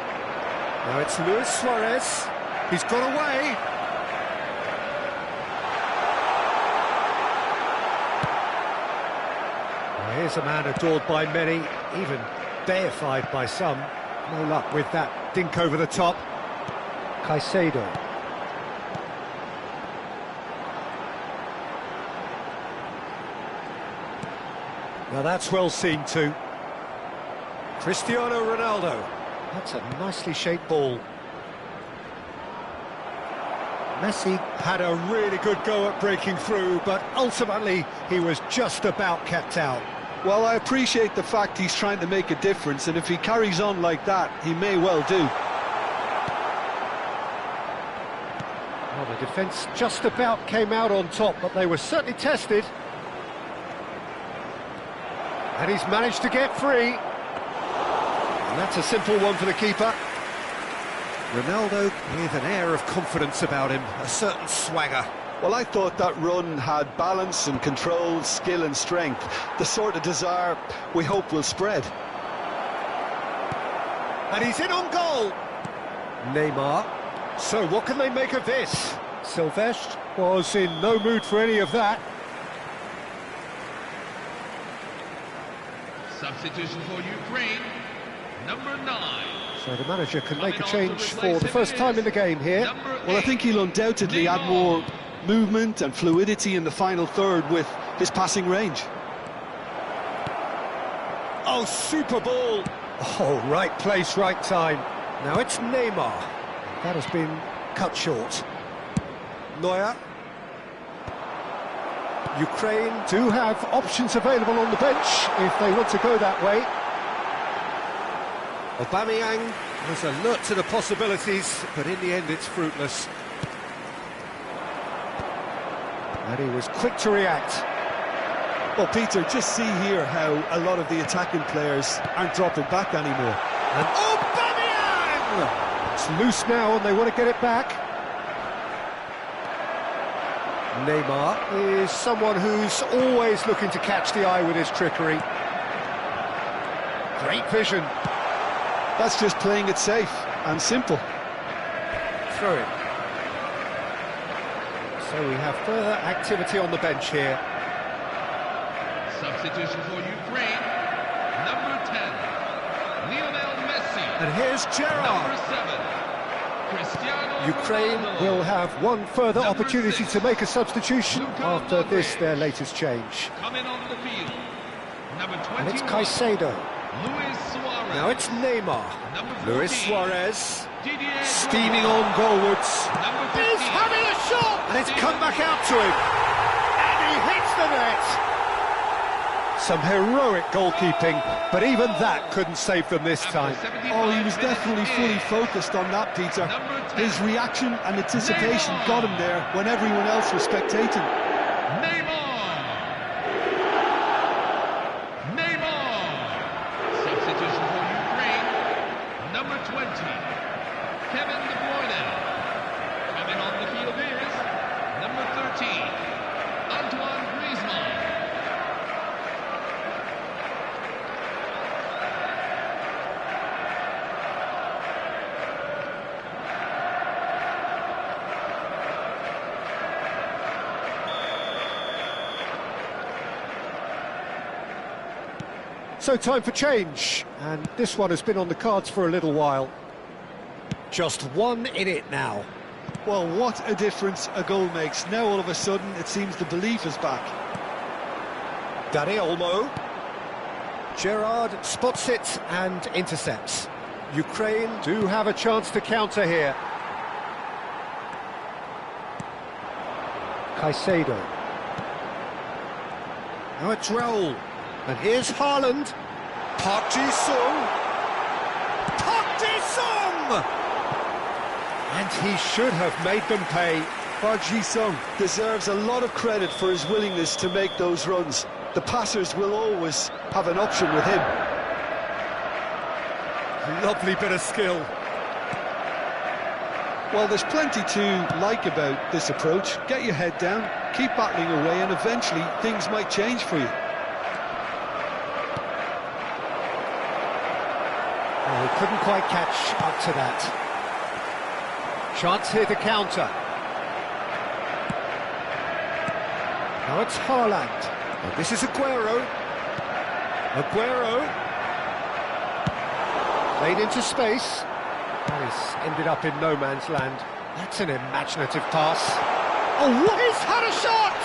Now it's Luis Suarez. He's got away. Now here's a man adored by many, even deified by some. No luck with that dink over the top. Caicedo. Now that's well seen too. Cristiano Ronaldo. That's a nicely shaped ball. Messi had a really good go at breaking through, but ultimately he was just about kept out. Well, I appreciate the fact he's trying to make a difference, and if he carries on like that, he may well do. Well, the defence just about came out on top, but they were certainly tested. And he's managed to get free. And that's a simple one for the keeper. Ronaldo with an air of confidence about him, a certain swagger. Well, I thought that run had balance and control, skill and strength, the sort of desire we hope will spread. And he's in on goal. Neymar. So what can they make of this? Silvestre was in no mood for any of that. Substitution for Ukraine, number 9. So the manager can make a change for the first time in the game here. Well, I think he'll undoubtedly add more movement and fluidity in the final third with his passing range. Oh, super ball! Oh, right place, right time. Now it's Neymar. That has been cut short. Neuer. Ukraine do have options available on the bench if they want to go that way. Aubameyang was alert to the possibilities, but in the end it's fruitless. And he was quick to react. Well, Peter, just see here how a lot of the attacking players aren't dropping back anymore. And Aubameyang! It's loose now and they want to get it back. Neymar is someone who's always looking to catch the eye with his trickery. Great vision. That's just playing it safe and simple. Throw it. So we have further activity on the bench here. Substitution for Ukraine, number 10, Lionel Messi. And here's Gerrard. Number 7, Cristiano Ukraine Ronaldo. will have one further Number opportunity 6, to make a substitution Luka after this, Modric. their latest change. Coming onto the field, number 21, And it's Caicedo. Luis Suarez. Now it's Neymar. Number 14, Luis Suarez. Didier Steaming Drogba. on goalwards. Number 15, He's having a shot! And it's come back out to him. And he hits the net. Some heroic goalkeeping, but even that couldn't save them this time. Oh, he was definitely fully focused on that, Peter. His reaction and anticipation got him there when everyone else was spectating. Neymar. Substitution for Ukraine, number 20, Kevin De Bruyne. Coming on the field is number 13, Antoine Griezmann. So time for change, and this one has been on the cards for a little while. Just one in it now. Well, what a difference a goal makes. Now all of a sudden it seems the belief is back. Dani Olmo. Gerrard spots it and intercepts. Ukraine do have a chance to counter here. Caicedo. Now it's Raul. And here's Haaland. Park Ji-sung. Park Ji-sung! And he should have made them pay. Park Ji-sung deserves a lot of credit for his willingness to make those runs. The passers will always have an option with him. Lovely bit of skill. Well, there's plenty to like about this approach. Get your head down, keep battling away, and eventually things might change for you. Oh, he couldn't quite catch up to that. Chance here to counter. Now it's Haaland. And this is Aguero. Aguero. Played into space. And he's ended up in no man's land. That's an imaginative pass. Oh, what? He's had a shot!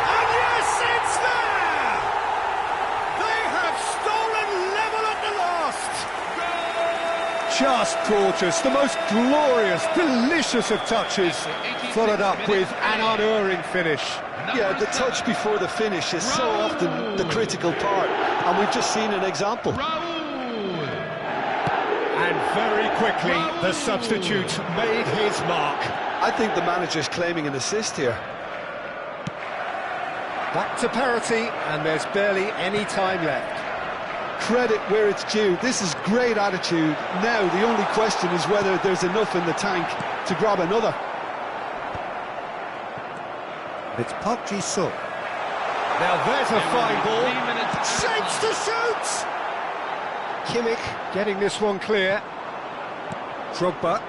And yes, it's there! They have stolen level at the last! Just gorgeous, the most glorious, delicious of touches, followed up with an unerring finish. Yeah, the touch before the finish is so often the critical part, and we've just seen an example. And very quickly, the substitute made his mark. I think the manager's claiming an assist here. Back to parity, and there's barely any time left. Credit where it's due. This is great attitude. Now the only question is whether there's enough in the tank to grab another. It's Park Ji-sung. Now there's a fine ball. Shapes to shoot! Kimmich getting this one clear. Drogba,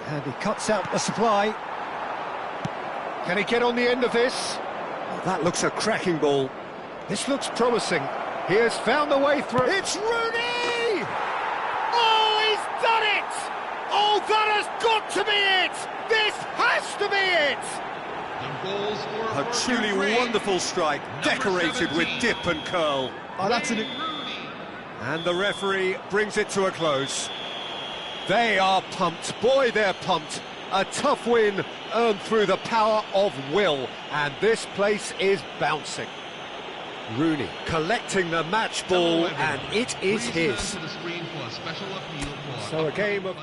and he cuts out the supply. Can he get on the end of this? Oh, that looks a cracking ball. This looks promising. He has found the way through. It's Rooney! Oh, he's done it! Oh, that has got to be it! This has to be it! The goal scorer A truly wonderful strike, decorated with dip and curl. Oh, that's an... And the referee brings it to a close. They are pumped. Boy, they're pumped. A tough win earned through the power of will. And this place is bouncing. Rooney collecting the match ball, and it is his. So a game of...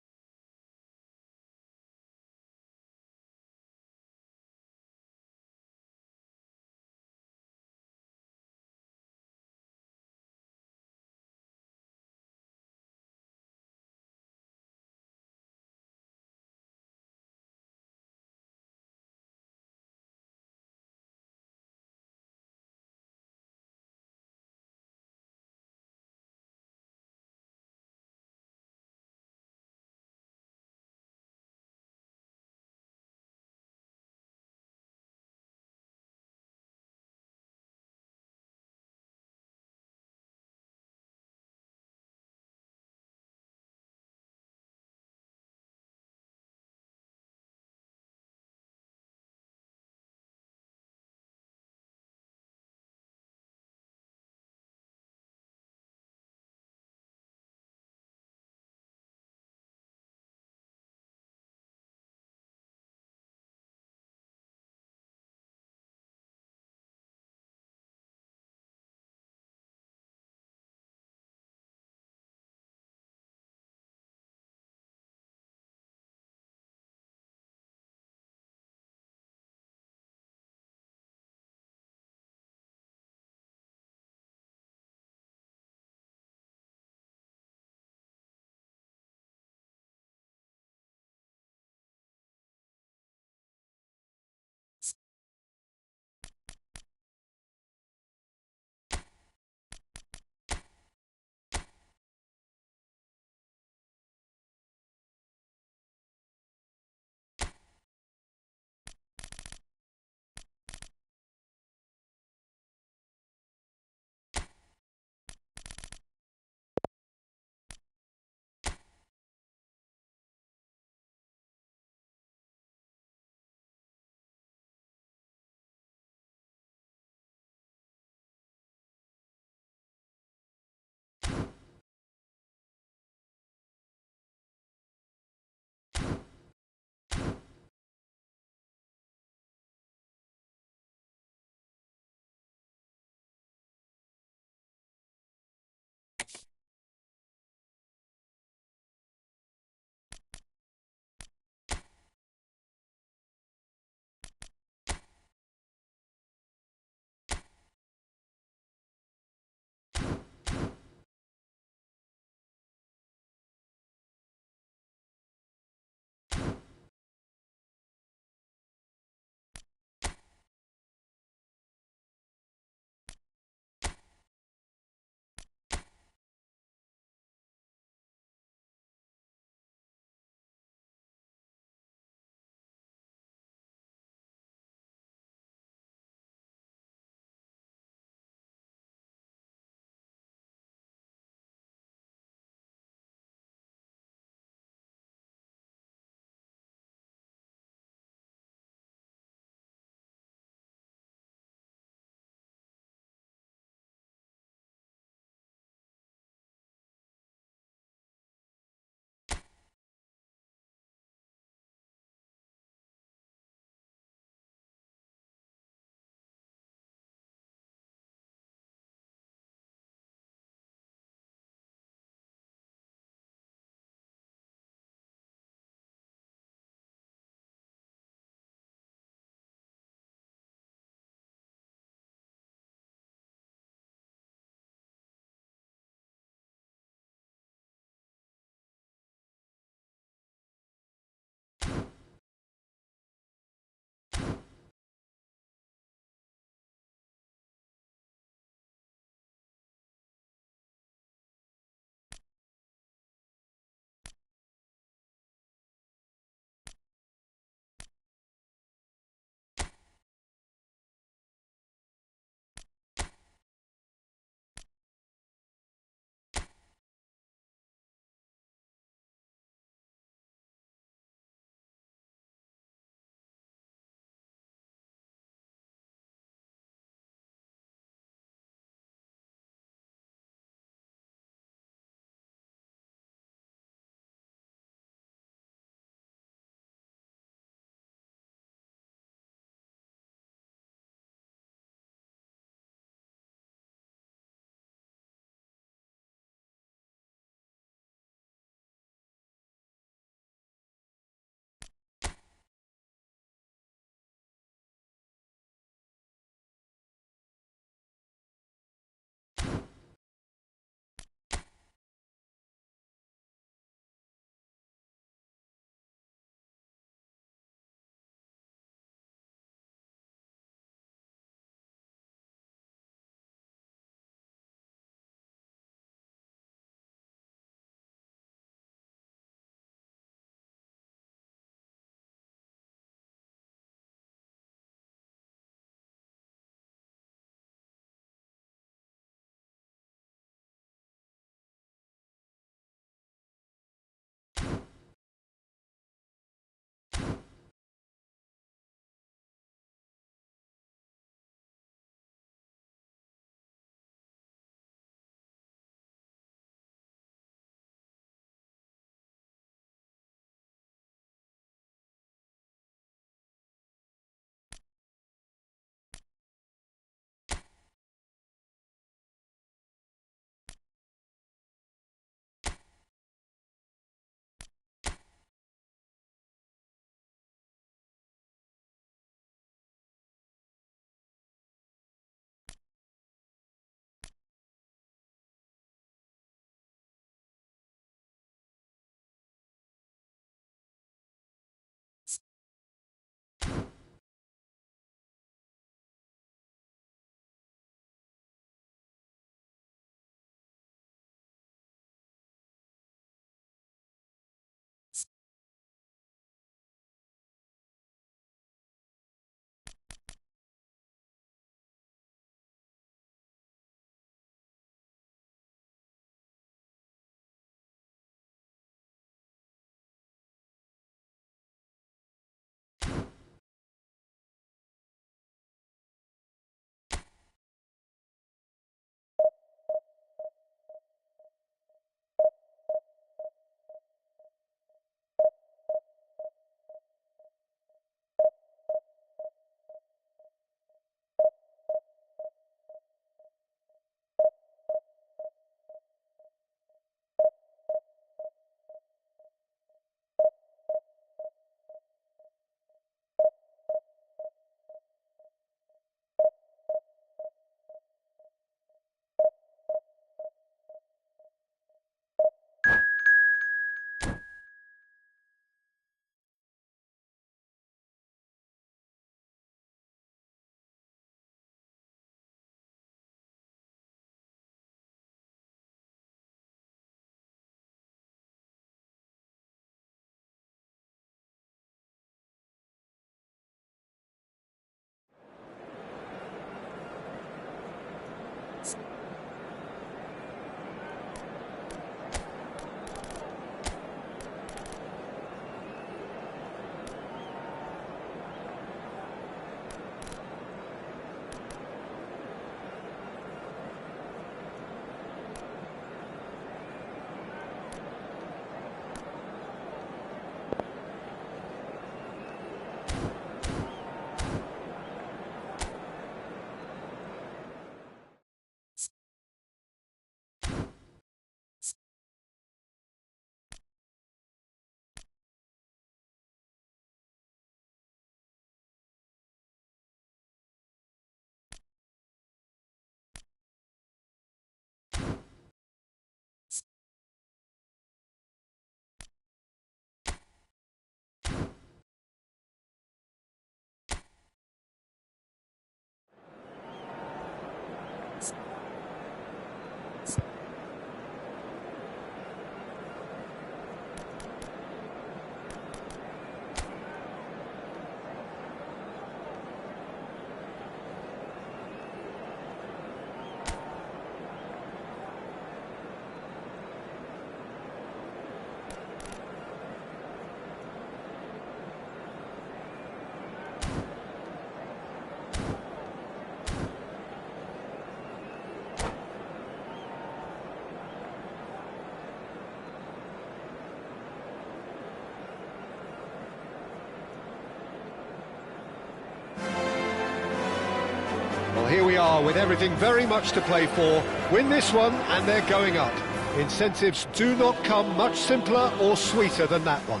Oh, with everything very much to play for, win this one and they're going up. Incentives do not come much simpler or sweeter than that one.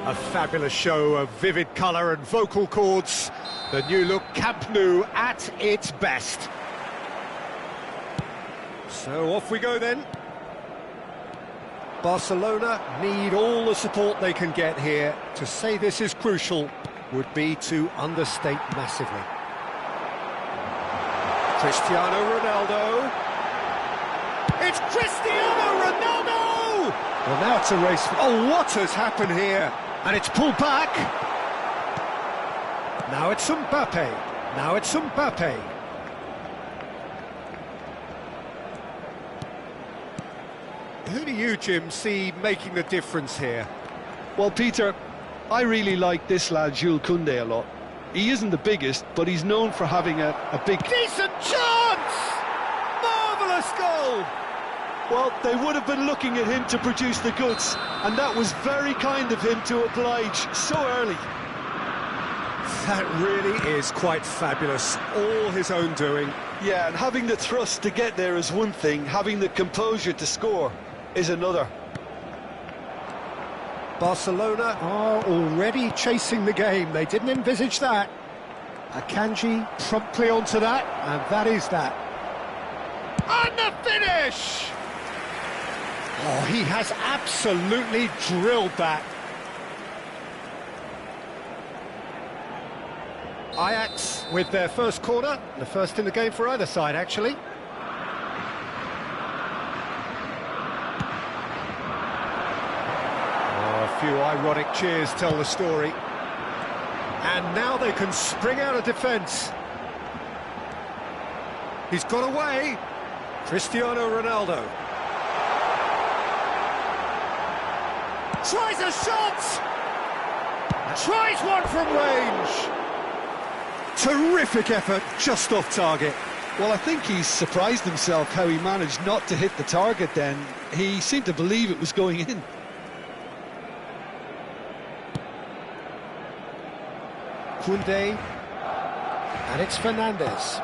A fabulous show of vivid colour and vocal cords. The new look Camp Nou at its best. So off we go then. Barcelona need all the support they can get here. To say this is crucial would be to understate massively. Cristiano Ronaldo. It's Cristiano Ronaldo! Well, now it's a race. Oh, what has happened here? And it's pulled back. Now it's Mbappe. Now it's Mbappe. Who do you, Jim, see making the difference here? Well, Peter, I really like this lad, Jules Koundé, a lot. He isn't the biggest, but he's known for having a big... Decent chance! Marvellous goal! Well, they would have been looking at him to produce the goods, and that was very kind of him to oblige so early. That really is quite fabulous, all his own doing. Yeah, and having the thrust to get there is one thing, having the composure to score is another. Barcelona are already chasing the game. They didn't envisage that. Akanji promptly onto that, and that is that. And the finish! Oh, he has absolutely drilled that. Ajax with their first corner, the first in the game for either side, actually. A few ironic cheers tell the story. And now they can spring out of defence. He's got away. Cristiano Ronaldo. Tries a shot! Tries one from range! Terrific effort, just off target. Well, I think he's surprised himself how he managed not to hit the target then. He seemed to believe it was going in. Koundé, and it's Fernandes.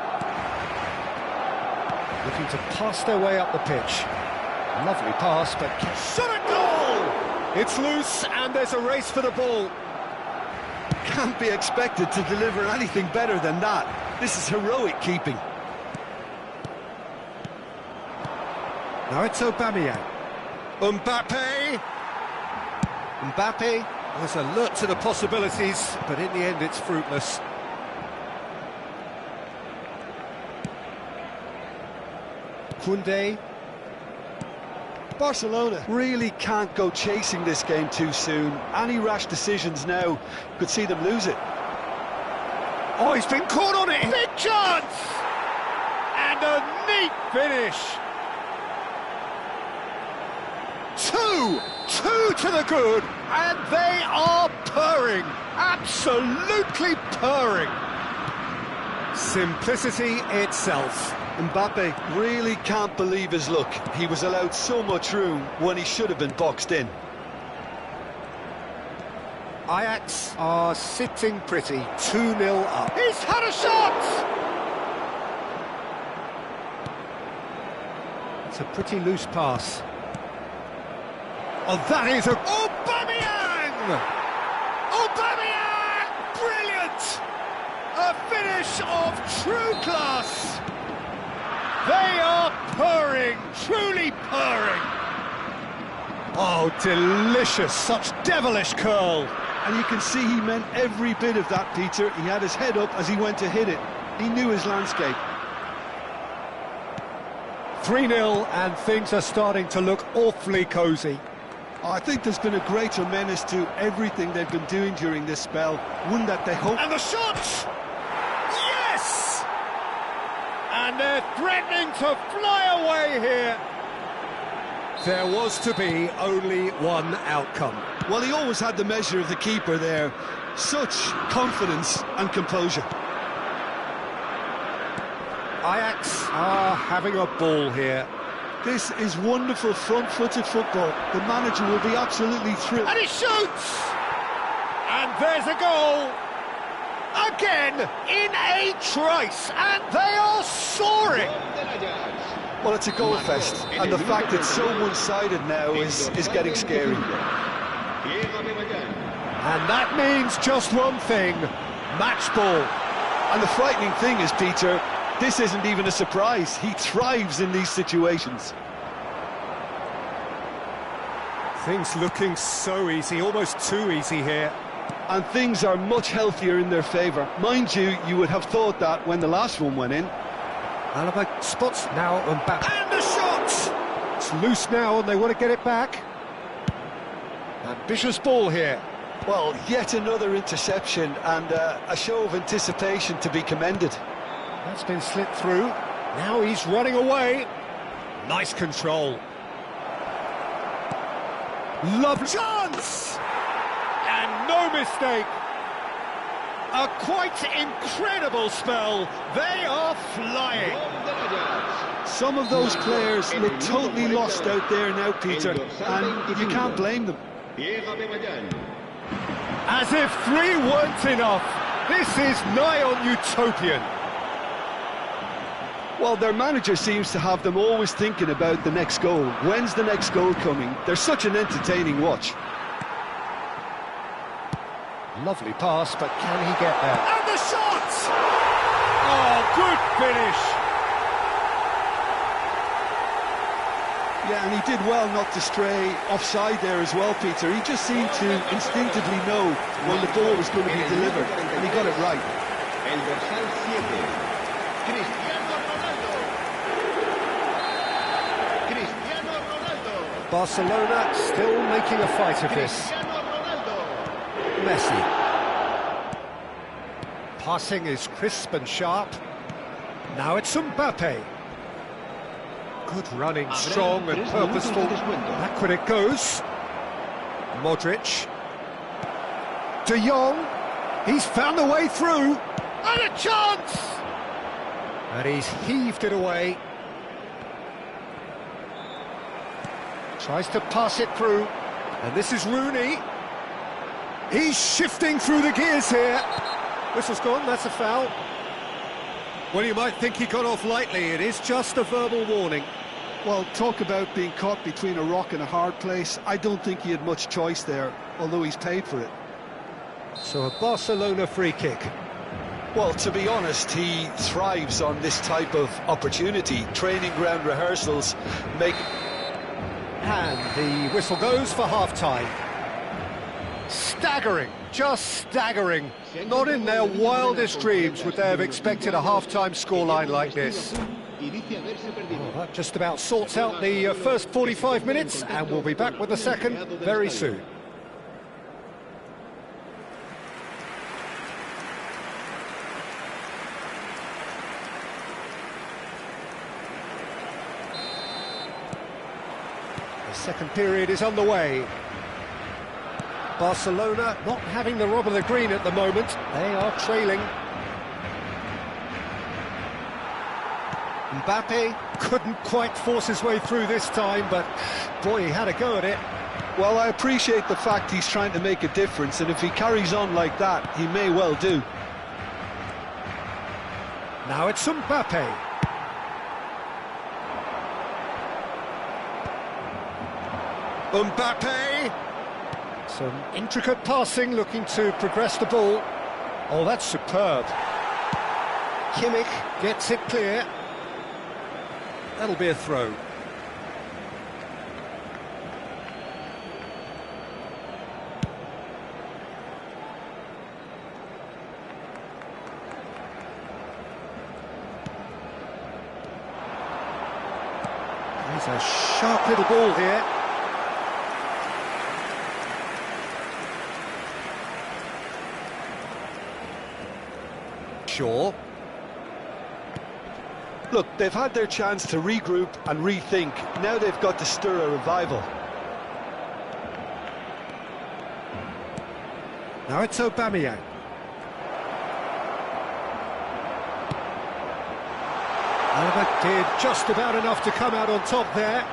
Looking to pass their way up the pitch. Lovely pass, but shot a goal! It's loose, and there's a race for the ball. Can't be expected to deliver anything better than that. This is heroic keeping. Now it's Aubameyang. Mbappe! Mbappe was alert to the possibilities, but in the end it's fruitless. Koundé. Barcelona really can't go chasing this game too soon. Any rash decisions now could see them lose it. Oh, he's been caught on it! Big chance! And a neat finish! Two to the good, and they are purring, absolutely purring. Simplicity itself. Mbappe really can't believe his luck. He was allowed so much room when he should have been boxed in. Ajax are sitting pretty, 2-0 up. He's had a shot! It's a pretty loose pass. Oh, that is a... Aubameyang! Aubameyang! Brilliant! A finish of true class! They are purring, truly purring. Oh, delicious, such devilish curl. And you can see he meant every bit of that, Peter. He had his head up as he went to hit it. He knew his landscape. 3-0, and things are starting to look awfully cosy. I think there's been a greater menace to everything they've been doing during this spell. One that they hope... And the shot! Yes! And they're threatening to fly away here. There was to be only one outcome. Well, he always had the measure of the keeper there. Such confidence and composure. Ajax are having a ball here. This is wonderful front-footed football. The manager will be absolutely thrilled. And he shoots! And there's a goal! Again, in a trice, and they are soaring! Well, it's a goal fest, and the fact it's so one-sided now is getting scary. And that means just one thing, match ball. And the frightening thing is, Peter, this isn't even a surprise. He thrives in these situations. Things looking so easy, almost too easy here. And things are much healthier in their favour. Mind you, you would have thought that when the last one went in. Alaba spots now and back. And a shot! It's loose now and they want to get it back. Ambitious ball here. Well, yet another interception and a show of anticipation to be commended. That's been slipped through. Now he's running away. Nice control. Lovely chance! And no mistake. A quite incredible spell. They are flying. Some of those players look totally lost out there now, Peter, and you can't blame them. As if 3 weren't enough. This is nigh on utopian. Well, their manager seems to have them always thinking about the next goal. When's the next goal coming? They're such an entertaining watch. Lovely pass, but can he get there? And the shot! Oh, good finish! Yeah, and he did well not to stray offside there as well, Peter. He just seemed to instinctively know when the ball was going to be delivered, and he got it right. Barcelona still making a fight of this. Messi. Passing is crisp and sharp. Now it's Mbappe. Good running, strong and purposeful. Backward it goes. Modric. De Jong. He's found a way through. And a chance! And he's heaved it away. Tries to pass it through. And this is Rooney. He's shifting through the gears here. Whistle's gone, that's a foul. Well, you might think he got off lightly. It is just a verbal warning. Well, talk about being caught between a rock and a hard place. I don't think he had much choice there, although he's paid for it. So a Barcelona free kick. Well, to be honest, he thrives on this type of opportunity. Training ground rehearsals make... And the whistle goes for half-time. Staggering, just staggering. Not in their wildest dreams would they have expected a half-time scoreline like this. Well, that just about sorts out the first 45 minutes, and we'll be back with the second very soon. The second period is underway. Barcelona not having the rub of the green at the moment. They are trailing. Mbappe couldn't quite force his way through this time, but boy, he had a go at it. Well, I appreciate the fact he's trying to make a difference, and if he carries on like that, he may well do. Now it's Mbappe. Mbappe! Some intricate passing, looking to progress the ball. Oh, that's superb. Kimmich gets it clear. That'll be a throw. There's a sharp little ball here. Sure. Look, they've had their chance to regroup and rethink. Now they've got to stir a revival. Now it's Aubameyang. Alaba did just about enough to come out on top there.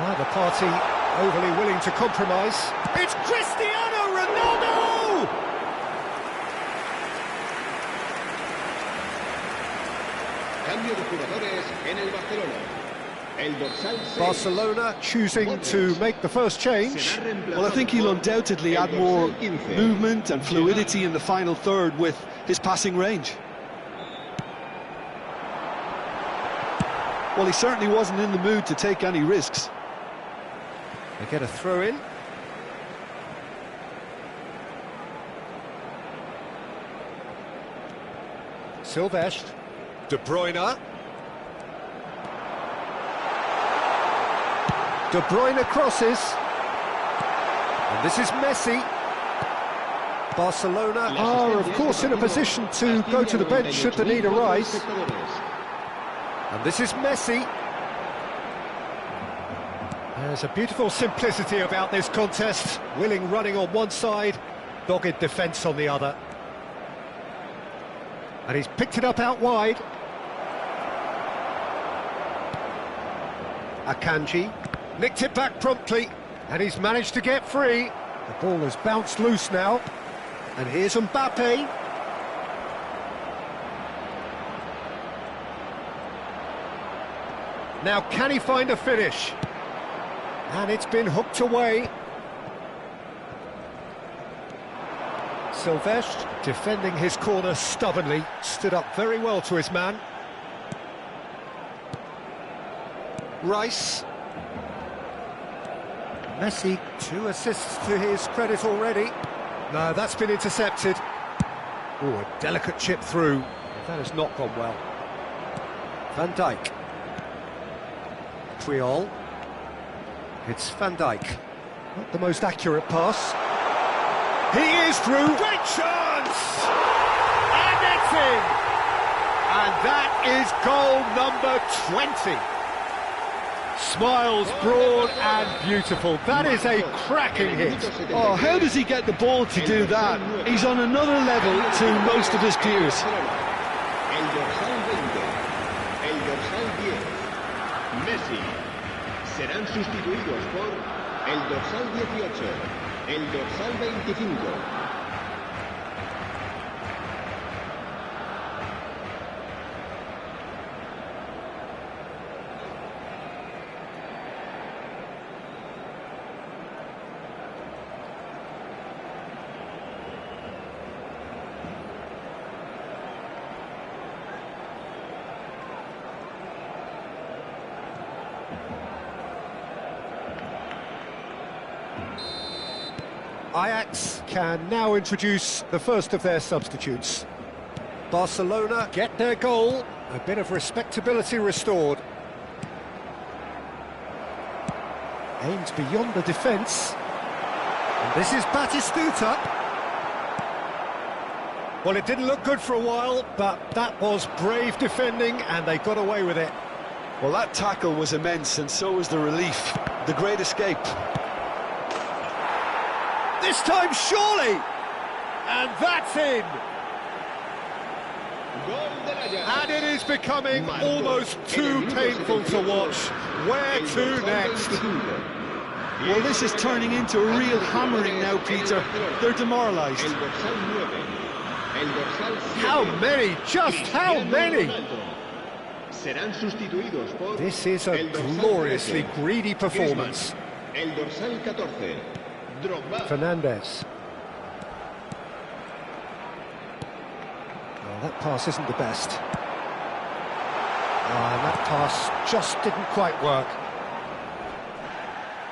Neither party overly willing to compromise. It's Cristiano Ronaldo! Cambio de jugadores en el Barcelona. El dorsal 6. Barcelona choosing to make the first change. Well, I think he'll undoubtedly add more movement and fluidity in the final third with his passing range. Well, he certainly wasn't in the mood to take any risks. They get a throw in. Sylvestre. De Bruyne. De Bruyne crosses. And this is Messi. Barcelona are, of course, in a position to go to the bench should the need arise. And this is Messi. There's a beautiful simplicity about this contest. Willing running on one side, dogged defence on the other. And he's picked it up out wide. Akanji nicked it back promptly, and he's managed to get free. The ball has bounced loose now. And here's Mbappe. Now, can he find a finish? And it's been hooked away. Sylvestre, defending his corner stubbornly, stood up very well to his man. Rice. Messi, 2 assists to his credit already. No, that's been intercepted. Oh, a delicate chip through. That has not gone well. Van Dijk. Puyol. It's Van Dijk. Not the most accurate pass. He is through. Great chance! And it's in! And that is goal number 20. Smiles broad and beautiful. That is a cracking hit. Oh, how does he get the ball to do that? He's on another level to most of his peers. El dorsal 20. El dorsal 10. Messi. Serán sustituidos por el dorsal 18. El dorsal 25. Ajax can now introduce the first of their substitutes. Barcelona get their goal, a bit of respectability restored. Aims beyond the defence. And this is Batistuta. Well, it didn't look good for a while, but that was brave defending and they got away with it. Well, that tackle was immense, and so was the relief. The great escape. This time, surely! And that's in! And it is becoming almost too painful to watch. Where to next? Well, this is turning into a real hammering now, Peter. They're demoralised. How many? Just how many? This is a gloriously greedy performance. Fernandez. Oh, that pass isn't the best. And that pass just didn't quite work.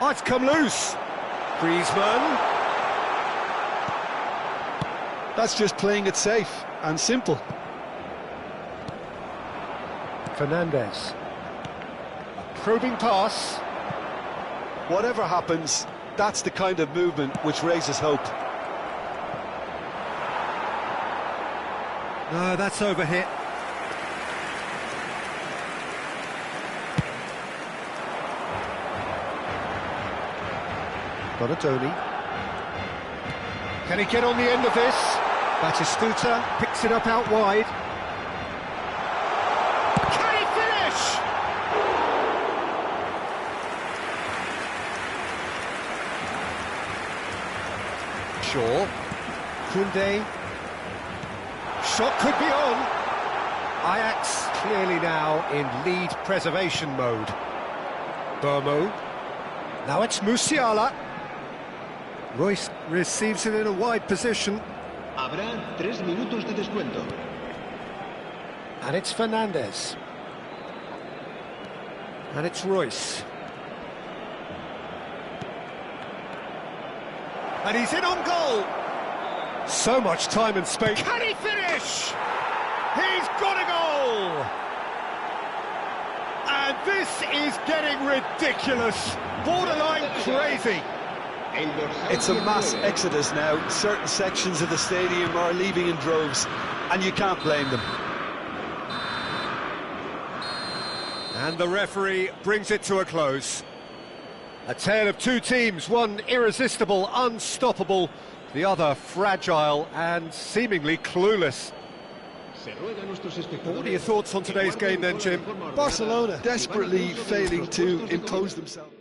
Oh, it's come loose. Griezmann. That's just playing it safe and simple. Fernandez. A probing pass. Whatever happens, that's the kind of movement which raises hope. No, that's overhit. Donatoni. Can he get on the end of this? Batistuta picks it up out wide. Can he finish? Shaw. Koundé. Shot could be on. Ajax clearly now in lead preservation mode. Burmo. Now it's Musiala. Royce receives it in a wide position. Habrá 3 minutos de descuento. And it's Fernandes. And it's Royce. And he's in on goal. So much time and space. Can he finish? He's got a goal! And this is getting ridiculous. Borderline crazy. It's a mass exodus now. Certain sections of the stadium are leaving in droves, and you can't blame them. And the referee brings it to a close. A tale of two teams, one irresistible, unstoppable, the other fragile and seemingly clueless. What are your thoughts on today's game then, Jim? Barcelona desperately failing to impose themselves.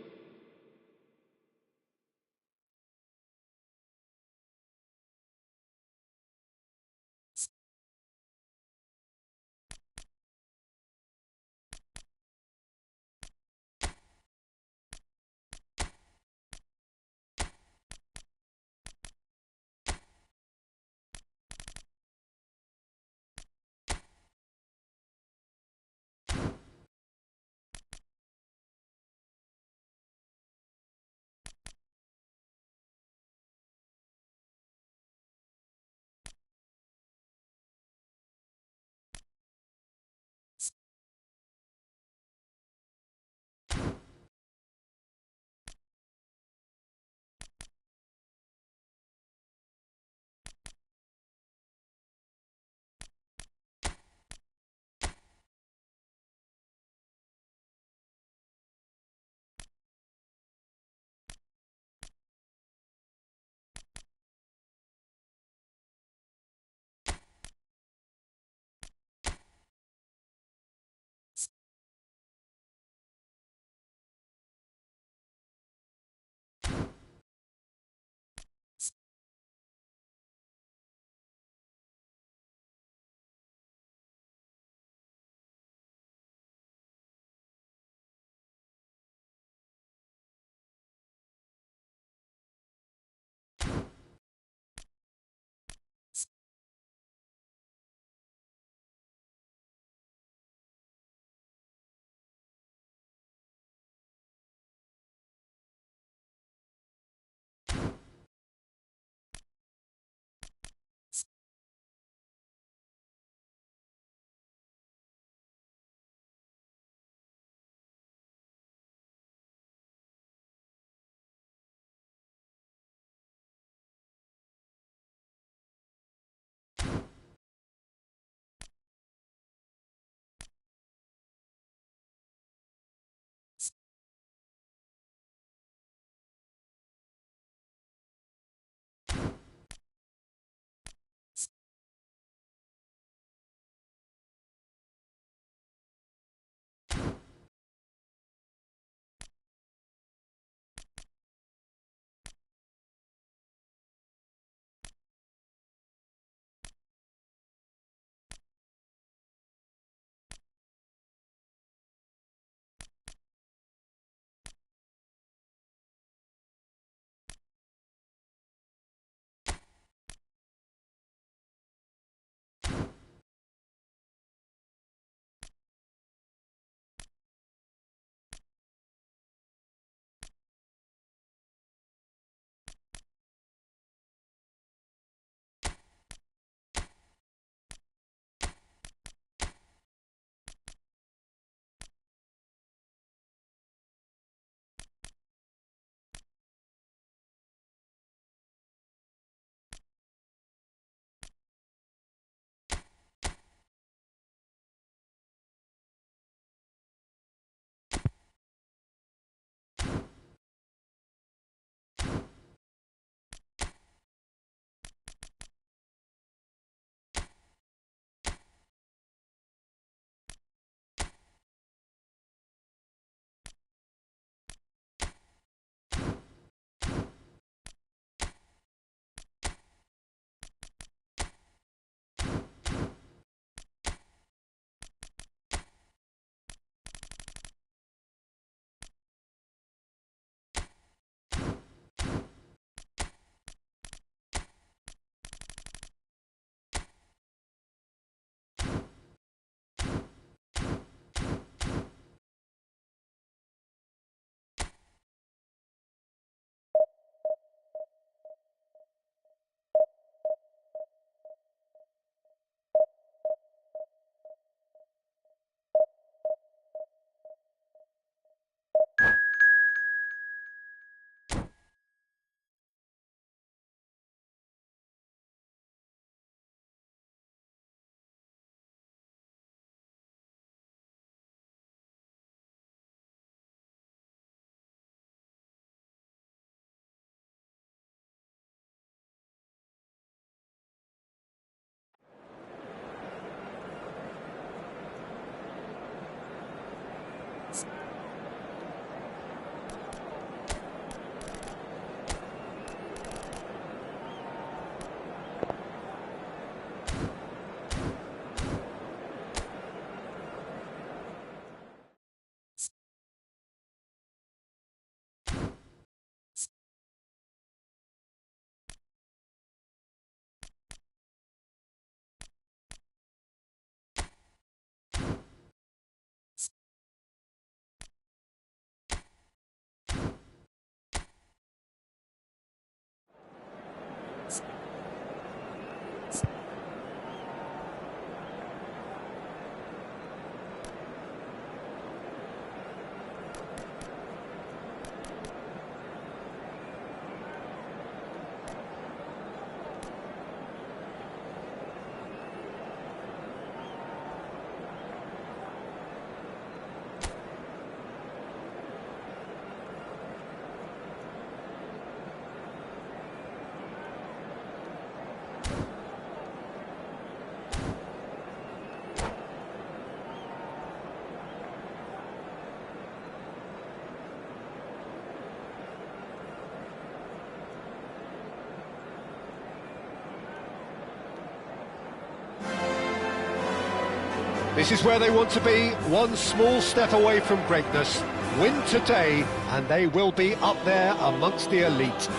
This is where they want to be, one small step away from greatness. Win today, and they will be up there amongst the elite.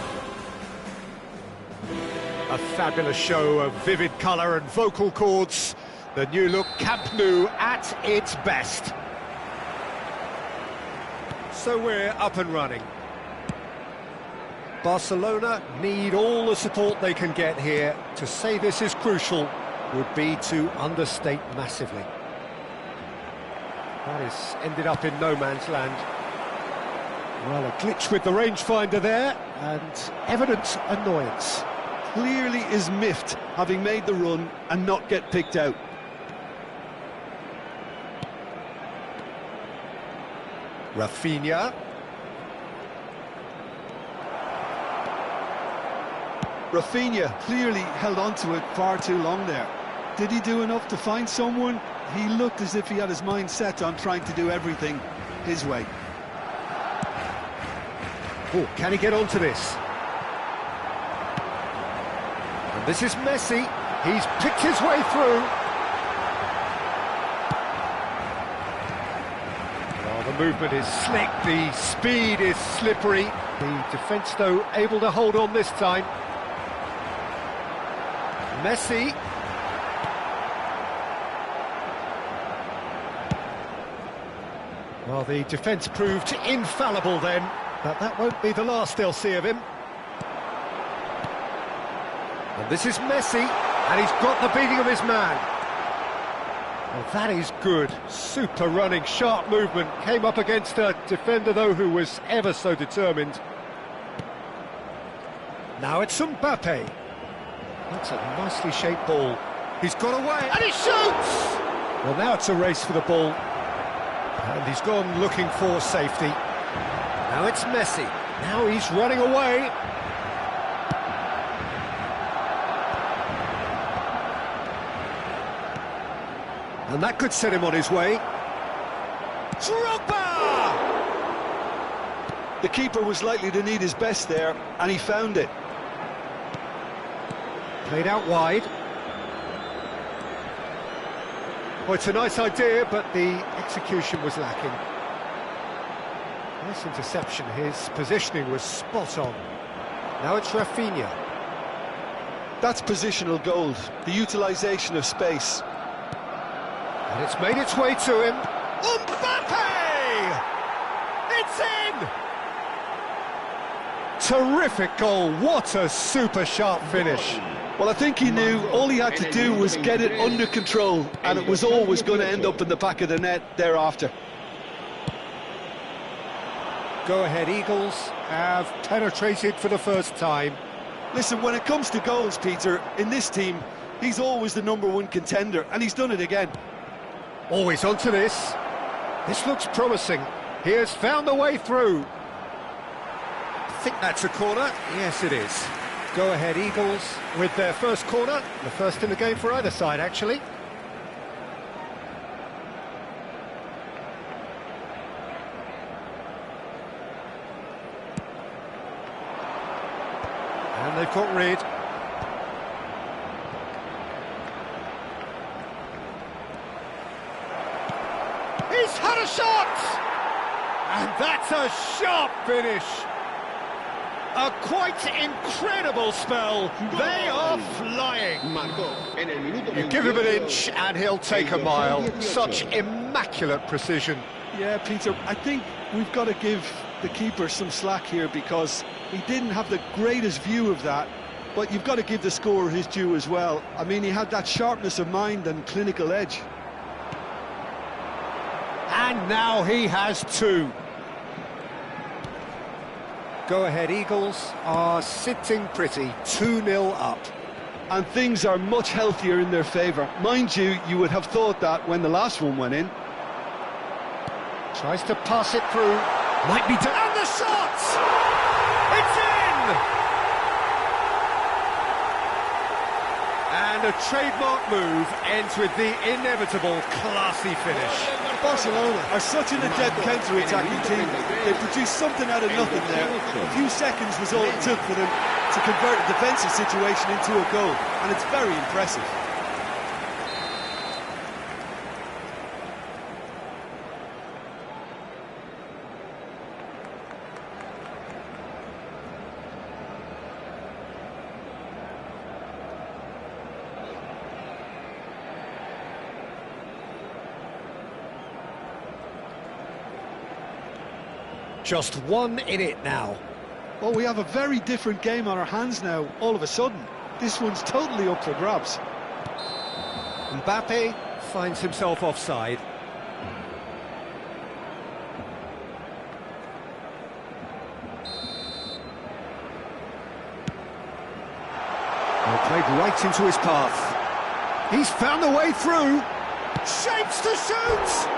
A fabulous show of vivid colour and vocal cords. The new look Camp Nou at its best. So we're up and running. Barcelona need all the support they can get here. To say this is crucial would be to understate massively. That has ended up in no man's land. Well, a glitch with the rangefinder there, and evident annoyance. Clearly is miffed, having made the run and not get picked out. Rafinha. Rafinha clearly held on to it far too long there. Did he do enough to find someone? He looked as if he had his mind set on trying to do everything his way. Oh, can he get onto this? And this is Messi. He's picked his way through. Well, the movement is slick, the speed is slippery. The defence, though, able to hold on this time. Messi. Well, the defence proved infallible then, but that won't be the last they'll see of him. And this is Messi, and he's got the beating of his man. Well, that is good. Super running, sharp movement. Came up against a defender, though, who was ever so determined. Now it's Mbappe. That's a nicely shaped ball. He's got away, and he shoots! Well, now it's a race for the ball. And he's gone looking for safety. Now it's Messi. Now he's running away. And that could set him on his way. Drogba! The keeper was likely to need his best there, and he found it. Played out wide. Well, it's a nice idea, but the execution was lacking. Nice interception. His positioning was spot on. Now it's Rafinha. That's positional gold, the utilisation of space. And it's made its way to him. Mbappe! It's in! Terrific goal. What a super sharp finish. Well, I think he knew all he had to do was get it under control, and it was always going to end up in the back of the net thereafter. Go ahead, Eagles have penetrated for the first time. Listen, when it comes to goals, Peter, in this team, he's always the #1 contender, and he's done it again. Always onto this. This looks promising. He has found a way through. I think that's a corner. Yes, it is. Go ahead, Eagles, with their first corner. The first in the game for either side, actually. And they've got rid. He's had a shot! And that's a sharp finish. A quite incredible spell. They are flying. You give him an inch and he'll take a mile. Such immaculate precision. Yeah, Peter, I think we've got to give the keeper some slack here because he didn't have the greatest view of that, but you've got to give the scorer his due as well. I mean, he had that sharpness of mind and clinical edge. And now he has two. Go ahead, Eagles are sitting pretty, 2-0 up. And things are much healthier in their favour. Mind you, you would have thought that when the last one went in. Tries to pass it through. Might be done. And the shot! It's in! And a trademark move ends with the inevitable classy finish. Barcelona are such an adept counter-attacking team. They produced something out of nothing there. A few seconds was all it took for them to convert a defensive situation into a goal, and it's very impressive. Just one in it now. Well, we have a very different game on our hands now, all of a sudden. This one's totally up for grabs. Mbappe finds himself offside. Well, played right into his path. He's found the way through. Shapes to shoot!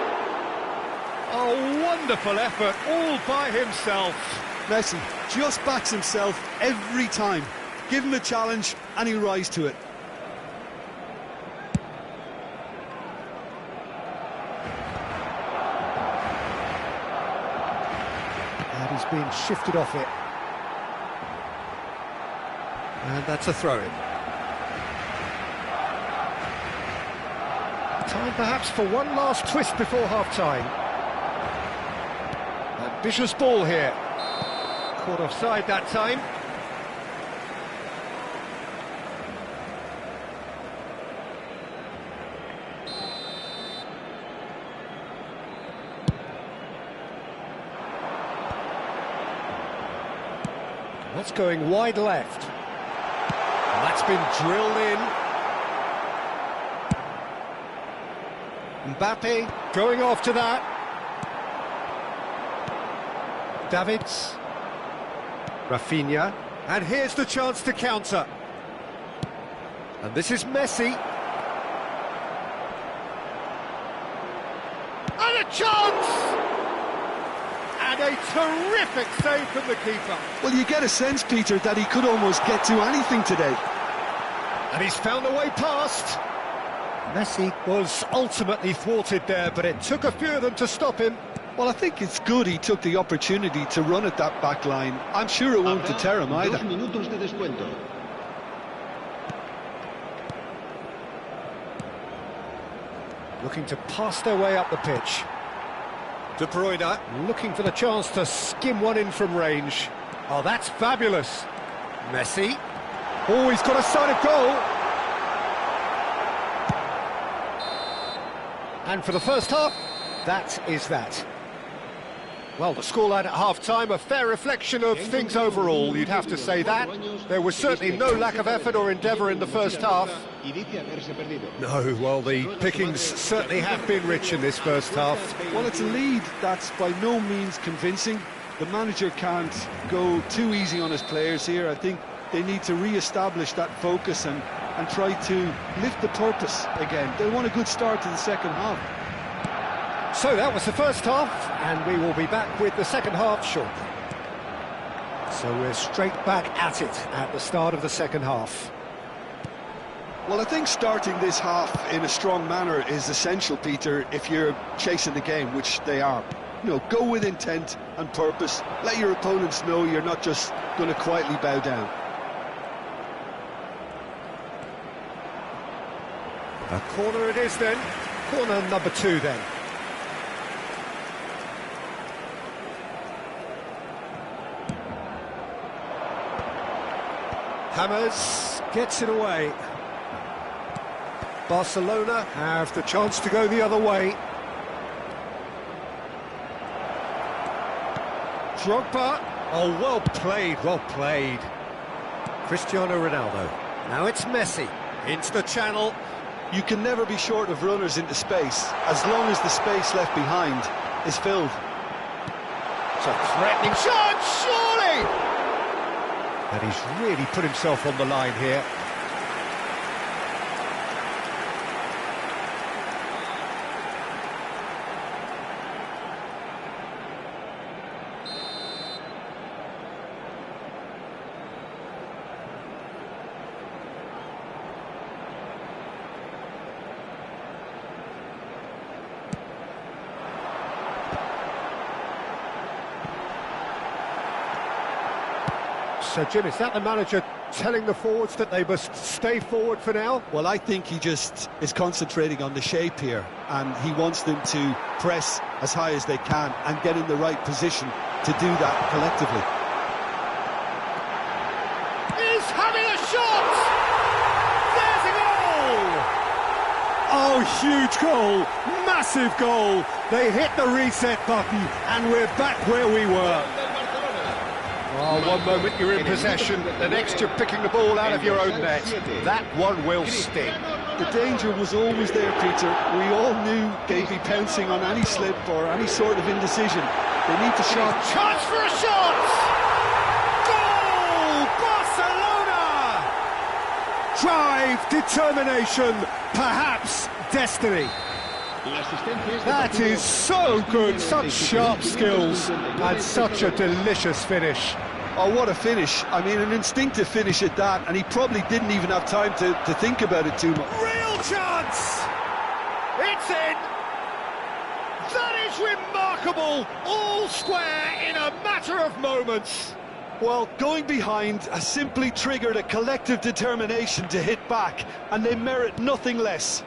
A wonderful effort, all by himself. Messi just backs himself every time. Give him a challenge and he'll rise to it. And he's being shifted off it. And that's a throw-in. Time perhaps for one last twist before half-time. Ambitious ball here. Caught offside that time. That's going wide left. And that's been drilled in. Mbappe going after that. Davids. Rafinha. And here's the chance to counter. And this is Messi. And a chance! And a terrific save from the keeper. Well, you get a sense, Peter, that he could almost get to anything today. And he's found a way past. Messi was ultimately thwarted there, but it took a few of them to stop him. Well, I think it's good he took the opportunity to run at that back line. I'm sure it won't deter him either. 2 minutos de descuento. Looking to pass their way up the pitch. De Bruyne looking for the chance to skim one in from range. Oh, that's fabulous. Messi. Oh, he's got a sight of goal. And for the first half, that is that. Well, the scoreline at half-time, a fair reflection of things overall, you'd have to say that. There was certainly no lack of effort or endeavour in the first half. No, well, the pickings certainly have been rich in this first half. Well, it's a lead that's by no means convincing. The manager can't go too easy on his players here. I think they need to re-establish that focus and try to lift the purpose again. They want a good start to the second half. So that was the first half, and we will be back with the second half shortly. So we're straight back at it at the start of the second half. Well, I think starting this half in a strong manner is essential, Peter, if you're chasing the game, which they are. You know, go with intent and purpose. Let your opponents know you're not just going to quietly bow down. A corner it is then. Corner number 2 then. Hammers gets it away. Barcelona have the chance to go the other way. Drogba. Oh, well played, well played. Cristiano Ronaldo. Now it's Messi. Into the channel. You can never be short of runners into space, as long as the space left behind is filled. It's a threatening shot, surely! And he's really put himself on the line here. So, Jim, is that the manager telling the forwards that they must stay forward for now? Well, I think he just is concentrating on the shape here, and he wants them to press as high as they can and get in the right position to do that collectively. He's having a shot! There's a goal! Oh, huge goal, massive goal. They hit the reset button and we're back where we were. Oh, one moment you're in possession, the next you're picking the ball out of your own net. That one will sting. The danger was always there, Peter. We all knew they'd be pouncing on any slip or any sort of indecision. They need to shot. Chance for a shot! Goal! Barcelona! Drive, determination, perhaps destiny. That is so good, such sharp skills and such a delicious finish. Oh, what a finish. I mean, an instinctive finish at that, and he probably didn't even have time to think about it too much. Real chance! It's in! That is remarkable! All square in a matter of moments. Well, going behind has simply triggered a collective determination to hit back, and they merit nothing less.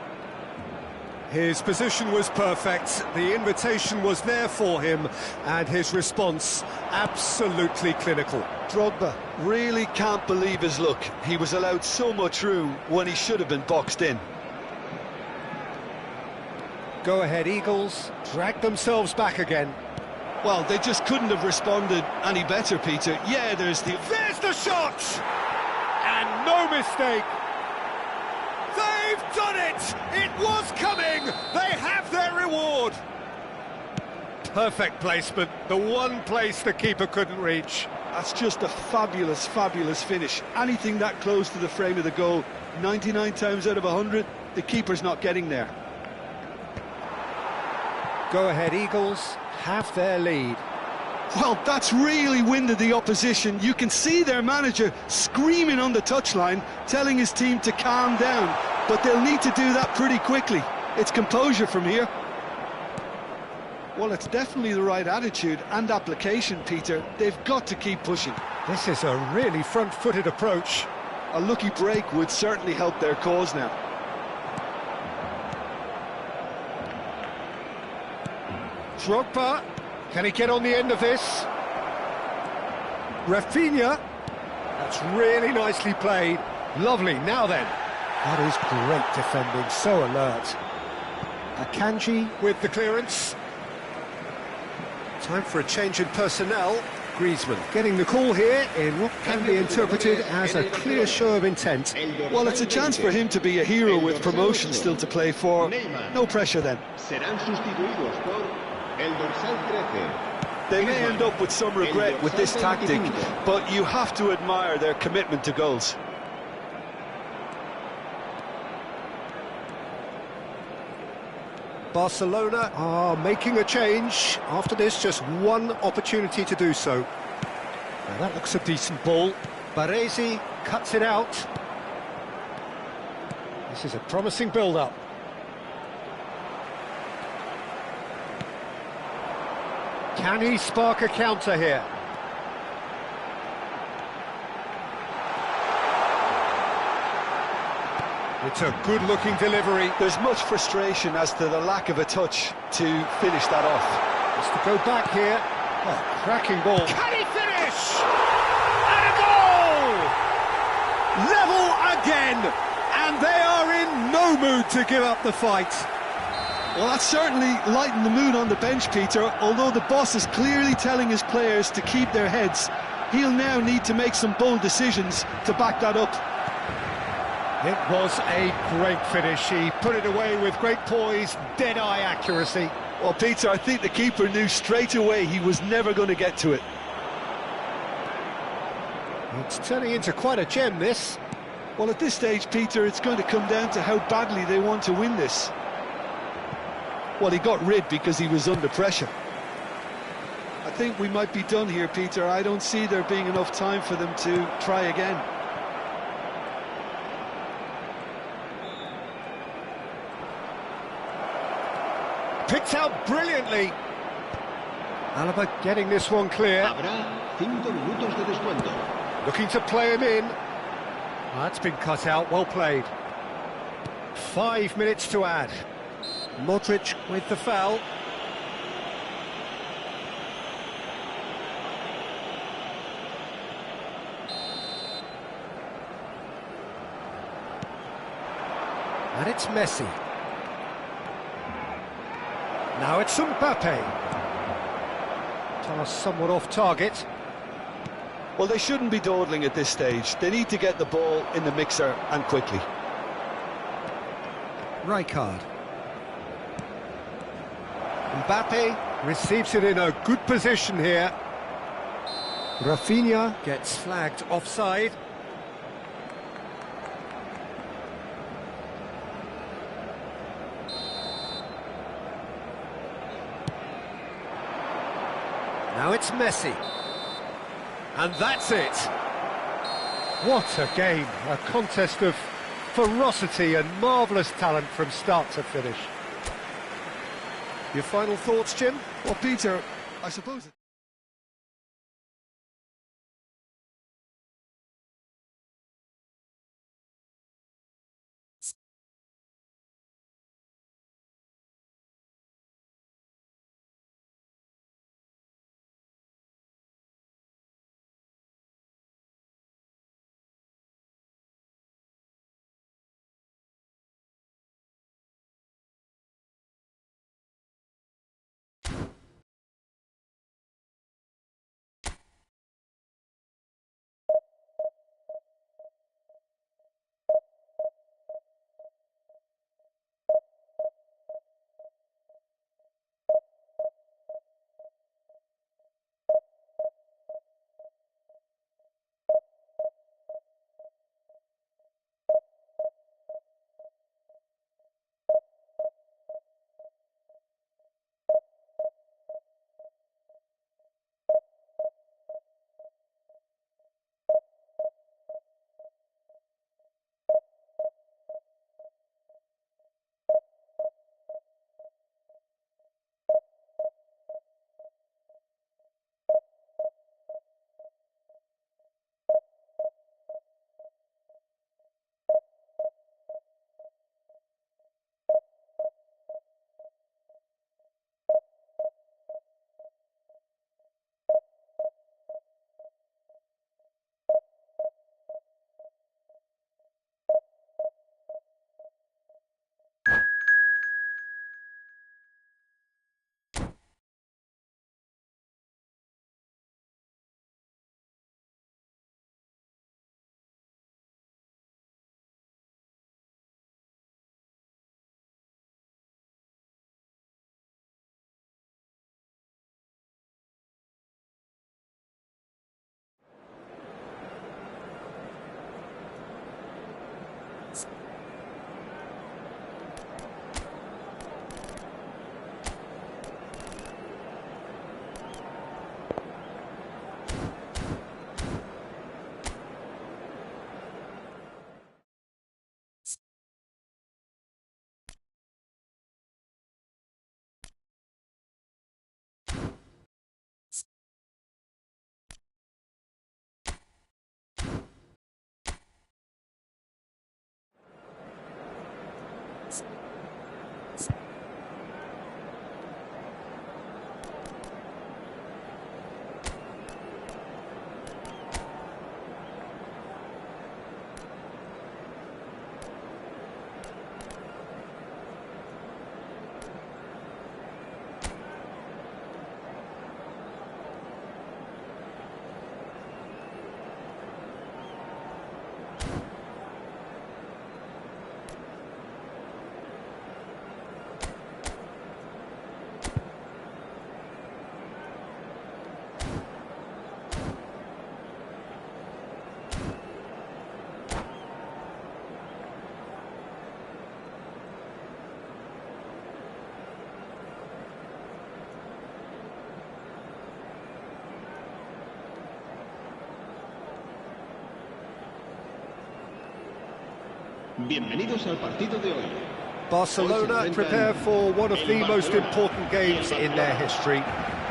His position was perfect, the invitation was there for him, and his response absolutely clinical. Drogba really can't believe his luck. He was allowed so much room when he should have been boxed in. Go ahead, Eagles, drag themselves back again. Well, they just couldn't have responded any better, Peter. Yeah, there's the shot! And no mistake! They've done it! It was coming! They have their reward! Perfect placement, the one place the keeper couldn't reach. That's just a fabulous, fabulous finish. Anything that close to the frame of the goal, 99 times out of 100, the keeper's not getting there. Go ahead, Eagles, have their lead. Well, that's really winded the opposition. You can see their manager screaming on the touchline, telling his team to calm down, but they'll need to do that pretty quickly. It's composure from here. Well, it's definitely the right attitude and application, Peter. They've got to keep pushing. This is a really front-footed approach. A lucky break would certainly help their cause now. Drogba, can he get on the end of this? Rafinha, that's really nicely played. Lovely, now then. That is great defending, so alert. Akanji with the clearance. Time for a change in personnel. Griezmann getting the call here in what can be interpreted as a clear show of intent. Well, it's a chance for him to be a hero with promotion still to play for. No pressure then. They may end up with some regret with this tactic, but you have to admire their commitment to goals. Barcelona are making a change. After this, just one opportunity to do so. Now that looks a decent ball. Baresi cuts it out. This is a promising build-up. Can he spark a counter here? It's a good-looking delivery. There's much frustration as to the lack of a touch to finish that off. Just to go back here. Oh, cracking ball. Can he finish? And a goal! Level again! And they are in no mood to give up the fight. Well, that's certainly lightened the mood on the bench, Peter. Although the boss is clearly telling his players to keep their heads, he'll now need to make some bold decisions to back that up. It was a great finish. He put it away with great poise, dead-eye accuracy. Well, Peter, I think the keeper knew straight away he was never going to get to it. It's turning into quite a gem, this. Well, at this stage, Peter, it's going to come down to how badly they want to win this. Well, he got rid because he was under pressure. I think we might be done here, Peter. I don't see there being enough time for them to try again. Picked out brilliantly. Alaba getting this one clear. Looking to play him in. That's been cut out, well played. 5 minutes to add. Modric with the foul. And it's Messi. Now it's Mbappe. Pass somewhat off target. Well, they shouldn't be dawdling at this stage. They need to get the ball in the mixer and quickly. Rijkaard. Mbappe receives it in a good position here. Rafinha gets flagged offside. Now it's Messi. And that's it. What a game. A contest of ferocity and marvellous talent from start to finish. Your final thoughts, Jim? Well, Peter, I suppose... Bienvenidos al partido de hoy. Barcelona prepare for one of the most important games in their history.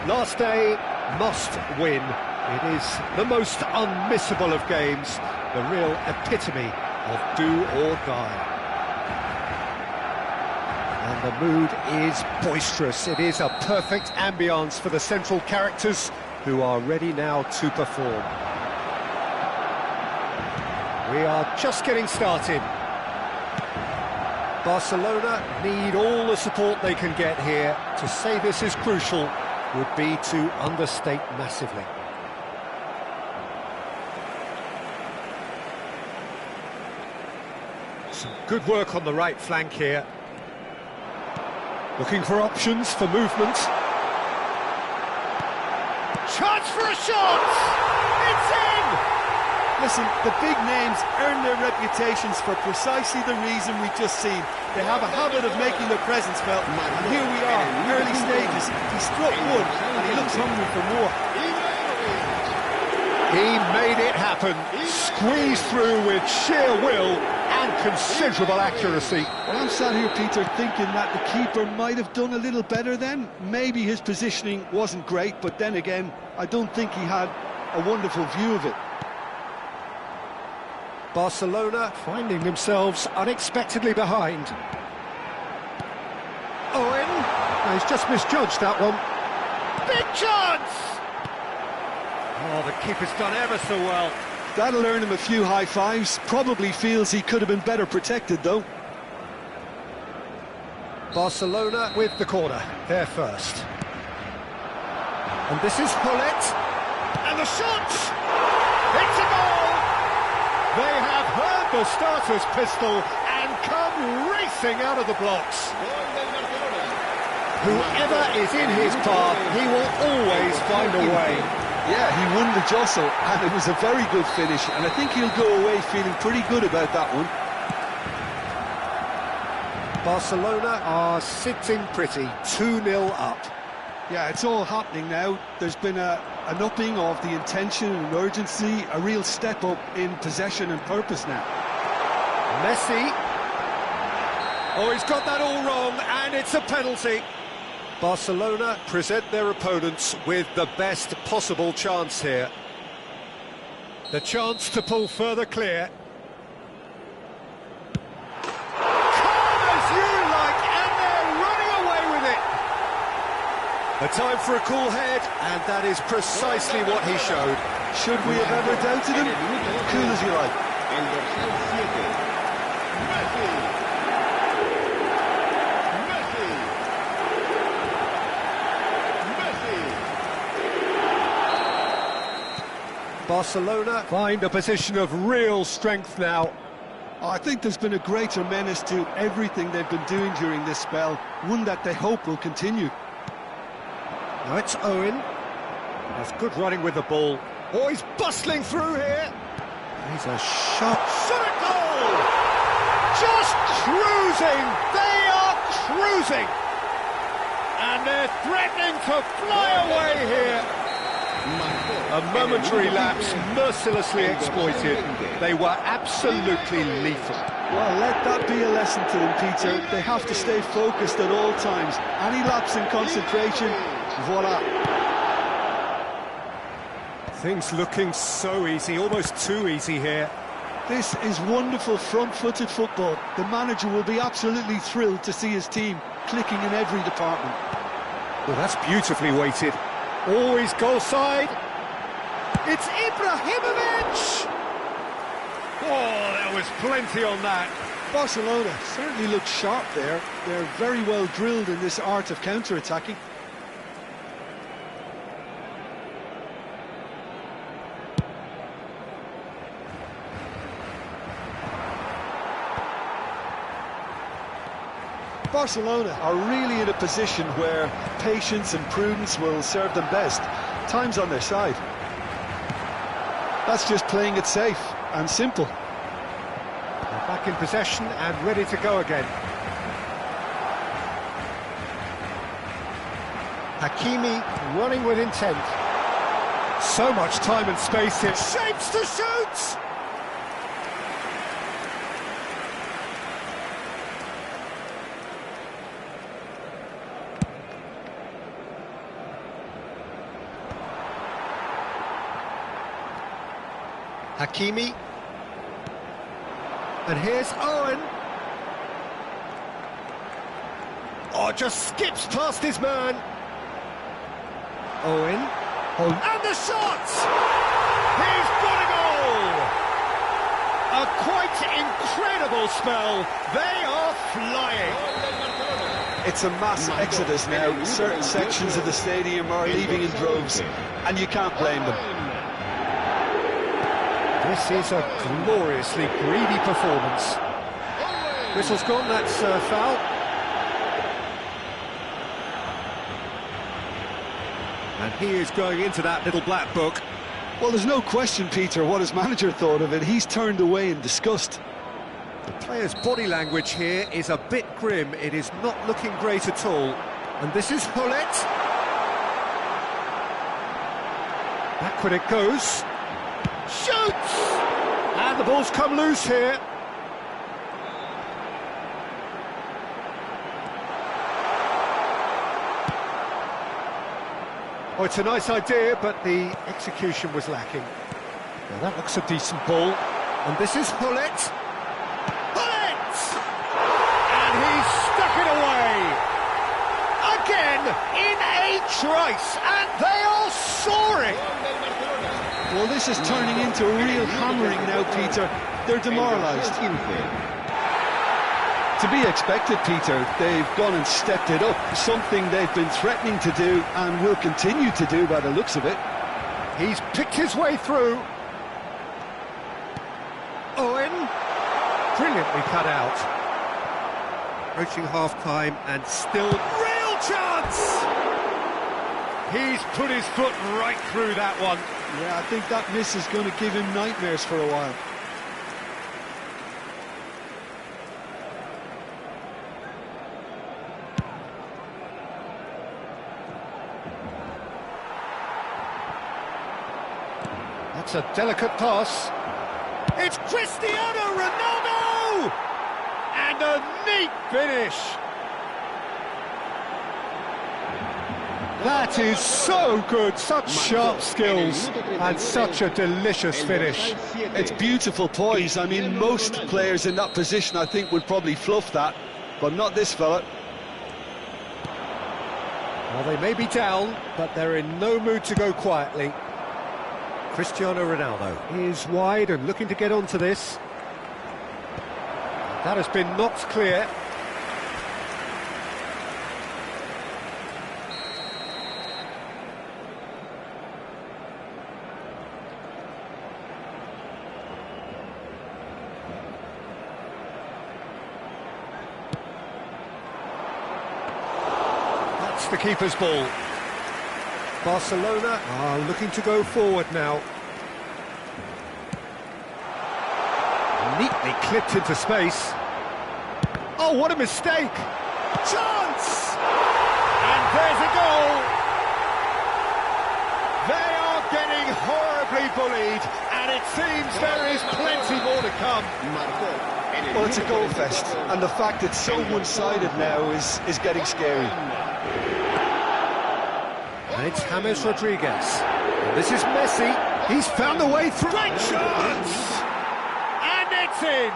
Last day, must win. It is the most unmissable of games, the real epitome of do or die. And the mood is boisterous. It is a perfect ambience for the central characters who are ready now to perform. We are just getting started. Barcelona need all the support they can get here. To say this is crucial would be to understate massively. Some good work on the right flank here. Looking for options for movement. Chance for a shot! It's in! Listen, the big names earn their reputations for precisely the reason we've just seen. They have a habit of making their presence felt, and here we are, early stages. He struck one, and he looks hungry for more. He made it happen, squeezed through with sheer will and considerable accuracy. Well, I'm sat here, Peter, thinking that the keeper might have done a little better then. Maybe his positioning wasn't great, but then again, I don't think he had a wonderful view of it. Barcelona finding themselves unexpectedly behind. Owen, he's just misjudged that one. Big chance! Oh, the keeper's done ever so well. That'll earn him a few high fives. Probably feels he could have been better protected, though. Barcelona with the corner, they're first. And this is Hullet. And the shot! It's a goal! They have heard the starter's pistol and come racing out of the blocks. Whoever is in his path, he will always find a way. Yeah, he won the jostle, and it was a very good finish, and I think he'll go away feeling pretty good about that one. Barcelona are sitting pretty, 2-0 up. Yeah, it's all happening now. There's been an upping of the intention and urgency, a real step up in possession and purpose now. Messi. Oh, he's got that all wrong, and it's a penalty. Barcelona present their opponents with the best possible chance here. The chance to pull further clear. Calm as you like, and they're running away with it. A time for a cool head, and that is precisely what he showed. Should we have ever doubted him? Cool as you like. Barcelona find a position of real strength now. I think there's been a greater menace to everything they've been doing during this spell, one that they hope will continue. Now it's Owen. That's good running with the ball. Oh, he's bustling through here. He's a shot. Shot at goal! Just cruising! They are cruising! And they're threatening to fly away here. A momentary lapse, mercilessly exploited. They were absolutely lethal. Well, let that be a lesson to them, Peter. They have to stay focused at all times. Any lapse in concentration, voila. Things looking so easy, almost too easy here. This is wonderful front-footed football. The manager will be absolutely thrilled to see his team clicking in every department. Well, that's beautifully weighted. Always goal side. It's Ibrahimovic! Oh, there was plenty on that. Barcelona certainly look sharp there. They're very well drilled in this art of counter-attacking. Barcelona are really in a position where patience and prudence will serve them best. Time's on their side. That's just playing it safe and simple. They're back in possession and ready to go again. Hakimi running with intent. So much time and space here. Shapes to shoot! Hakimi. And here's Owen. Oh, just skips past his man. Owen. And the shot! He's got a goal! A A quite incredible spell. They are flying. It's a mass exodus now. Certain sections of the stadium are leaving in droves, and you can't blame them. This is a gloriously greedy performance. Whistle's gone, that's a foul. And he is going into that little black book. Well, there's no question, Peter, what his manager thought of it. He's turned away in disgust. The player's body language here is a bit grim. It is not looking great at all. And this is Hullet. Backward it goes. Shoots! And the ball's come loose here. Oh, it's a nice idea, but the execution was lacking. Now that looks a decent ball. And this is Hullet. Hullet! And he's stuck it away. Again, in a trice, and they are soaring. Well, this is turning into a real hammering now, Peter. They're demoralised. To be expected, Peter. They've gone and stepped it up, something they've been threatening to do and will continue to do by the looks of it. He's picked his way through. Owen, brilliantly cut out. Approaching half-time and still real chance! He's put his foot right through that one. Yeah, I think that miss is going to give him nightmares for a while. That's a delicate pass. It's Cristiano Ronaldo! And a neat finish. That is so good, such sharp skills and such a delicious finish. It's beautiful poise. I mean, most players in that position, I think, would probably fluff that, but not this fella. Well, they may be down, but they're in no mood to go quietly. Cristiano Ronaldo is wide and looking to get onto this. That has been knocked clear. That's the keeper's ball. Barcelona are looking to go forward now. Neatly clipped into space. Oh, what a mistake! Chance! And there's a goal! They are getting horribly bullied, and it seems there is plenty more to come. Well, it's a goal fest, and the fact it's so one-sided now is getting scary. And it's James Rodriguez. And this is Messi. He's found a way through. Great chance! And it's in!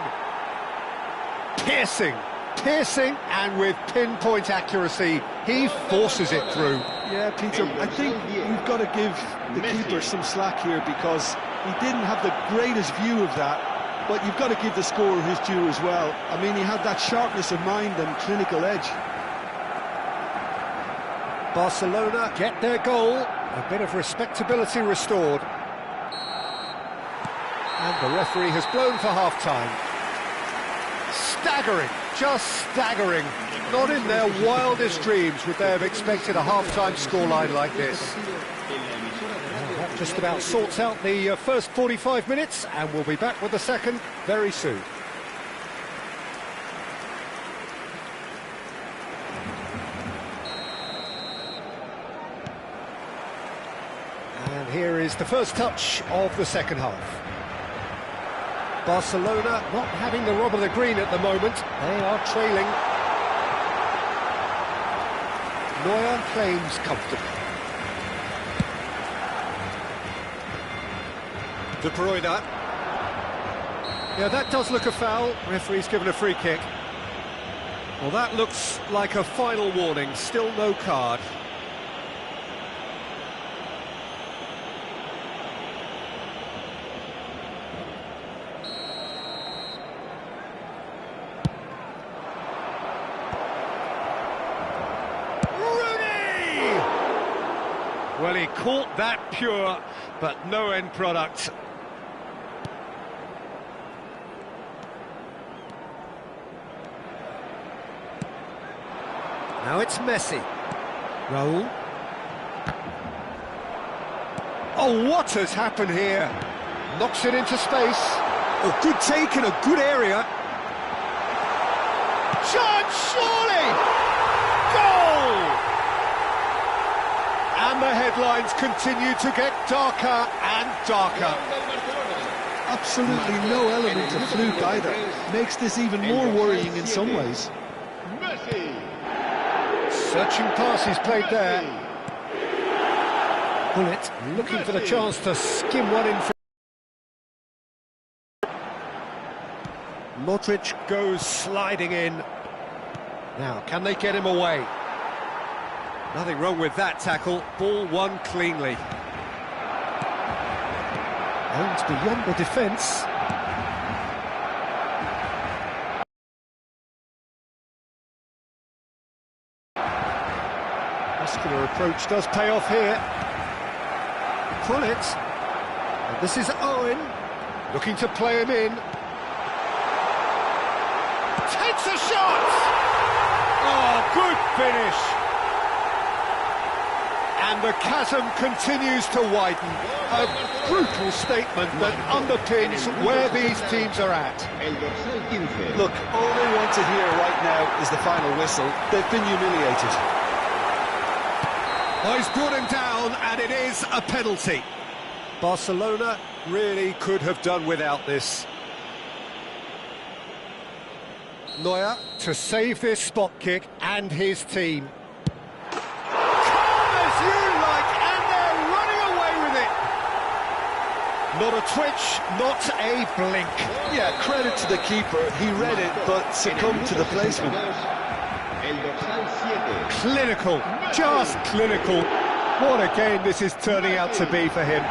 Piercing, and with pinpoint accuracy, he forces it through. Yeah, Peter, I think we've got to give the keeper some slack here because he didn't have the greatest view of that, but you've got to give the scorer his due as well. I mean, he had that sharpness of mind and clinical edge. Barcelona get their goal, a bit of respectability restored. And the referee has blown for half-time. Staggering, just staggering. Not in their wildest dreams would they have expected a half-time scoreline like this. Well, that just about sorts out the first 45 minutes, and we'll be back with the second very soon. And here is the first touch of the second half. Barcelona not having the rob of the green at the moment. They are trailing. Neuer claims comfortably. De Bruyne. Yeah, that does look a foul. Referee's given a free kick. Well, that looks like a final warning. Still no card. Well, he caught that pure, but no end product. Now it's Messi. Raul. Oh, what has happened here? Knocks it into space. Oh, good take in a good area. Chance, surely! Goal! And the headlines continue to get darker and darker. Absolutely no element of fluke either. Makes this even more worrying in some ways. Searching passes played there. Bullet looking for the chance to skim one in. Modric goes sliding in. Now, can they get him away? Nothing wrong with that tackle. Ball won cleanly. And beyond the defence. Muscular approach does pay off here. Pull it. And this is Owen, looking to play him in. Takes a shot! Oh, good finish! And the chasm continues to widen. A brutal statement that underpins where these teams are at. Look, all they want to hear right now is the final whistle. They've been humiliated. Oh, he's brought him down, and it is a penalty. Barcelona really could have done without this. Neuer to save this spot kick and his team. Calm as you like, and they're running away with it. Not a twitch, not a blink. Yeah, credit to the keeper. He read it, but succumbed to the placement. Clinical, just clinical. What a game this is turning out to be for him.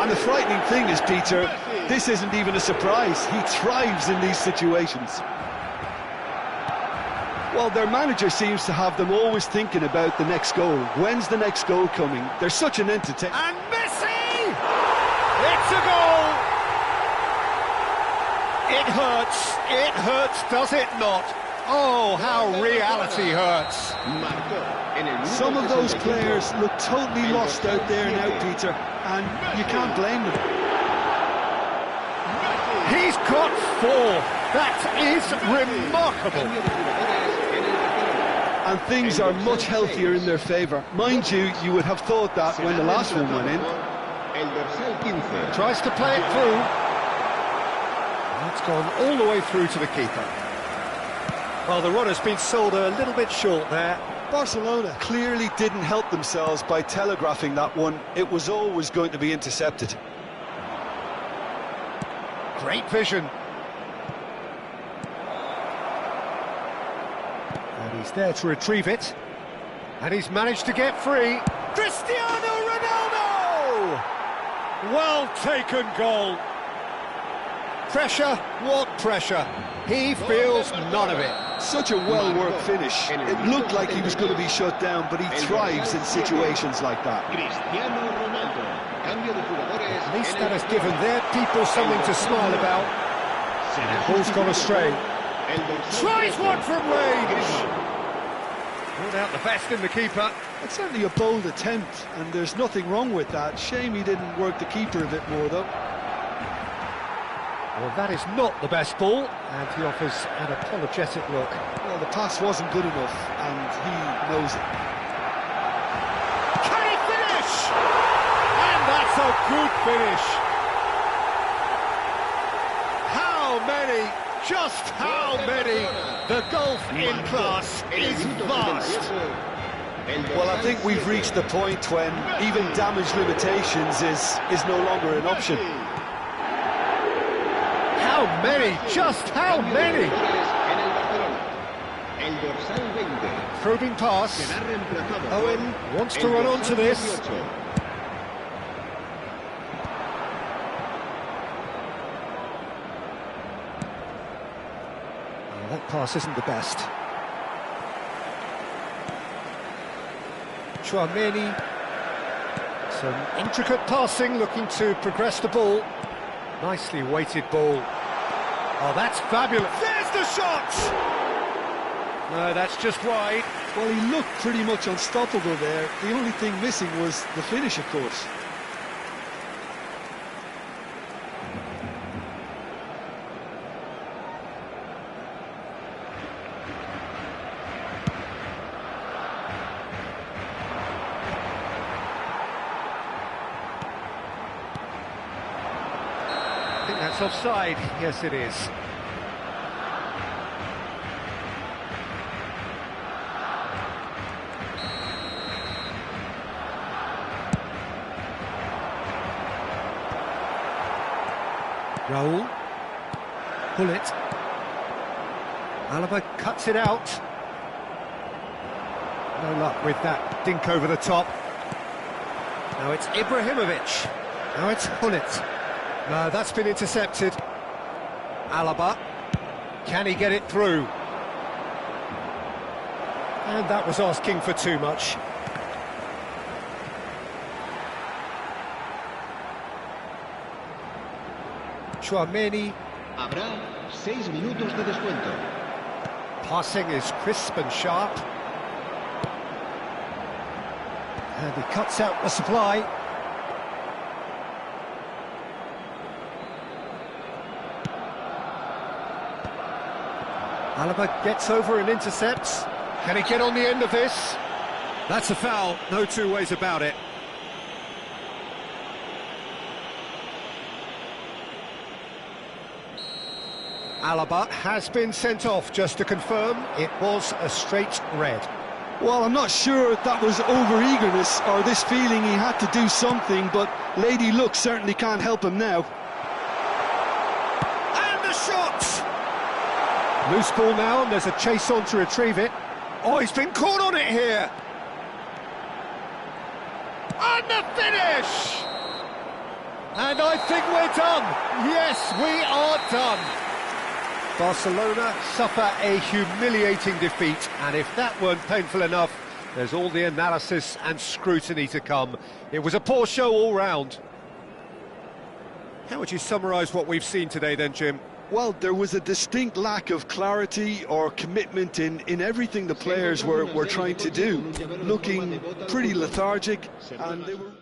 And the frightening thing is, Peter, this isn't even a surprise. He thrives in these situations. Well, their manager seems to have them always thinking about the next goal. When's the next goal coming? They're such an entertainer. And Messi! It's a goal! It hurts, does it not? Oh, how reality hurts. Some of those players look totally lost out there now, Peter, and you can't blame them. He's got 4. That is remarkable. And things are much healthier in their favour. Mind you, you would have thought that when the last one went in. Tries to play it through. That's gone all the way through to the keeper. Well, the run has been sold a little bit short there. Barcelona clearly didn't help themselves by telegraphing that one. It was always going to be intercepted. Great vision. And he's there to retrieve it. And he's managed to get free. Cristiano Ronaldo! Well taken goal. Pressure, what pressure? He feels none of it. Such a well-worked finish. It looked like he was going to be shut down, but he thrives in situations like that. At least that has given their people something to smile about. And the ball's gone astray. Tries one from range. Pulled out the best in the keeper. It's certainly a bold attempt, and there's nothing wrong with that. Shame he didn't work the keeper a bit more, though. Well, that is not the best ball, and he offers an apologetic look. Well, the pass wasn't good enough, and he knows it. Can he finish? And that's a good finish. How many? Just how many? The gulf in class is vast. Well, I think we've reached the point when even damage limitations is no longer an option. How many? Just how many? Probing pass. Owen wants to run onto this. Oh, that pass isn't the best. Chouameni. Some intricate passing, looking to progress the ball. Nicely weighted ball. Oh, that's fabulous. There's the shot! No, that's just wide. Well, he looked pretty much unstoppable there. The only thing missing was the finish, of course. I think that's offside. Yes, it is. Raul. Pull it. Alaba cuts it out. No luck with that dink over the top. Now it's Ibrahimovic. Now it's Hullet. No, that's been intercepted. Alaba. Can he get it through? And that was asking for too much. Chouameni. Habrá 6 minutos de descuento. Passing is crisp and sharp. And he cuts out the supply. Alaba gets over and intercepts. Can he get on the end of this? That's a foul, no two ways about it. Alaba has been sent off, just to confirm, it was a straight red. Well, I'm not sure that was over-eagerness or this feeling he had to do something, but Lady Luck certainly can't help him now. And the shot! Loose ball now, and there's a chase on to retrieve it. Oh, he's been caught on it here! And the finish! And I think we're done. Yes, we are done. Barcelona suffer a humiliating defeat, and if that weren't painful enough, there's all the analysis and scrutiny to come. It was a poor show all round. How would you summarise what we've seen today then, Jim? Well, there was a distinct lack of clarity or commitment in everything the players were trying to do, looking pretty lethargic, and they were...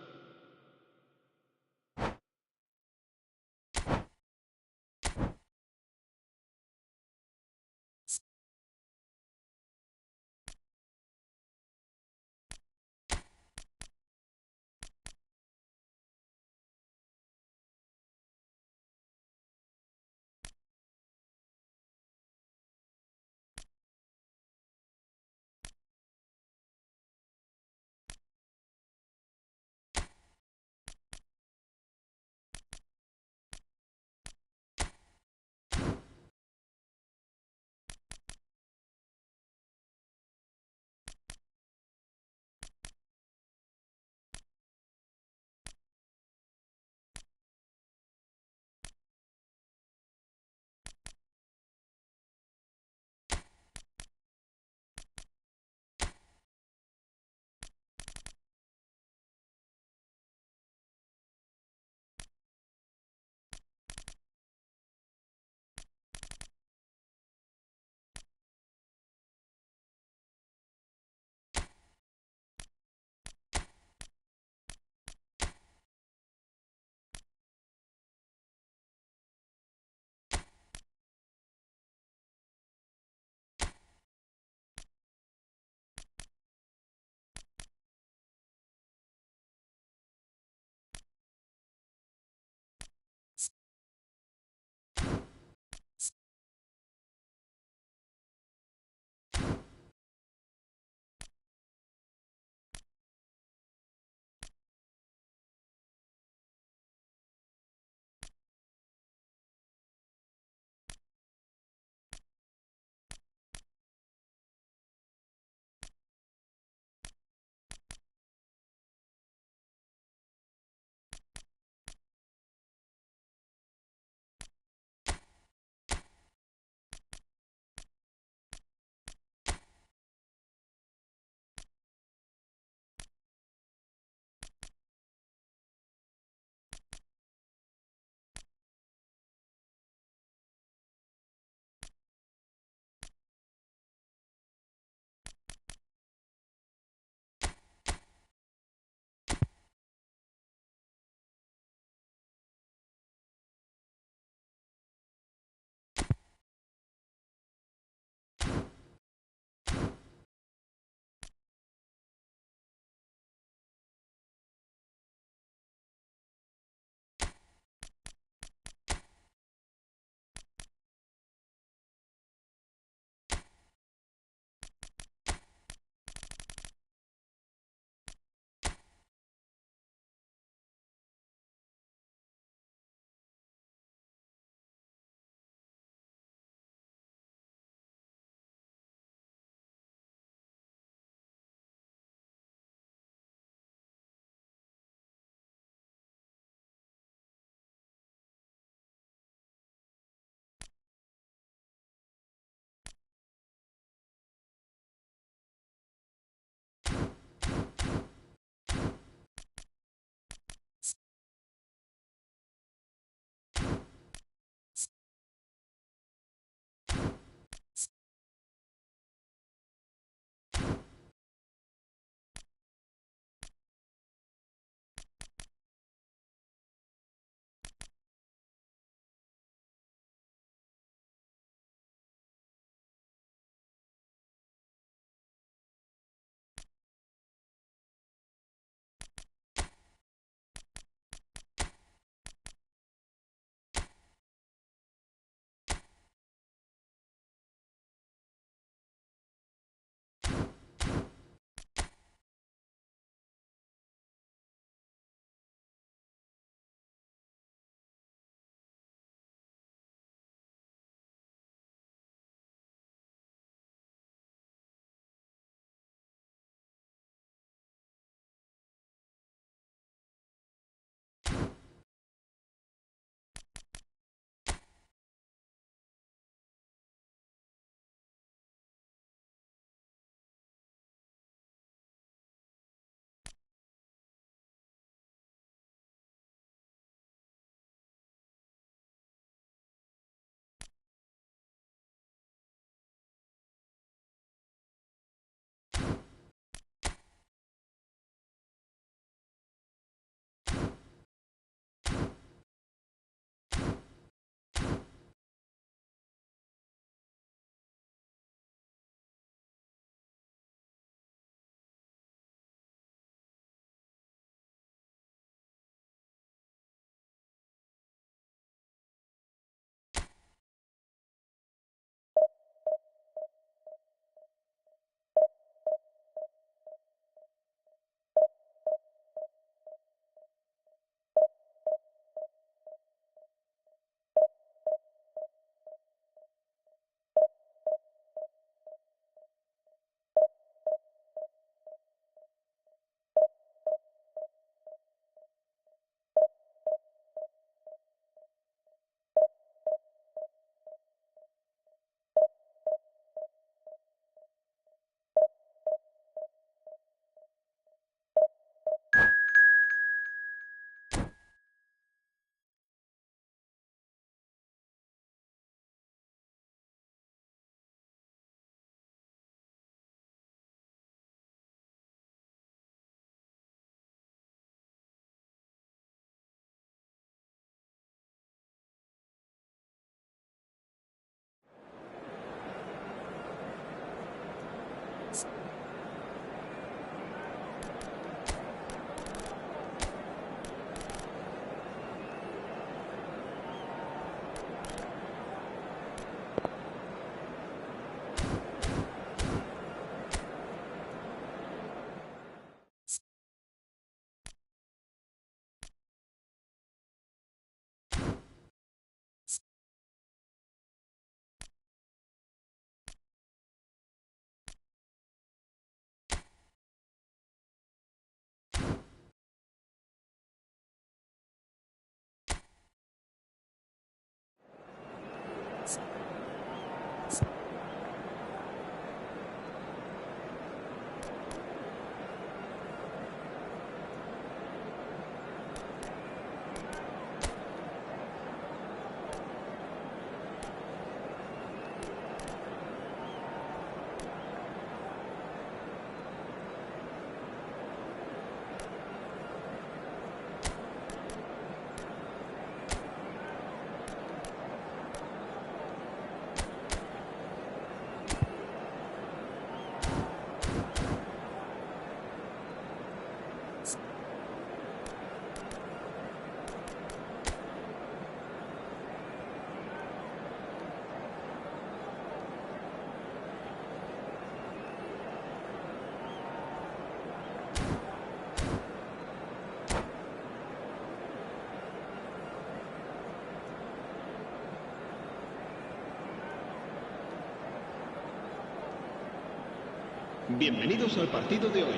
Bienvenidos al partido de hoy.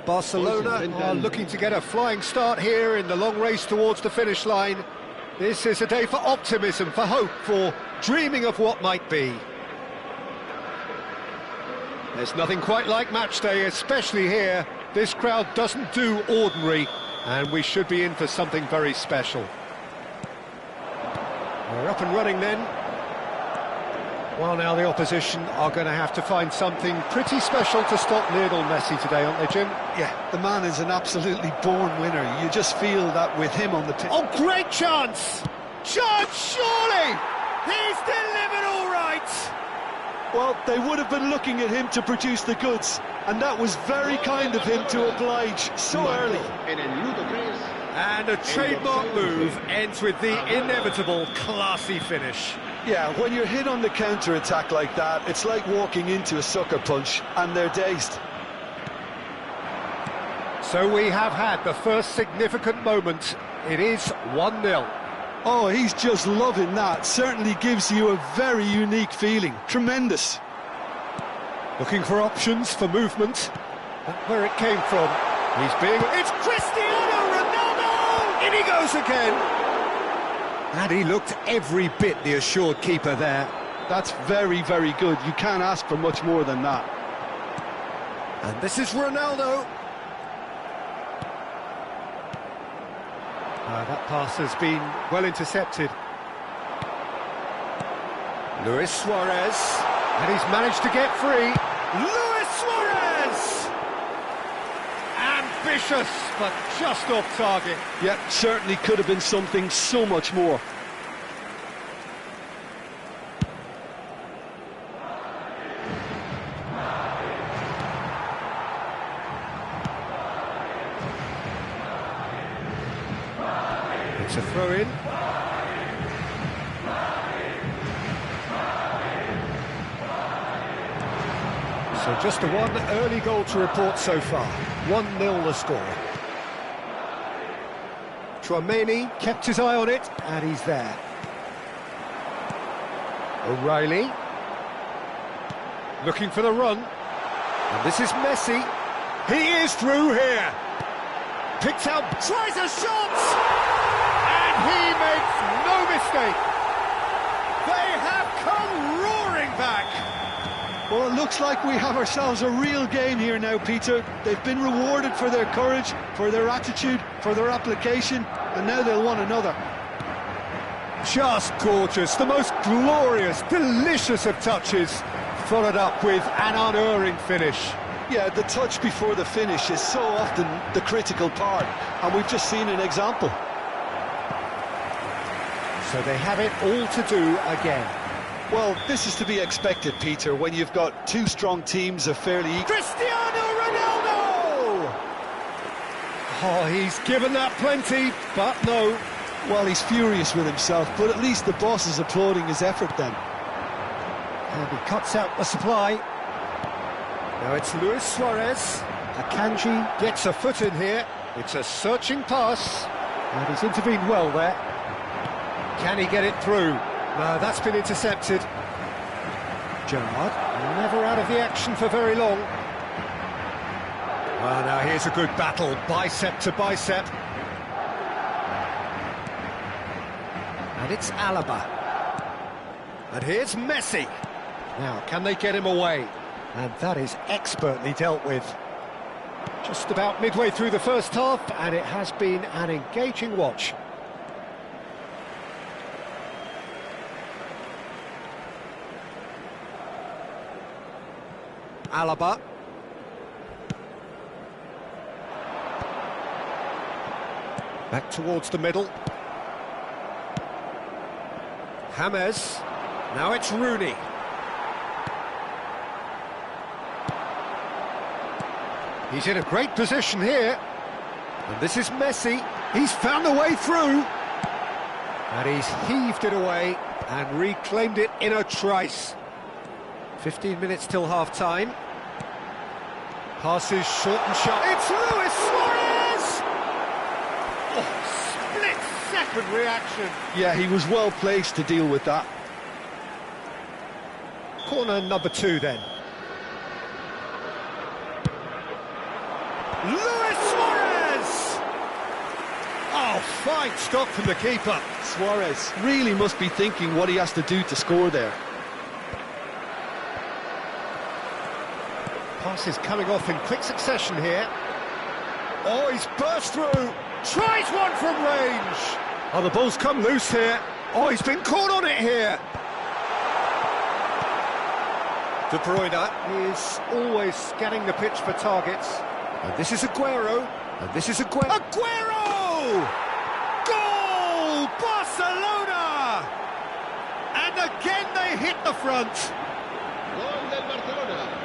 Barcelona are looking to get a flying start here in the long race towards the finish line. This is a day for optimism, for hope, for dreaming of what might be. There's nothing quite like match day, especially here. This crowd doesn't do ordinary, and we should be in for something very special. We're up and running then. Well, now the opposition are going to have to find something pretty special to stop Lionel Messi today, aren't they, Jim? Yeah, the man is an absolutely born winner. You just feel that with him on the pitch. Oh, great chance! Chance, surely! He's delivered all right! Well, they would have been looking at him to produce the goods, and that was very kind of him to oblige so early. En el minuto 3. And a trademark move ends with the inevitable classy finish. Yeah, when you're hit on the counter-attack like that, it's like walking into a sucker punch, and they're dazed. So we have had the first significant moment. It is 1-0. Oh, he's just loving that. Certainly gives you a very unique feeling. Tremendous. Looking for options, for movement. That's where it came from. It's Cristiano Ronaldo! In he goes again! And he looked every bit the assured keeper there. That's very, very good. You can't ask for much more than that. And this is Ronaldo. That pass has been well intercepted. Luis Suarez. And he's managed to get free. Luis Suarez! Ambitious, but just off target. Yeah, certainly could have been something so much more. It's a throw-in. So just one early goal to report so far. 1-0 the score. Tchouaméni kept his eye on it, and he's there. O'Reilly. Looking for the run. And this is Messi. He is through here. Picks out, tries a shot! And he makes no mistake. They have come roaring back. Well, it looks like we have ourselves a real game here now, Peter. They've been rewarded for their courage, for their attitude, for their application, and now they'll want another. Just gorgeous, the most glorious, delicious of touches, followed up with an unerring finish. Yeah, the touch before the finish is so often the critical part, and we've just seen an example. So they have it all to do again. Well, this is to be expected, Peter, when you've got two strong teams of fairly equal. Cristiano Ronaldo! Oh, he's given that plenty, but no. Well, he's furious with himself, but at least the boss is applauding his effort then. And he cuts out the supply. Now it's Luis Suarez. Akanji gets a foot in here. It's a searching pass. And he's intervened well there. Can he get it through? No, that's been intercepted. Gerrard, never out of the action for very long. Well, now here's a good battle, bicep to bicep. And it's Alaba. And here's Messi. Now, can they get him away? And that is expertly dealt with. Just about midway through the first half, and it has been an engaging watch. Alaba. Back towards the middle. James. Now it's Rooney. He's in a great position here. And this is Messi. He's found a way through. And he's heaved it away and reclaimed it in a trice. 15 minutes till half-time. Passes short and sharp. It's Luis Suarez! Oh, split-second reaction. Yeah, he was well placed to deal with that. Corner number 2 then. Luis Suarez! Oh, fine stop from the keeper. Suarez really must be thinking what he has to do to score there. Pass is coming off in quick succession here. Oh, he's burst through. Tries one from range. Oh, the ball's come loose here. Oh, he's been caught on it here. De Bruyne is always scanning the pitch for targets. And this is Aguero. And this is Aguero. Aguero! Goal! Barcelona! And again they hit the front. Gol del Barcelona.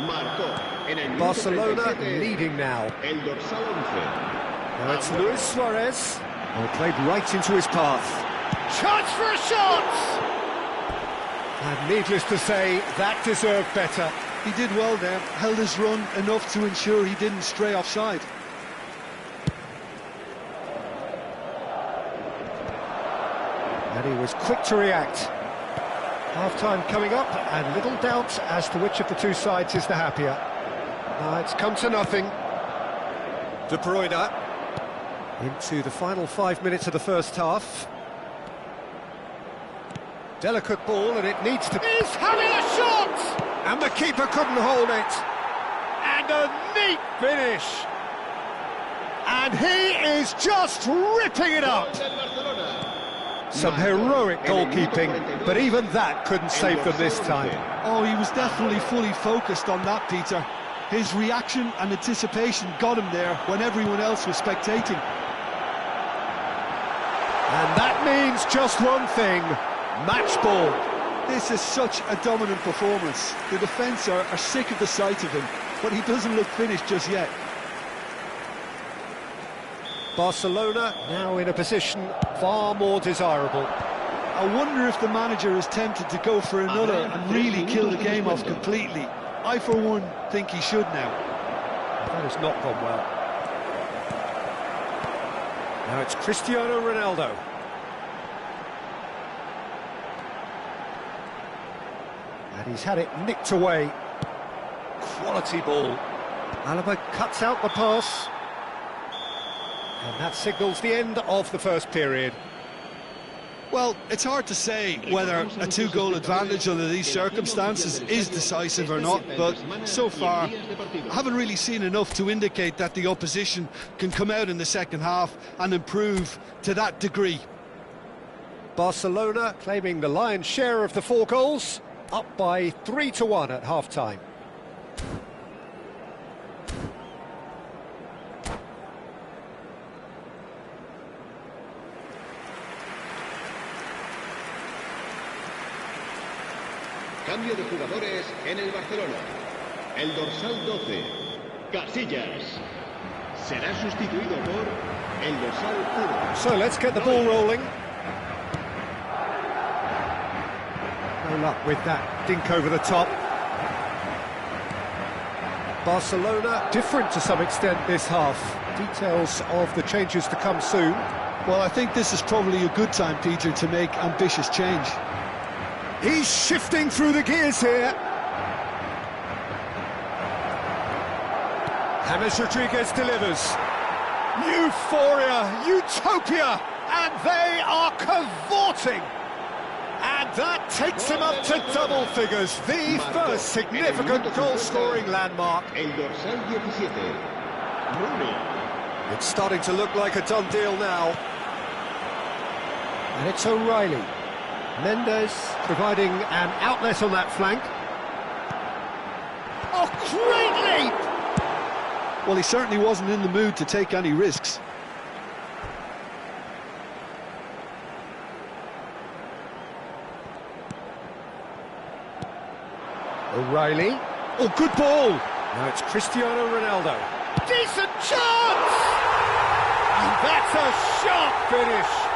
Marcó en el minuto Barcelona 37, leading now. el dorsal 11. Now it's Luis Suarez. Oh, played right into his path. Chance for a shot! And needless to say, that deserved better. He did well there, held his run enough to ensure he didn't stray offside. And he was quick to react. Half-time coming up, and little doubt as to which of the two sides is the happier. It's come to nothing. De Bruyne into the final 5 minutes of the first half. Delicate ball, and it needs to... He's having a shot! And the keeper couldn't hold it. And a neat finish. And he is just ripping it up. Gol del Barcelona. Some heroic goalkeeping, but even that couldn't save them this time. Oh, he was definitely fully focused on that, Peter. His reaction and anticipation got him there when everyone else was spectating. And that means just one thing, match ball. This is such a dominant performance. The defence are sick of the sight of him, but he doesn't look finished just yet. Barcelona now in a position far more desirable. I wonder if the manager is tempted to go for another and really kill the game off completely. I, for one, think he should now. That has not gone well. Now it's Cristiano Ronaldo. And he's had it nicked away. Quality ball. Alaba cuts out the pass. And that signals the end of the first period. Well, it's hard to say whether a two-goal advantage under these circumstances is decisive or not, but so far I haven't really seen enough to indicate that the opposition can come out in the second half and improve to that degree. Barcelona claiming the lion's share of the 4 goals, up by 3-1 at half-time. Cambio de jugadores en el Barcelona. El dorsal 12, Casillas, será sustituido por el dorsal 1. So let's get the ball rolling. No luck with that dink over the top. Barcelona different to some extent this half. Details of the changes to come soon. Well, I think this is probably a good time, Peter, to make ambitious change. He's shifting through the gears here. James Rodriguez delivers. Euphoria, utopia, and they are cavorting. And that takes him up to double figures, the first significant goal-scoring landmark. El dorsal 17, Rooney. It's starting to look like a done deal now. And it's O'Reilly. Mendes providing an outlet on that flank. Oh, great leap! Well, he certainly wasn't in the mood to take any risks. O'Reilly. Oh, good ball! Now it's Cristiano Ronaldo. Decent chance! And that's a sharp finish!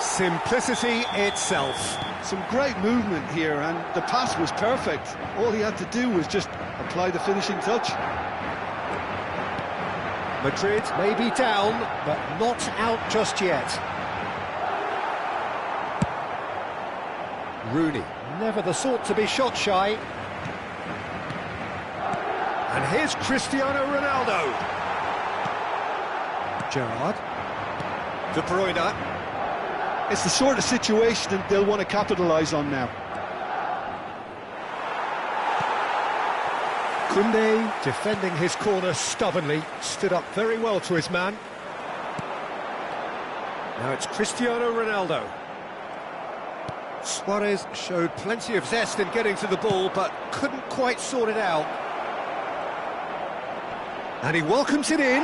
Simplicity itself. Some great movement here, and the pass was perfect. All he had to do was just apply the finishing touch. Madrid may be down, but not out just yet. Rooney, never the sort to be shot shy. And here's Cristiano Ronaldo. Gerrard. De Bruyne. It's the sort of situation that they'll want to capitalise on now. Koundé, defending his corner stubbornly, stood up very well to his man. Now it's Cristiano Ronaldo. Suarez showed plenty of zest in getting to the ball, but couldn't quite sort it out. And he welcomes it in.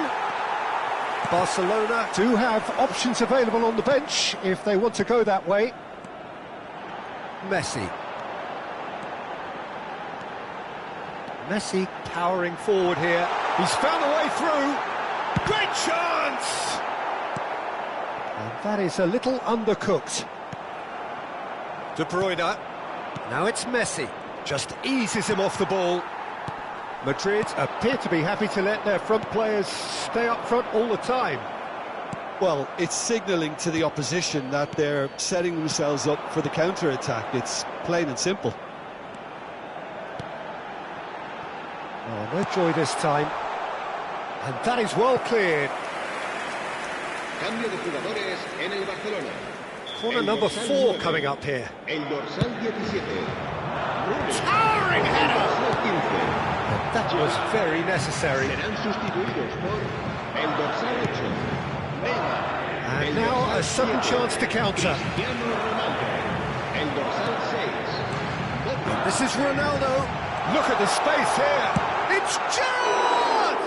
Barcelona do have options available on the bench if they want to go that way. Messi. Messi powering forward here. He's found a way through. Great chance! And that is a little undercooked. De Bruyne. Now it's Messi. Just eases him off the ball. Madrid appear to be happy to let their front players stay up front all the time. Well, it's signalling to the opposition that they're setting themselves up for the counter-attack. It's plain and simple. Oh, no joy this time. And that is well cleared. Cambio de jugadores en el Barcelona. Corner number 4 coming up here. El dorsal 17. Towering header! Dorsal 15. That was very necessary. Serán sustituidos por el dorsal 8. Neymar. And now a sudden chance to counter. Cristiano Ronaldo. El dorsal 6. This is Ronaldo. Look at the space here. It's Gerrard!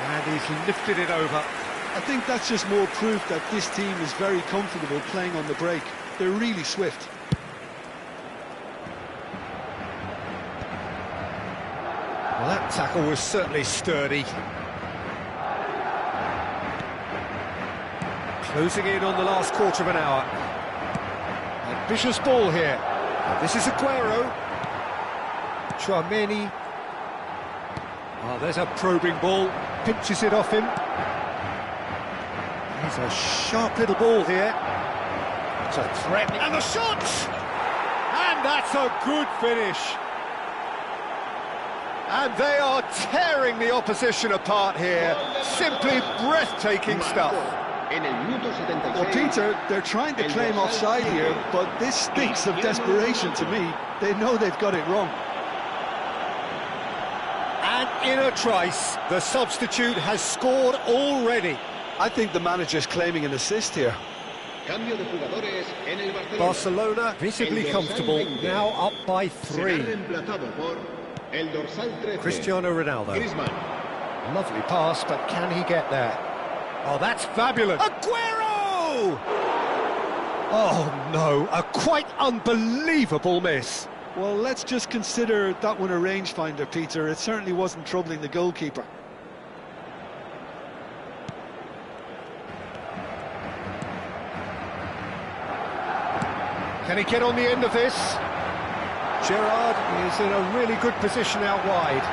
And he's lifted it over. I think that's just more proof that this team is very comfortable playing on the break. They're really swift. Well, that tackle was certainly sturdy. Closing in on the last quarter of an hour. Ambitious ball here. And this is Aguero. Chouameni. Oh, there's a probing ball. Pinches it off him. He's a sharp little ball here. It's a threat. And the shot! And that's a good finish. And they are tearing the opposition apart here. Simply breathtaking stuff. En el minuto 76. Well, Peter, they're trying to claim offside here, but this stinks of desperation to me. They know they've got it wrong. And in a trice, the substitute has scored already. I think the manager's claiming an assist here. Cambio de jugadores en el Barcelona. Barcelona visibly comfortable, now up by 3. Será reemplazado por el dorsal 13. Cristiano Ronaldo. Griezmann. Lovely pass, but can he get there? Oh, that's fabulous. Aguero! Oh, no, a quite unbelievable miss. Well, let's just consider that one a rangefinder, Peter. It certainly wasn't troubling the goalkeeper. Can he get on the end of this? Gerrard is in a really good position out wide.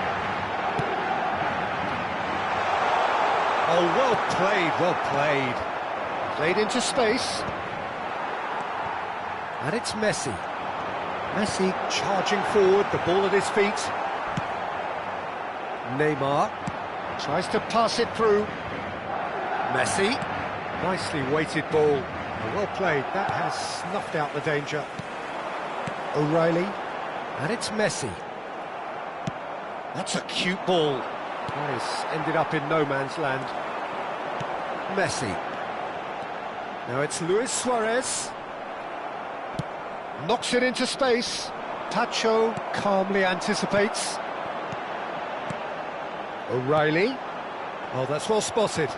Oh, well played, well played. Played into space. And it's Messi. Messi charging forward, the ball at his feet. Neymar tries to pass it through. Messi. Nicely weighted ball. Well played, that has snuffed out the danger. O'Reilly. And it's Messi. That's a cute ball. That has ended up in no man's land. Messi. Now it's Luis Suarez. Knocks it into space. Pacho calmly anticipates. O'Reilly. Oh, that's well spotted.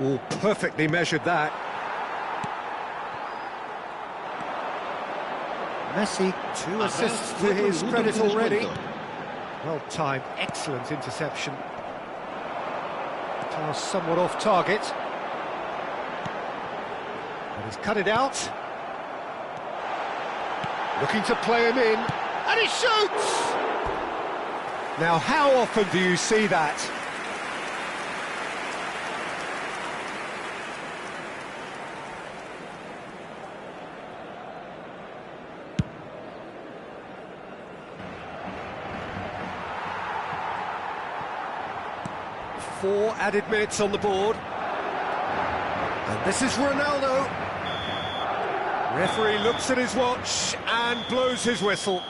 Oh, perfectly measured that. Messi, 2 assists to his credit already. Well timed, excellent interception. Pass somewhat off target. And he's cut it out. Looking to play him in. And he shoots! Now, how often do you see that? 4 added minutes on the board. And this is Ronaldo. Referee looks at his watch and blows his whistle.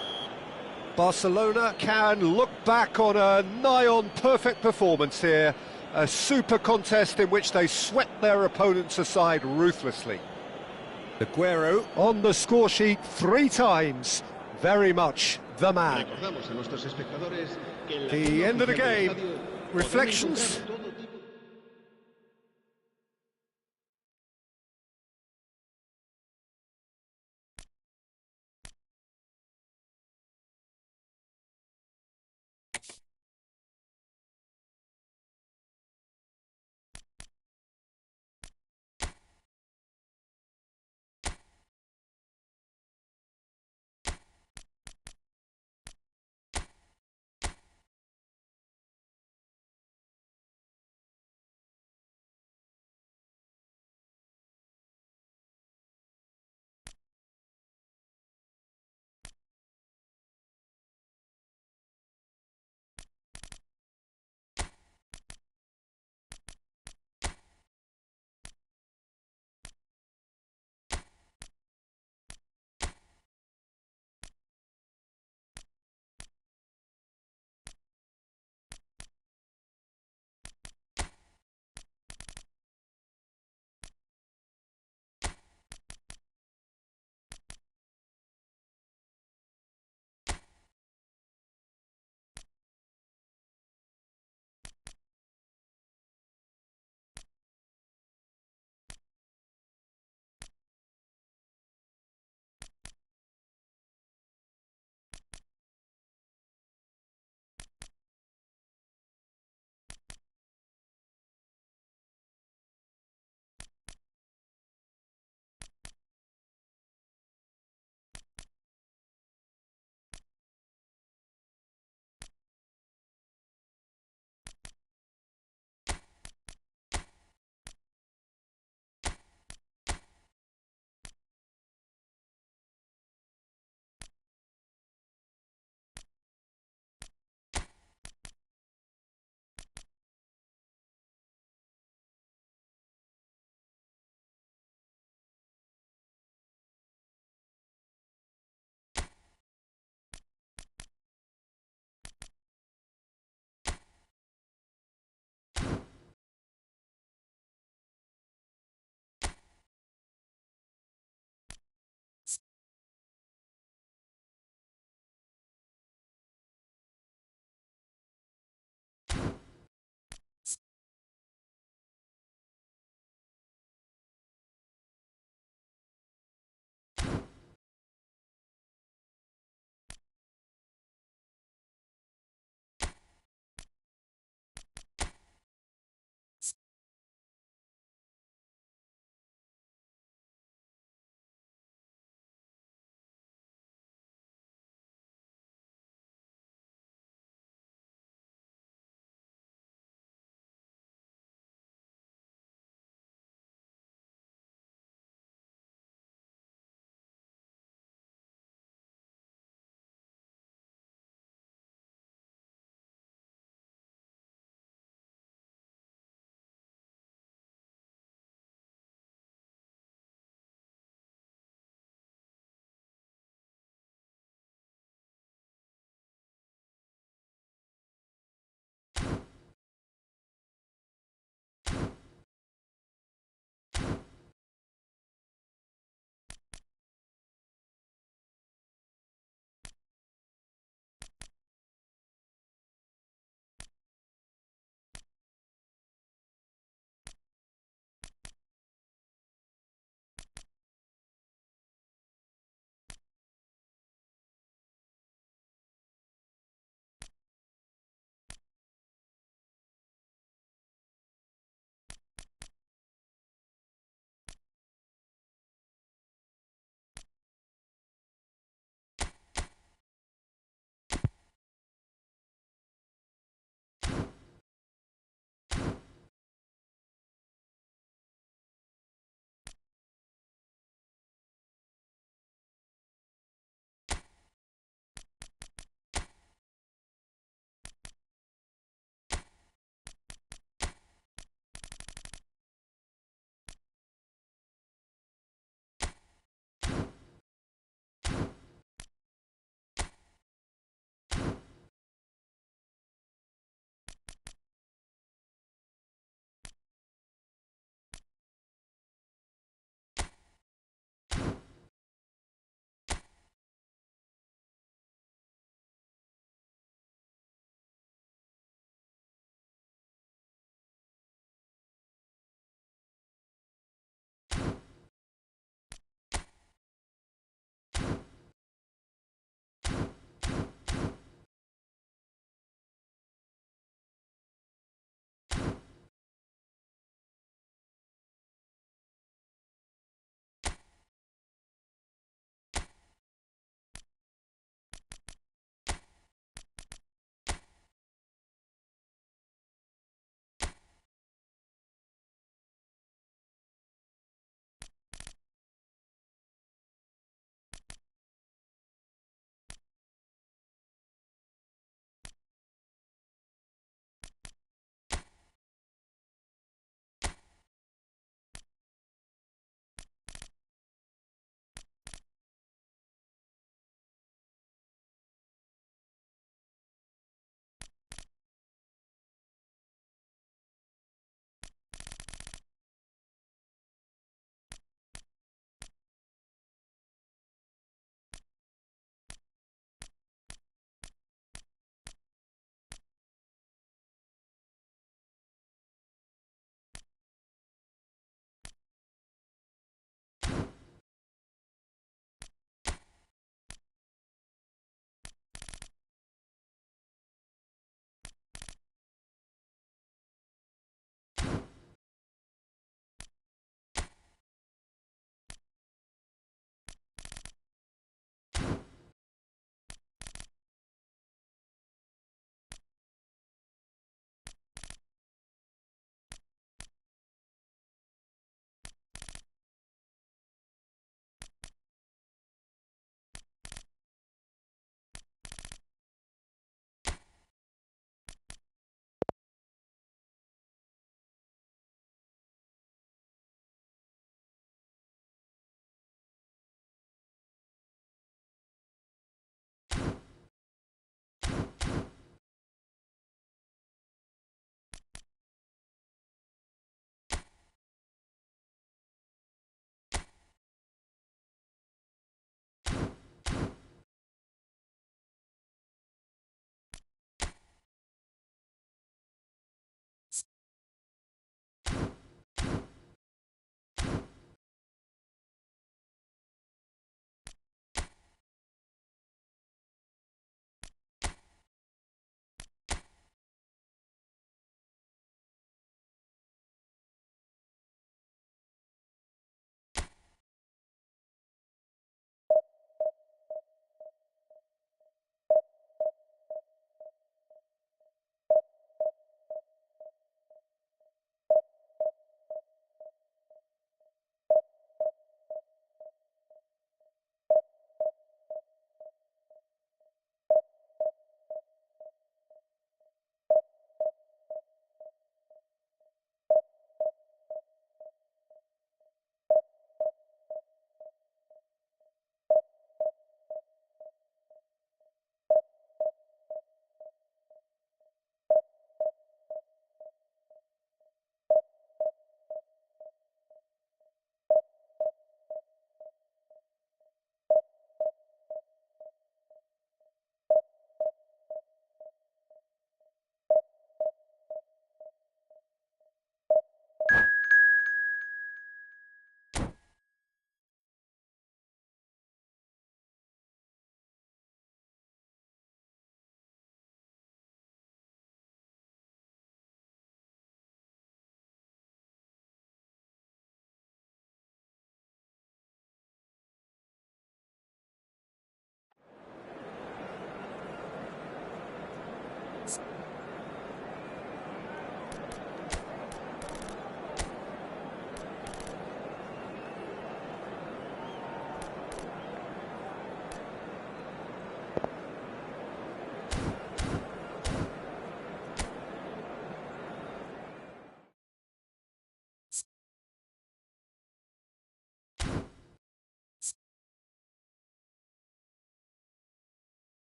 Barcelona can look back on a nigh-on perfect performance here. A super contest in which they swept their opponents aside ruthlessly. Aguero on the score sheet 3 times. Very much the man. The end of the game. Reflections?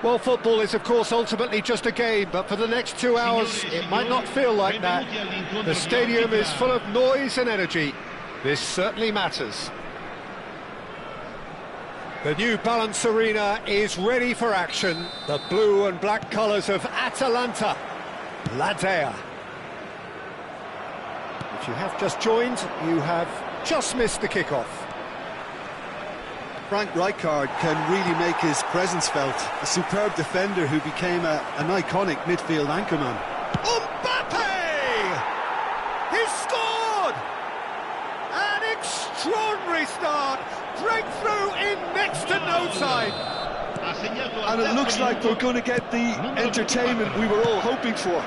Well, football is, of course, ultimately just a game, but for the next 2 hours, it might not feel like that. The stadium is full of noise and energy. This certainly matters. The new Balance Arena is ready for action. The blue and black colours of Atalanta. La Dea. If you have just joined, you have just missed the kickoff. Frank Rijkaard can really make his presence felt. A superb defender who became an iconic midfield anchorman. Mbappe! He scored! An extraordinary start! Breakthrough in next to no time! And it looks like we're going to get the entertainment we were all hoping for.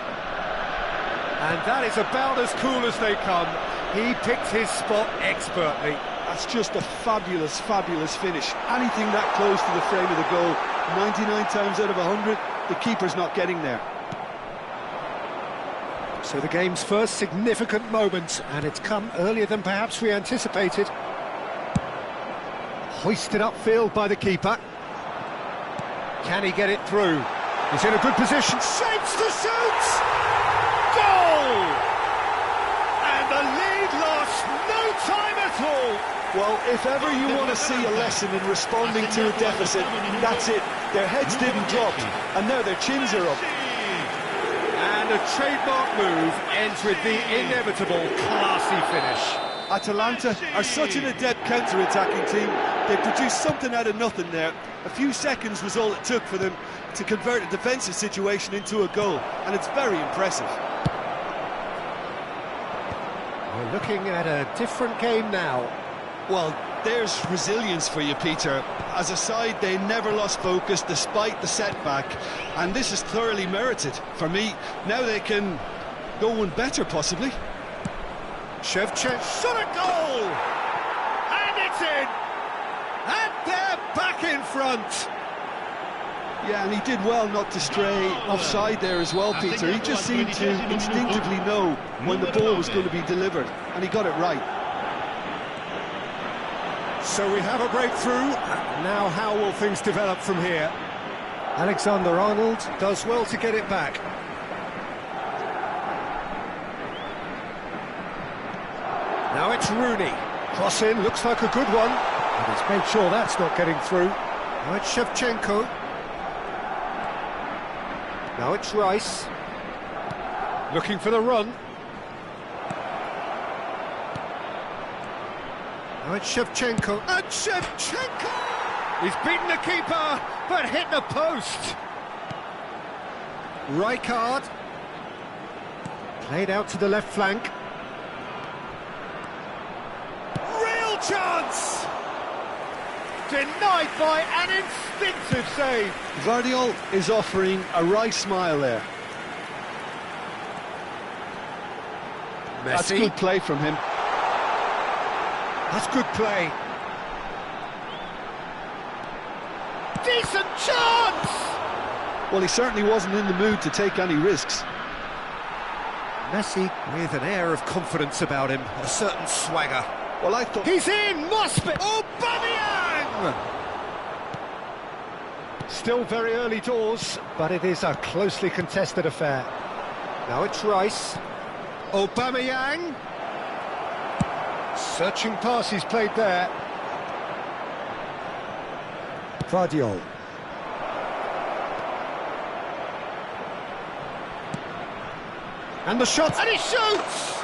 And that is about as cool as they come. He picked his spot expertly. That's just a fabulous, fabulous finish. Anything that close to the frame of the goal, 99 times out of 100, the keeper's not getting there. So the game's first significant moment, and it's come earlier than perhaps we anticipated. Hoisted upfield by the keeper. Can he get it through? He's in a good position, shapes to shoot! Goal! And the lead lost no time at all. Well, if ever you want to see a lesson in responding to a deficit, that's it. Their heads didn't drop, and now their chins are up. And a trademark move ends with the inevitable classy finish. Atalanta are such an adept counter-attacking team. They produced something out of nothing there. A few seconds was all it took for them to convert a defensive situation into a goal, and it's very impressive. We're looking at a different game now. Well, there's resilience for you, Peter. As a side, they never lost focus despite the setback, and this is thoroughly merited. For me, now they can go one better, possibly. Shevchenko shot a goal! And it's in! And they're back in front! Yeah, and he did well not to stray offside there as well, Peter. He just seemed to instinctively know when the ball was going to be delivered, and he got it right. So we have a breakthrough. Now how will things develop from here? Alexander-Arnold does well to get it back. Now it's Rooney. Cross in, looks like a good one. But he's made sure that's not getting through. Now it's Shevchenko. Now it's Rice. Looking for the run. Now it's Shevchenko. And Shevchenko! He's beaten the keeper, but hit the post. Rijkaard. Played out to the left flank. Real chance! Denied by an instinctive save. Guardiola is offering a Rice smile there. Messi. That's good play from him. That's good play. Decent chance! Well, he certainly wasn't in the mood to take any risks. Messi with an air of confidence about him, a certain swagger. Well, I thought... He's in! Must be! Aubameyang! Still very early doors, but it is a closely contested affair. Now it's Rice. Aubameyang. Searching pass he's played there. Guardiola. And the shot, and he shoots!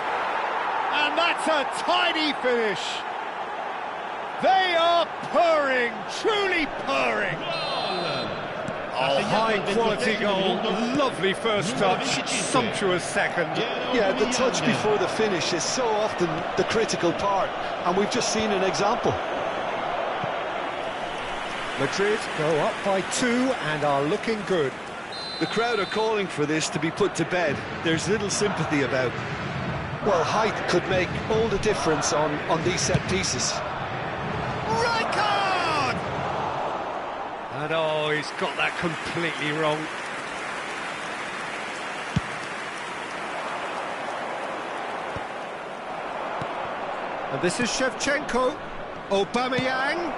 And that's a tidy finish. They are purring, truly purring. Oh, high-quality goal, lovely first touch, sumptuous second. Yeah, the touch before the finish is so often the critical part, and we've just seen an example. Madrid go up by 2 and are looking good. The crowd are calling for this to be put to bed. There's little sympathy about. Well, height could make all the difference on these set pieces. Rijkaard! And oh, he's got that completely wrong. And this is Shevchenko. Aubameyang.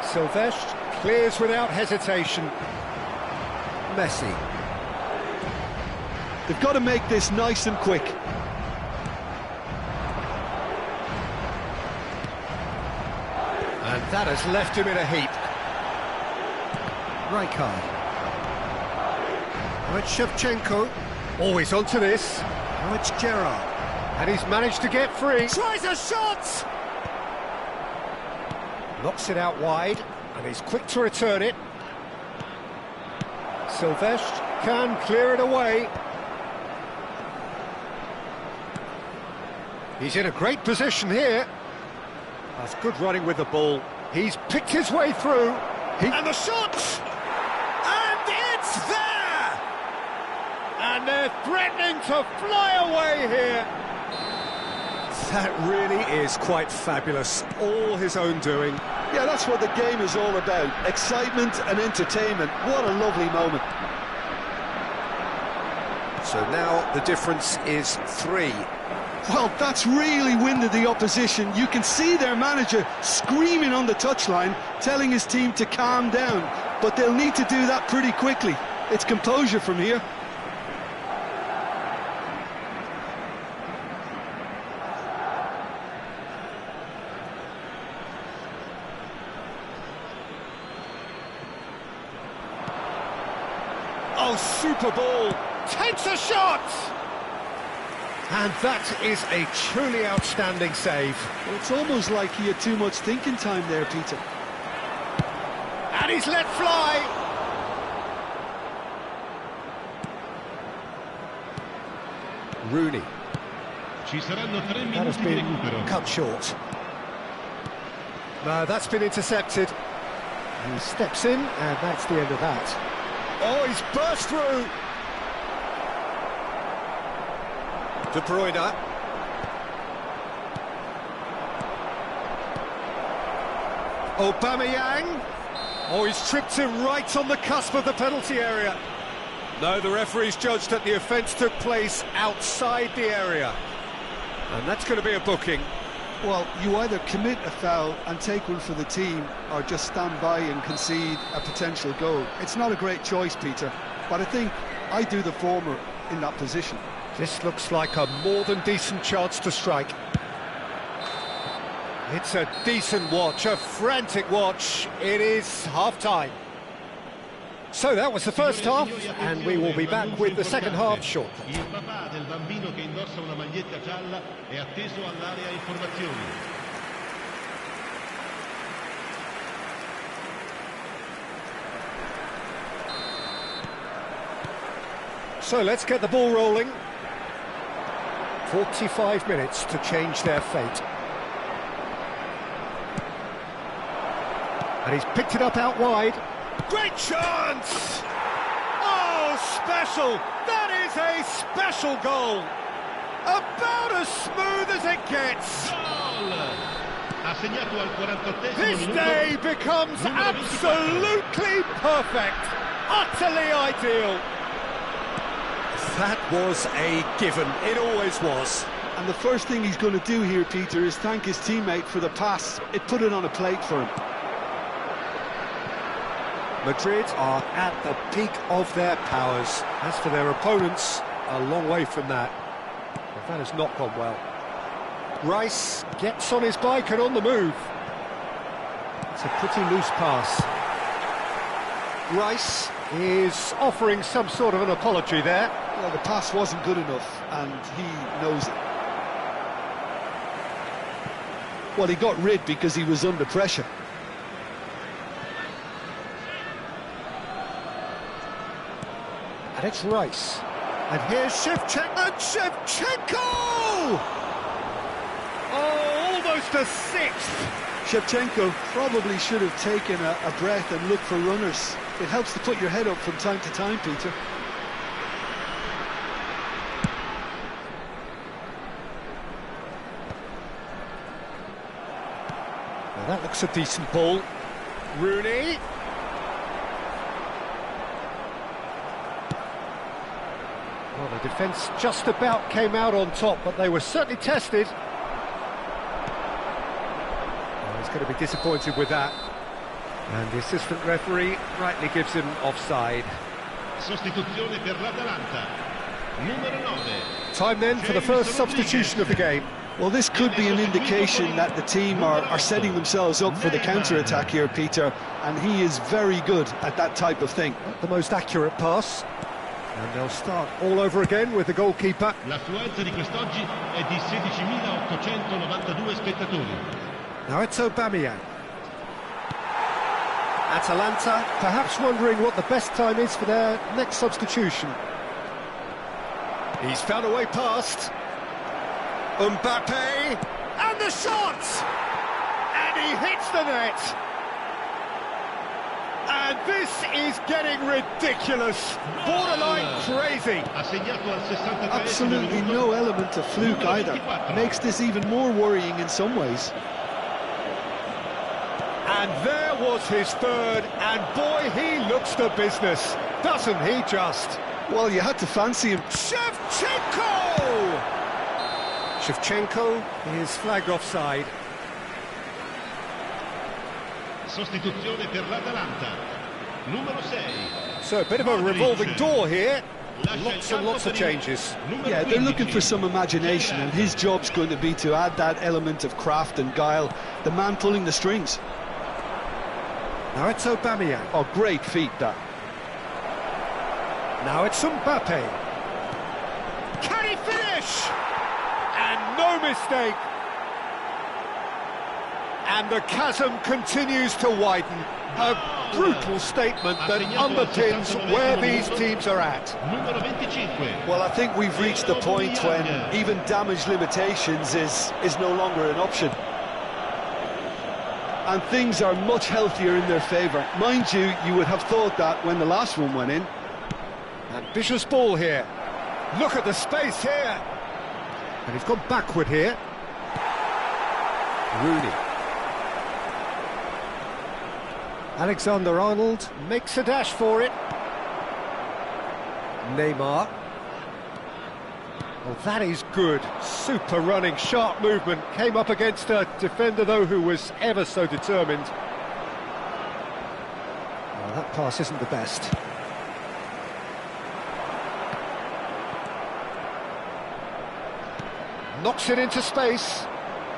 Silvestre clears without hesitation. Messi. They've got to make this nice and quick. And that has left him in a heap. Rijkaard. Now it's Shevchenko. Always onto this. Now it's Gerrard. And he's managed to get free. Tries a shot! Knocks it out wide. And he's quick to return it. Silvestre can clear it away. He's in a great position here. That's good running with the ball. He's picked his way through. And the shot! And it's there! And they're threatening to fly away here. That really is quite fabulous. All his own doing. Yeah, that's what the game is all about. Excitement and entertainment. What a lovely moment. So now the difference is 3. Well, that's really winded the opposition. You can see their manager screaming on the touchline, telling his team to calm down. But they'll need to do that pretty quickly. It's composure from here. Oh, super ball! Takes a shot! And that is a truly outstanding save. Well, it's almost like he had too much thinking time there, Peter. And he's let fly! Rooney. That has been cut short. No, that's been intercepted. He steps in, and that's the end of that. Oh, he's burst through! De Bruyne. Aubameyang. Oh, he's tripped him right on the cusp of the penalty area. No, the referee's judged that the offence took place outside the area. And that's going to be a booking. Well, you either commit a foul and take one for the team, or just stand by and concede a potential goal. It's not a great choice, Peter, but I think I do the former in that position. This looks like a more than decent chance to strike. It's a decent watch, a frantic watch. It is half-time. So that was the first half, and we will be back with the second half shortly. Il papà del bambino che indossa una maglietta gialla è atteso all'area informazioni. So let's get the ball rolling. 45 minutes to change their fate. And he's picked it up out wide. Great chance! Oh, special! That is a special goal! About as smooth as it gets! Ha segnato al 48esimo This minuto. day becomes absolutely perfect! Utterly ideal! That was a given. It always was. And the first thing he's going to do here, Peter, is thank his teammate for the pass. It put it on a plate for him. Madrid are at the peak of their powers. As for their opponents, a long way from that. But that has not gone well. Rice gets on his bike and on the move. It's a pretty loose pass. Rice is offering some sort of an apology there. Well, the pass wasn't good enough, and he knows it. Well, he got rid because he was under pressure. And it's Rice. And here's Shevchenko. And Shevchenko! Oh, almost a sixth. Shevchenko probably should have taken a breath and looked for runners. It helps to put your head up from time to time, Peter. Well, that looks a decent ball. Rooney. Well, the defence just about came out on top, but they were certainly tested. Well, he's going to be disappointed with that. And the assistant referee rightly gives him offside. Sostituzione per l'Atalanta. Numero 9. Time then for the first substitution of the game. Well, this could be an indication that the team are setting themselves up for the counter-attack here, Peter, and he is very good at that type of thing. Not the most accurate pass. And they'll start all over again with the goalkeeper. L'affluenza di quest'oggi è di 16.892 spettatori. Now it's Aubameyang. Atalanta perhaps wondering what the best time is for their next substitution. He's found a way past. Mbappe, and the shot! And he hits the net! And this is getting ridiculous, borderline crazy. Ha segnato al 63esimo Absolutely minuto. no element of fluke either. Makes this even more worrying in some ways. And there was his third, and boy, he looks the business, doesn't he just? Well, you had to fancy him. Shevchenko! Shevchenko is flagged offside. Sostituzione per l'Atalanta. Numero 6. So a bit of a revolving door here. Lots and lots of changes. Yeah, they're looking for some imagination, and his job's going to be to add that element of craft and guile. The man pulling the strings. Now it's Aubameyang. Oh, great feat, that. Now it's Mbappe. Can he finish? And no mistake. And the chasm continues to widen. A brutal statement that underpins where these teams are at. Numero 25. Well, I think we've reached the point when even damage limitations is no longer an option. And things are much healthier in their favour. Mind you, you would have thought that when the last one went in. Ambitious ball here. Look at the space here. And he's gone backward here. Rooney. Alexander-Arnold makes a dash for it. Neymar. Oh, that is good. Super running, sharp movement. Came up against a defender, though, who was ever so determined. Oh, that pass isn't the best. Knocks it into space.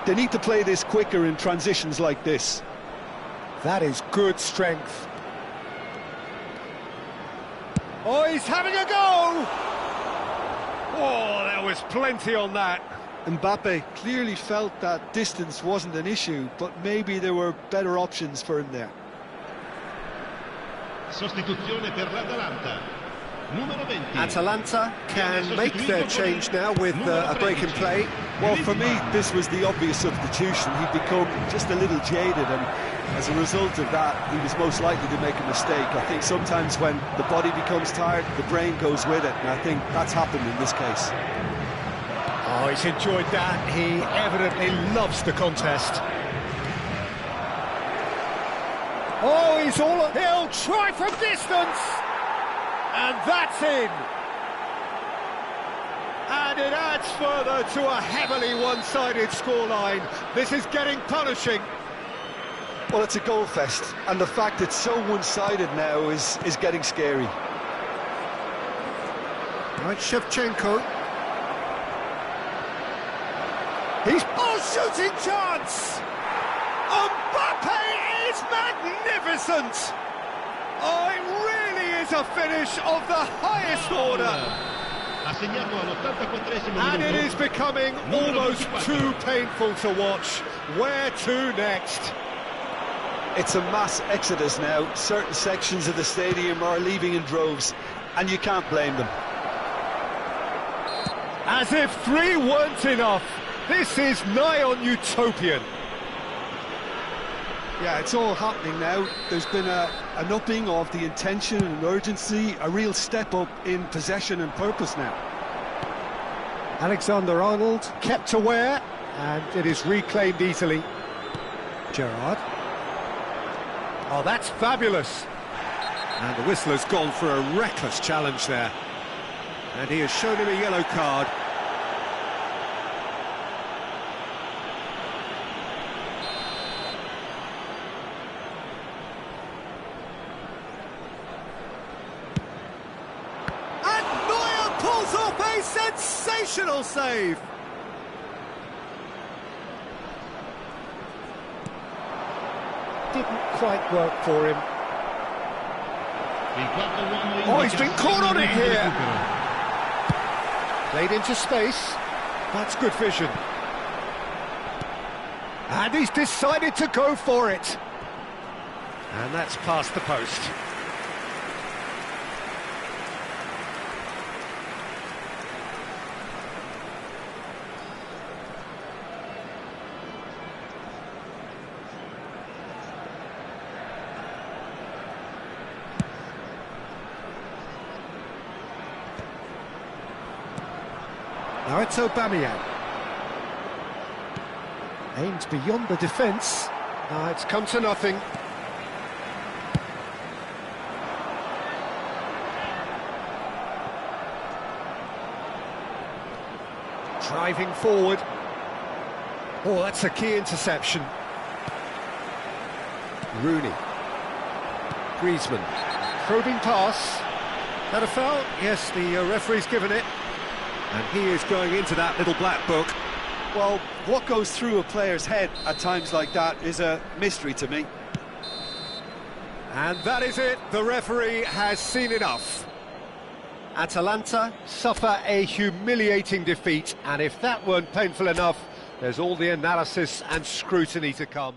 They need to play this quicker in transitions like this. That is good strength. Oh, he's having a go! Oh, there was plenty on that. Mbappe clearly felt that distance wasn't an issue, but maybe there were better options for him there. Sostituzione per l'Atalanta. Numero 20. Atalanta can make their change now with a break in play. Well, for me, this was the obvious substitution. He'd become just a little jaded, and as a result of that, he was most likely to make a mistake. I think sometimes when the body becomes tired, the brain goes with it, and I think that's happened in this case. Oh, he's enjoyed that. He evidently loves the contest. Oh, he's all... He'll try from distance! And that's in! And it adds further to a heavily one-sided scoreline. This is getting punishing. Well, it's a goal fest, and the fact it's so one-sided now is getting scary. Right, Shevchenko. He's... Oh, shooting chance! Mbappe is magnificent! Oh, it really is a finish of the highest order. And it is becoming almost too painful to watch. Where to next? It's a mass exodus now. Certain sections of the stadium are leaving in droves, and you can't blame them. As if 3 weren't enough. This is nigh on utopian. Yeah, it's all happening now. There's been an upping of the intention and urgency, a real step up in possession and purpose now. Alexander-Arnold kept aware, and it is reclaimed easily. Gerrard. Oh, that's fabulous. And the whistler's gone for a reckless challenge there. And he has shown him a yellow card. Pulls off a sensational save. Didn't quite work for him. Oh, he's been caught on it here. Played into space. That's good vision. And he's decided to go for it. And that's past the post. Now it's Aubameyang. Aimed beyond the defence. Now it's come to nothing. Driving forward. Oh, that's a key interception. Rooney. Griezmann. Probing pass. That a foul? Yes, the referee's given it. And he is going into that little black book. Well, what goes through a player's head at times like that is a mystery to me. And that is it. The referee has seen enough. Atalanta suffer a humiliating defeat, and if that weren't painful enough, there's all the analysis and scrutiny to come.